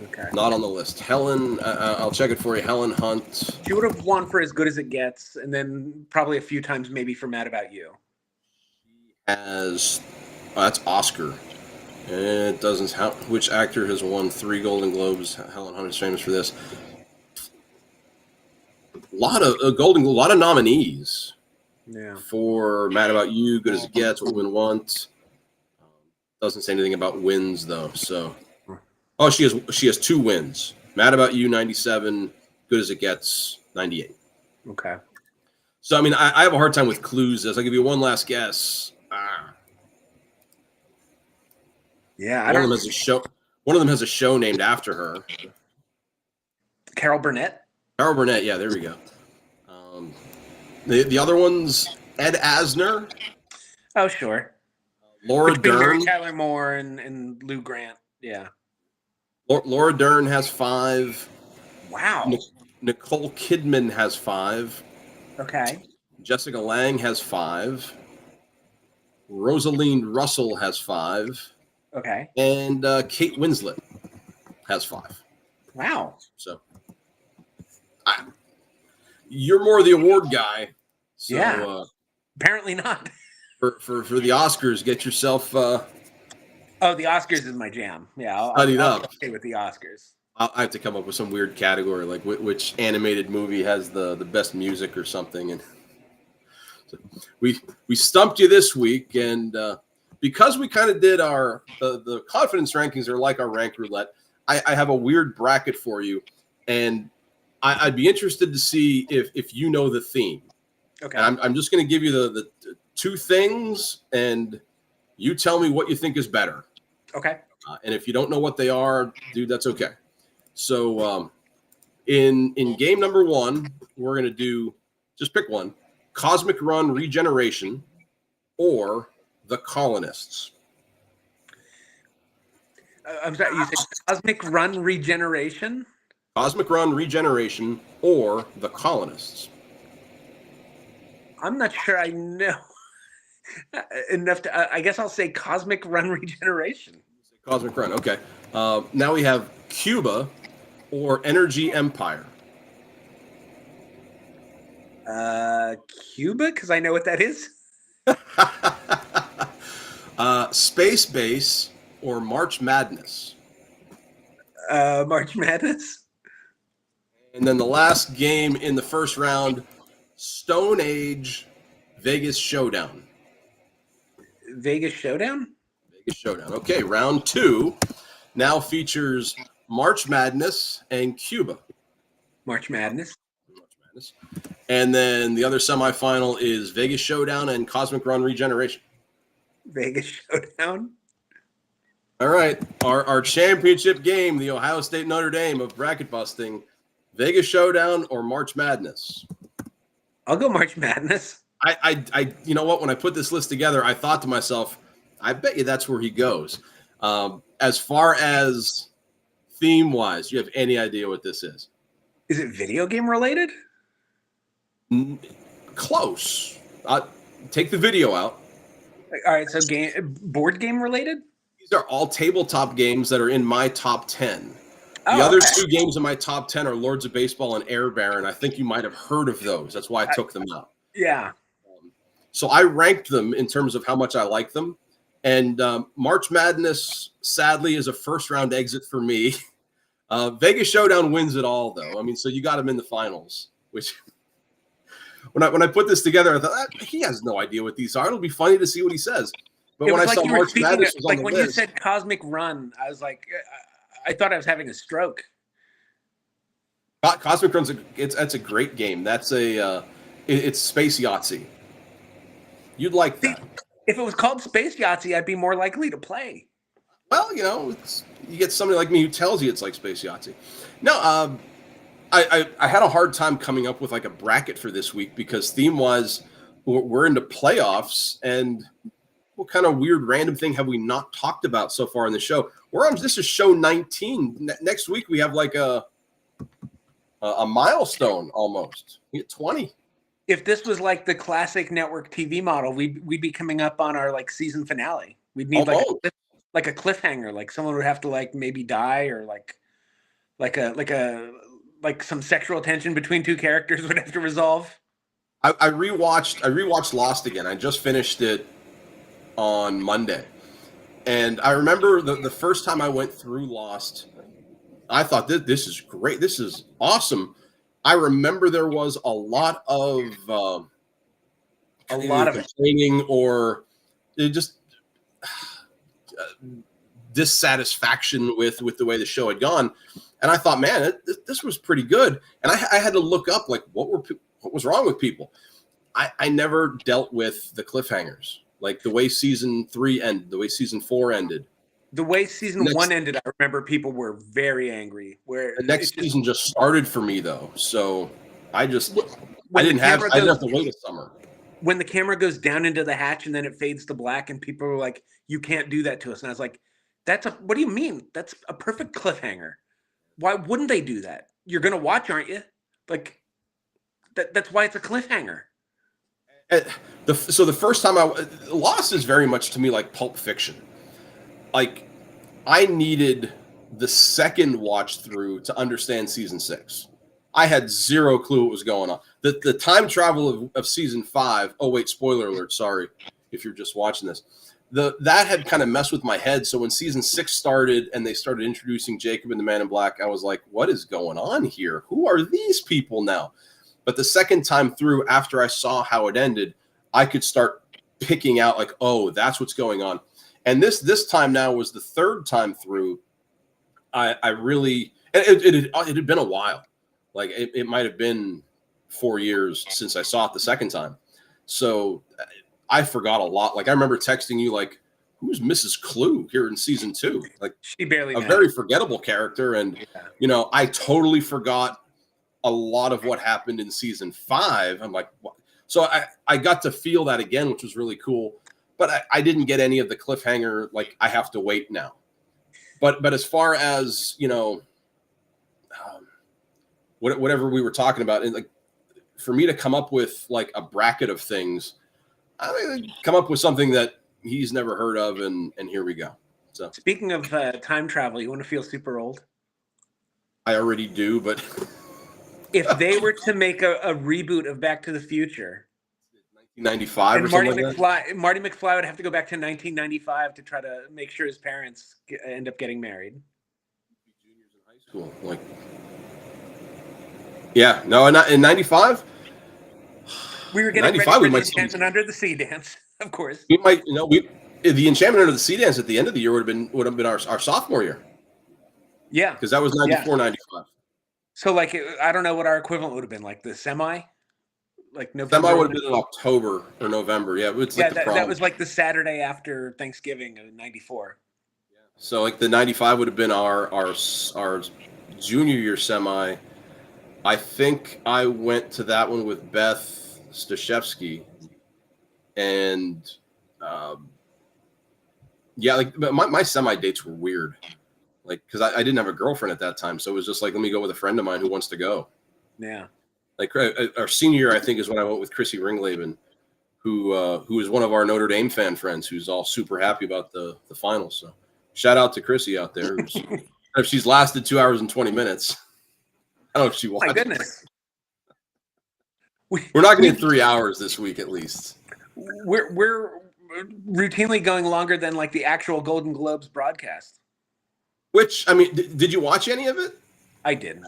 Okay. Not on the list. Helen, I'll check it for you. Helen Hunt. She would have won for As Good as It Gets, and then probably a few times maybe for Mad About You. That's Oscar. It doesn't. Which actor has won 3 Golden Globes? Helen Hunt is famous for this. A lot of nominees. Yeah. For Mad About You, Good as It Gets, What Women Want. Doesn't say anything about wins though. So, she has 2 wins. Mad About You 97, Good as It Gets 98. Okay. So I mean, I have a hard time with clues. As I give you one last guess. Yeah, One of them has a show named after her. Carol Burnett. Carol Burnett. Yeah, there we go. The other one's Ed Asner. Oh, sure. Laura Dern. Tyler Moore and Lou Grant. Yeah. Laura Dern has 5. Wow. Nicole Kidman has 5. Okay. Jessica Lange has 5. Rosalind Russell has 5. Okay. And Kate Winslet has 5. Wow. So you're more the award guy. So, yeah. Apparently not. For the Oscars, get yourself. The Oscars is my jam. Yeah, I'll be okay with the Oscars. I have to come up with some weird category, like which animated movie has the best music or something. And so we stumped you this week, and because we kind of did the confidence rankings are like our rank roulette. I have a weird bracket for you, and I'd be interested to see if you know the theme. Okay. And I'm just going to give you the 2 things, and you tell me what you think is better. Okay. And if you don't know what they are, dude, that's okay. So in game number 1, we're going to do, just pick one, Cosmic Run Regeneration or The Colonists. I'm sorry, you said Cosmic Run Regeneration? Cosmic Run Regeneration or The Colonists. I'm not sure I know enough to. I guess I'll say Cosmic Run Regeneration. Cosmic Run. Okay. Now we have Cuba or Energy Empire. Cuba, because I know what that is. Space Base or March Madness. March Madness. And then the last game in the first round, Stone Age Vegas Showdown. Vegas Showdown? Vegas Showdown. Okay, round 2 now features March Madness and Cuba. March Madness. March Madness. And then the other semifinal is Vegas Showdown and Cosmic Run Regeneration. Vegas Showdown. All right, our championship game, the Ohio State Notre Dame of bracket busting, Vegas Showdown or March Madness? I'll go March Madness. I you know what? When I put this list together, I thought to myself, I bet you that's where he goes. As far as theme-wise, you have any idea what this is? Is it video game related? Close. Take the video out. All right, so board game related? These are all tabletop games that are in my top 10. The Oh, other okay. 2 games in my top 10 are Lords of Baseball and Air Baron. I think you might have heard of those. That's why I took them out. Yeah. So I ranked them in terms of how much I like them. And March Madness, sadly, is a first-round exit for me. Vegas Showdown wins it all, though. I mean, so you got him in the finals, which when I put this together, I thought, he has no idea what these are. It'll be funny to see what he says. But when I saw March Madness was on the when list, you said Cosmic Run, I was like, I thought I was having a stroke. Cosmic Run's that's a great game. That's it's Space Yahtzee. You'd like that. If it was called Space Yahtzee, I'd be more likely to play. Well, you know, you get somebody like me who tells you it's like Space Yahtzee. No, I had a hard time coming up with like a bracket for this week because theme-wise, we're into playoffs, and what kind of weird random thing have we not talked about so far in the show? This is show 19. Next week we have like a milestone almost. We get 20. If this was like the classic network TV model, we'd be coming up on our like season finale. We'd need like a cliffhanger, like someone would have to like maybe die, or like some sexual tension between 2 characters would have to resolve. I rewatched Lost again. I just finished it on Monday, and I remember the first time I went through Lost, I thought this is great. This is awesome. I remember there was a lot of complaining or just dissatisfaction with the way the show had gone, and I thought, man, this was pretty good. And I had to look up like what was wrong with people. I never dealt with the cliffhangers, like the way season 3 ended, the way season 4 ended. The way season 1 ended, I remember people were very angry. Where the next season just started for me, though, so I didn't have to wait a summer. When the camera goes down into the hatch and then it fades to black, and people were like, "You can't do that to us," and I was like, "What do you mean? That's a perfect cliffhanger. Why wouldn't they do that? You're gonna watch, aren't you? Like, that's why it's a cliffhanger." So the first time Lost is very much to me like Pulp Fiction. Like, I needed the second watch through to understand season 6. I had zero clue what was going on. The time travel of season 5. Oh wait, spoiler alert! Sorry if you're just watching this. That had kind of messed with my head. So when season 6 started and they started introducing Jacob and the Man in Black, I was like, "What is going on here? Who are these people now?" But the second time through, after I saw how it ended, I could start picking out like, "Oh, that's what's going on." And this time now was the third time through. I really it had been a while. Like it might have been 4 years since I saw it the second time. So I forgot a lot. Like I remember texting you like, "Who's Mrs. Clue here in season 2?" Like she barely very forgettable character. And you know, I totally forgot a lot of what happened in season 5. I'm like, what? So I got to feel that again, which was really cool. But I didn't get any of the cliffhanger, like I have to wait now. But as far as, you know, whatever we were talking about, and like for me to come up with like a bracket of things, I mean, come up with something that he's never heard of, and here we go. So Speaking of time travel, you want to feel super old? I already do, but If they were to make a reboot of Back to the Future, 1995 and or something like that. Marty McFly would have to go back to 1995 to try to make sure his parents end up getting married. Juniors in high school, like, yeah, no, in 95, We were getting ready 95 for we the might still, Enchantment Under the Sea dance, of course. we might, we the Enchantment Under the Sea dance at the end of the year would have been our sophomore year Yeah, because that was yeah. 94, 95. So like, I don't know what our equivalent would have been, like the semi, like Semi November. would have been in October or November. Yeah, it's like Yeah, the that prom. was like the Saturday after Thanksgiving of '94. So like the 95 would have been our junior year semi. I think I went to that one with Beth Stashevsky, and um, yeah, like my semi dates were weird, like because I didn't have a girlfriend at that time, so it was just like, let me go with a friend of mine who wants to go. Yeah. Like our senior year, I think is when I went with Chrissy Ringlaven, who is one of our Notre Dame fan friends, who's all super happy about the finals. So shout out to Chrissy out there. If she's lasted 2 hours and 20 minutes, I don't know if she watched. My goodness. We're not going to get 3 hours this week, at least. We're routinely going longer than like the actual Golden Globes broadcast. Which, I mean, did you watch any of it? I didn't.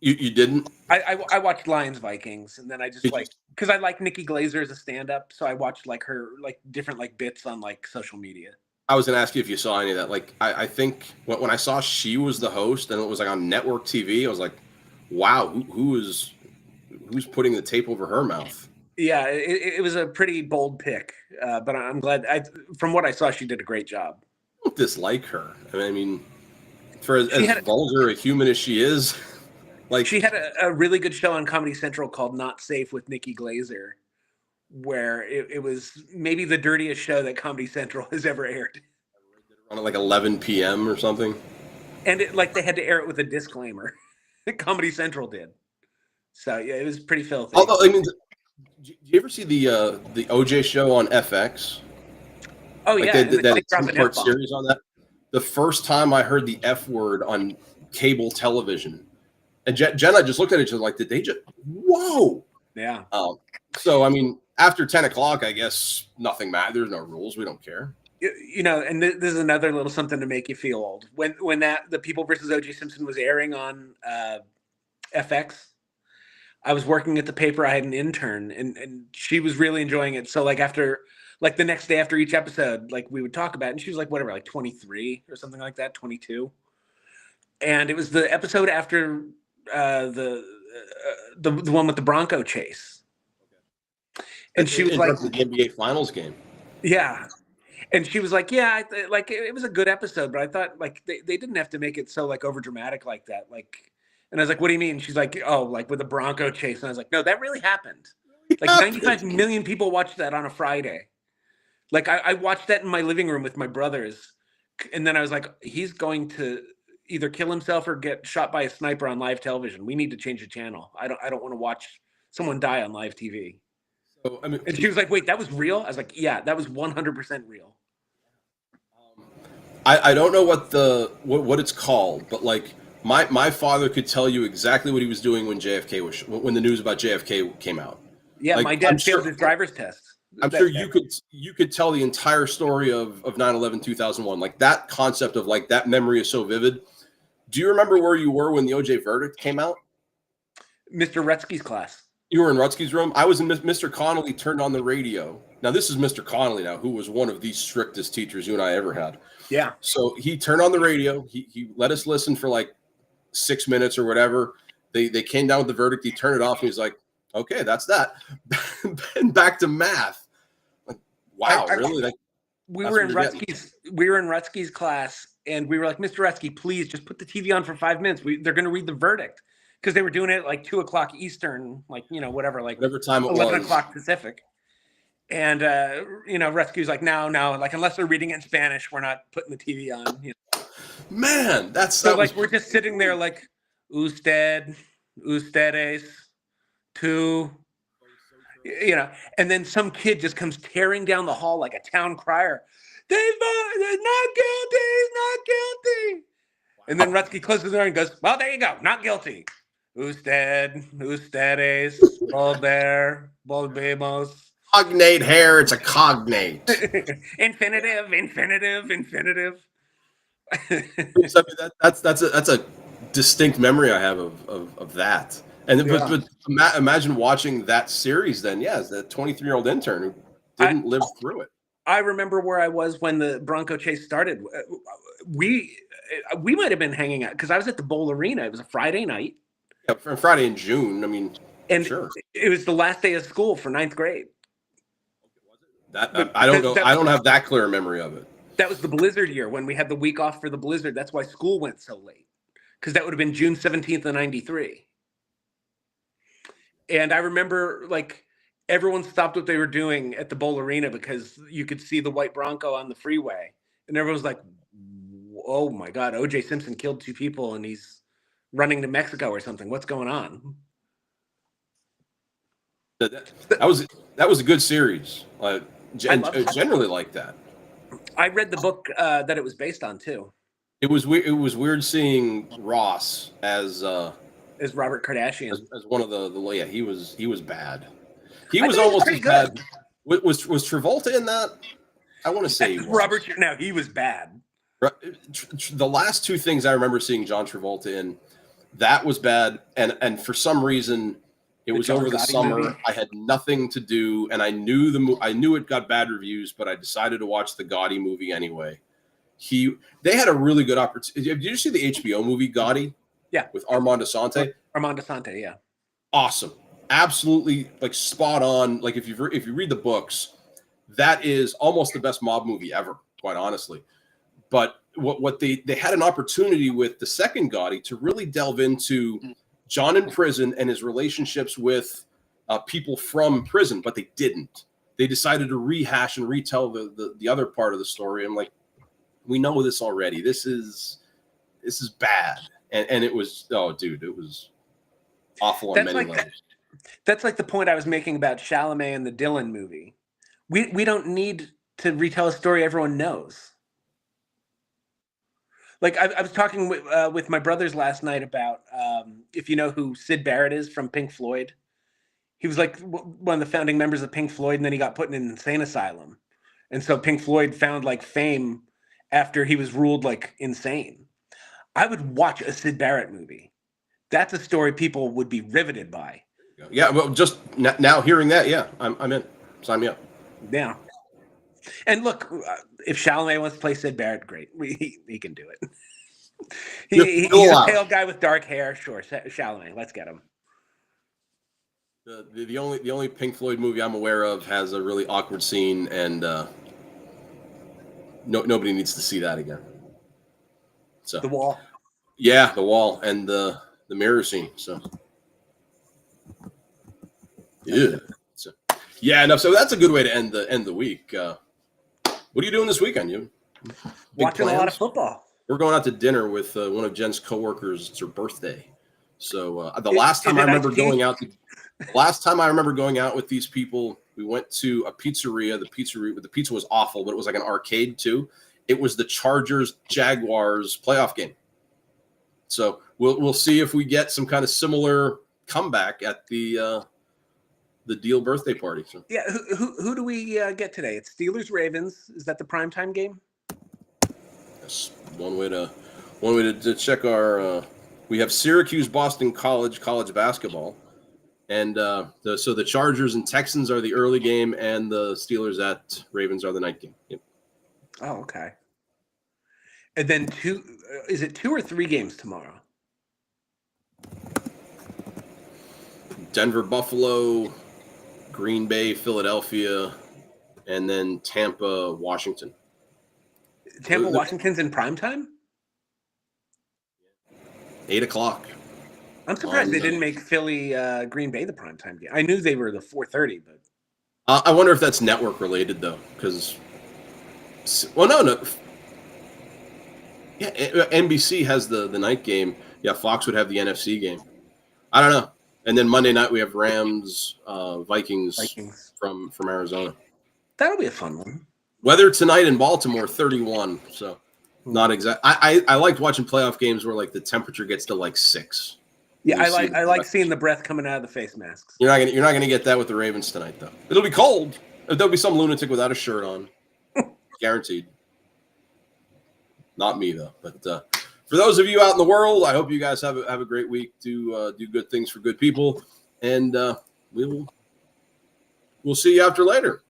You didn't? I watched Lions Vikings, and then I just Did like, because I like Nikki Glazer as a stand-up, so I watched like her like different like bits on like social media. I was going to ask you if you saw any of that. Like, I think when I saw she was the host and it was like on network TV, I was like, wow, who's putting the tape over her mouth? Yeah, it was a pretty bold pick, but I'm glad. From what I saw, she did a great job. I don't dislike her. I mean, for as vulgar a human as she is, like, she had a really good show on Comedy Central called Not Safe with Nikki Glazer, where it was maybe the dirtiest show that Comedy Central has ever aired. On at like 11 p.m. or something. And like they had to air it with a disclaimer. Comedy Central did. So yeah, it was pretty filthy. Although, I mean, did you ever see the OJ show on FX? Oh like yeah, that 2-part series on that. The first time I heard the F word on cable television, and Jenna just looked at each other like, did they just? Whoa! Yeah. So I mean, after 10 o'clock, I guess nothing matters. There's no rules. We don't care. You know, and this is another little something to make you feel old. When that the People versus O.J. Simpson was airing on FX, I was working at the paper. I had an intern, and she was really enjoying it. So like after, like the next day after each episode, like we would talk about it, and she was like whatever, like 23 or something like that, 22. And it was the episode after the one with the Bronco chase. And she was like, the NBA Finals game. Yeah. And she was like, yeah, like it was a good episode, but I thought like they didn't have to make it so like over dramatic like that. Like, and I was like, what do you mean? She's like, oh, like with the Bronco chase. And I was like, no, that really happened. Like 95 million people watched that on a Friday. Like I watched that in my living room with my brothers. And then I was like, he's going to either kill himself or get shot by a sniper on live television. We need to change the channel. I don't want to watch someone die on live TV. So, I mean, and she was like, wait, that was real? I was like, yeah, that was 100% real. I don't know what it's called, but like my father could tell you exactly what he was doing when when the news about JFK came out. Yeah, like, my dad failed his driver's test. I'm sure you could tell the entire story of 9/11 2001. Like that concept of like that memory is so vivid. Do you remember where you were when the OJ verdict came out? Mr. Rutsky's class. You were in Rutsky's room. I was in Mr. Connolly turned on the radio. Now this is Mr. Connolly now, who was one of the strictest teachers you and I ever had. Yeah. So he turned on the radio. He let us listen for like 6 minutes or whatever. They came down with the verdict. He turned it off and he's like, okay, that's that. And back to math. Like, wow, really? Like, we were in Rutsky's class, and we were like, Mr. Rutsky, please just put the TV on for 5 minutes. They're going to read the verdict, because they were doing it at like 2 o'clock Eastern, like, you know, whatever time it 11 o'clock Pacific. And Rutsky was like, no, like unless they're reading it in Spanish, we're not putting the TV on. You know? Man, we're just sitting there like, ustedes, tú, you know, and then some kid just comes tearing down the hall like a town crier. He's not guilty. He's not guilty. And then Rutsky closes the door and goes, well, there you go. Not guilty. Ustedes, volvemos. Cognate hair, it's a cognate. Infinitive. So, that's a distinct memory I have of that. And but imagine watching that series then. Yeah, the 23-year-old intern who didn't live through it. I remember where I was when the Bronco chase started. We might have been hanging out because I was at the Bowl Arena. It was a Friday night. Yeah, Friday in June. I mean, and sure. It was the last day of school for 9th grade. I don't have that clear memory of it. That was the blizzard year when we had the week off for the blizzard. That's why school went so late, because that would have been June 17th of 93. And I remember everyone stopped what they were doing at the Bowl Arena because you could see the white Bronco on the freeway. And everyone was like, oh my God, O.J. Simpson killed 2 people and he's running to Mexico or something. What's going on? That was a good series. Generally like that. I read the book that it was based on too. It was weird seeing Ross as Robert Kardashian as one of the he was bad. He was almost as bad. Was Travolta in that? I want to say he was. Robert. No, he was bad. The last 2 things I remember seeing John Travolta in, that was bad, and for some reason it was over the summer. Movie. I had nothing to do, and I knew it got bad reviews, but I decided to watch the Gotti movie anyway. They had a really good opportunity. Did you see the HBO movie Gotti? Yeah, with Armand Assante. Yeah. Awesome, absolutely, spot on. If you read the books, that is almost the best mob movie ever, quite honestly. But what they had an opportunity with the second Gotti to really delve into John in prison and his relationships with people from prison, but they didn't. They decided to rehash and retell the other part of the story. I'm like, we know this already. This is bad. And it was, oh, dude, it was awful on many levels. That's like the point I was making about Chalamet and the Dylan movie. We don't need to retell a story everyone knows. I was talking with my brothers last night about if you know who Syd Barrett is from Pink Floyd. He was one of the founding members of Pink Floyd, and then he got put in an insane asylum. And so Pink Floyd found fame after he was ruled insane. I would watch a Syd Barrett movie. That's a story people would be riveted by. Yeah, well, just now hearing that, yeah, I'm in. Sign me up. Yeah. And look, if Chalamet wants to play Syd Barrett, great. He can do it. He's a pale guy with dark hair. Sure, Chalamet. Let's get him. The only Pink Floyd movie I'm aware of has a really awkward scene, and nobody needs to see that again. So The Wall. Yeah, The Wall and the mirror scene. So yeah. So that's a good way to end the week. What are you doing this weekend? You watching plans? A lot of football. We're going out to dinner with one of Jen's coworkers. It's her birthday. So the last time I remember going out with these people, we went to a pizzeria. The pizza was awful, but it was like an arcade too. It was the Chargers Jaguars playoff game. So we'll see if we get some kind of similar comeback at the Deal birthday party. So. Yeah, who do we get today? It's Steelers Ravens. Is that the primetime game? That's one way to check our. We have Syracuse Boston College basketball, and so the Chargers and Texans are the early game, and the Steelers at Ravens are the night game. Yep. Oh, okay. And then is it 2 or 3 games tomorrow? Denver, Buffalo, Green Bay, Philadelphia, and then Tampa, Washington. Washington's in primetime? 8:00. I'm surprised they didn't make Philly, Green Bay the primetime game. I knew they were the 4:30, but I wonder if that's network related though, because no. Yeah, NBC has the night game. Yeah, Fox would have the NFC game. I don't know. And then Monday night we have Rams, Vikings. From Arizona. That'll be a fun one. Weather tonight in Baltimore, 31. So not exact. I liked watching playoff games where like the temperature gets to like 6. Yeah, I like seeing the breath coming out of the face masks. You're not gonna get that with the Ravens tonight though. It'll be cold. There'll be some lunatic without a shirt on, guaranteed. Not me though. But for those of you out in the world, I hope you guys have a great week. Do good things for good people, and we'll see you after later.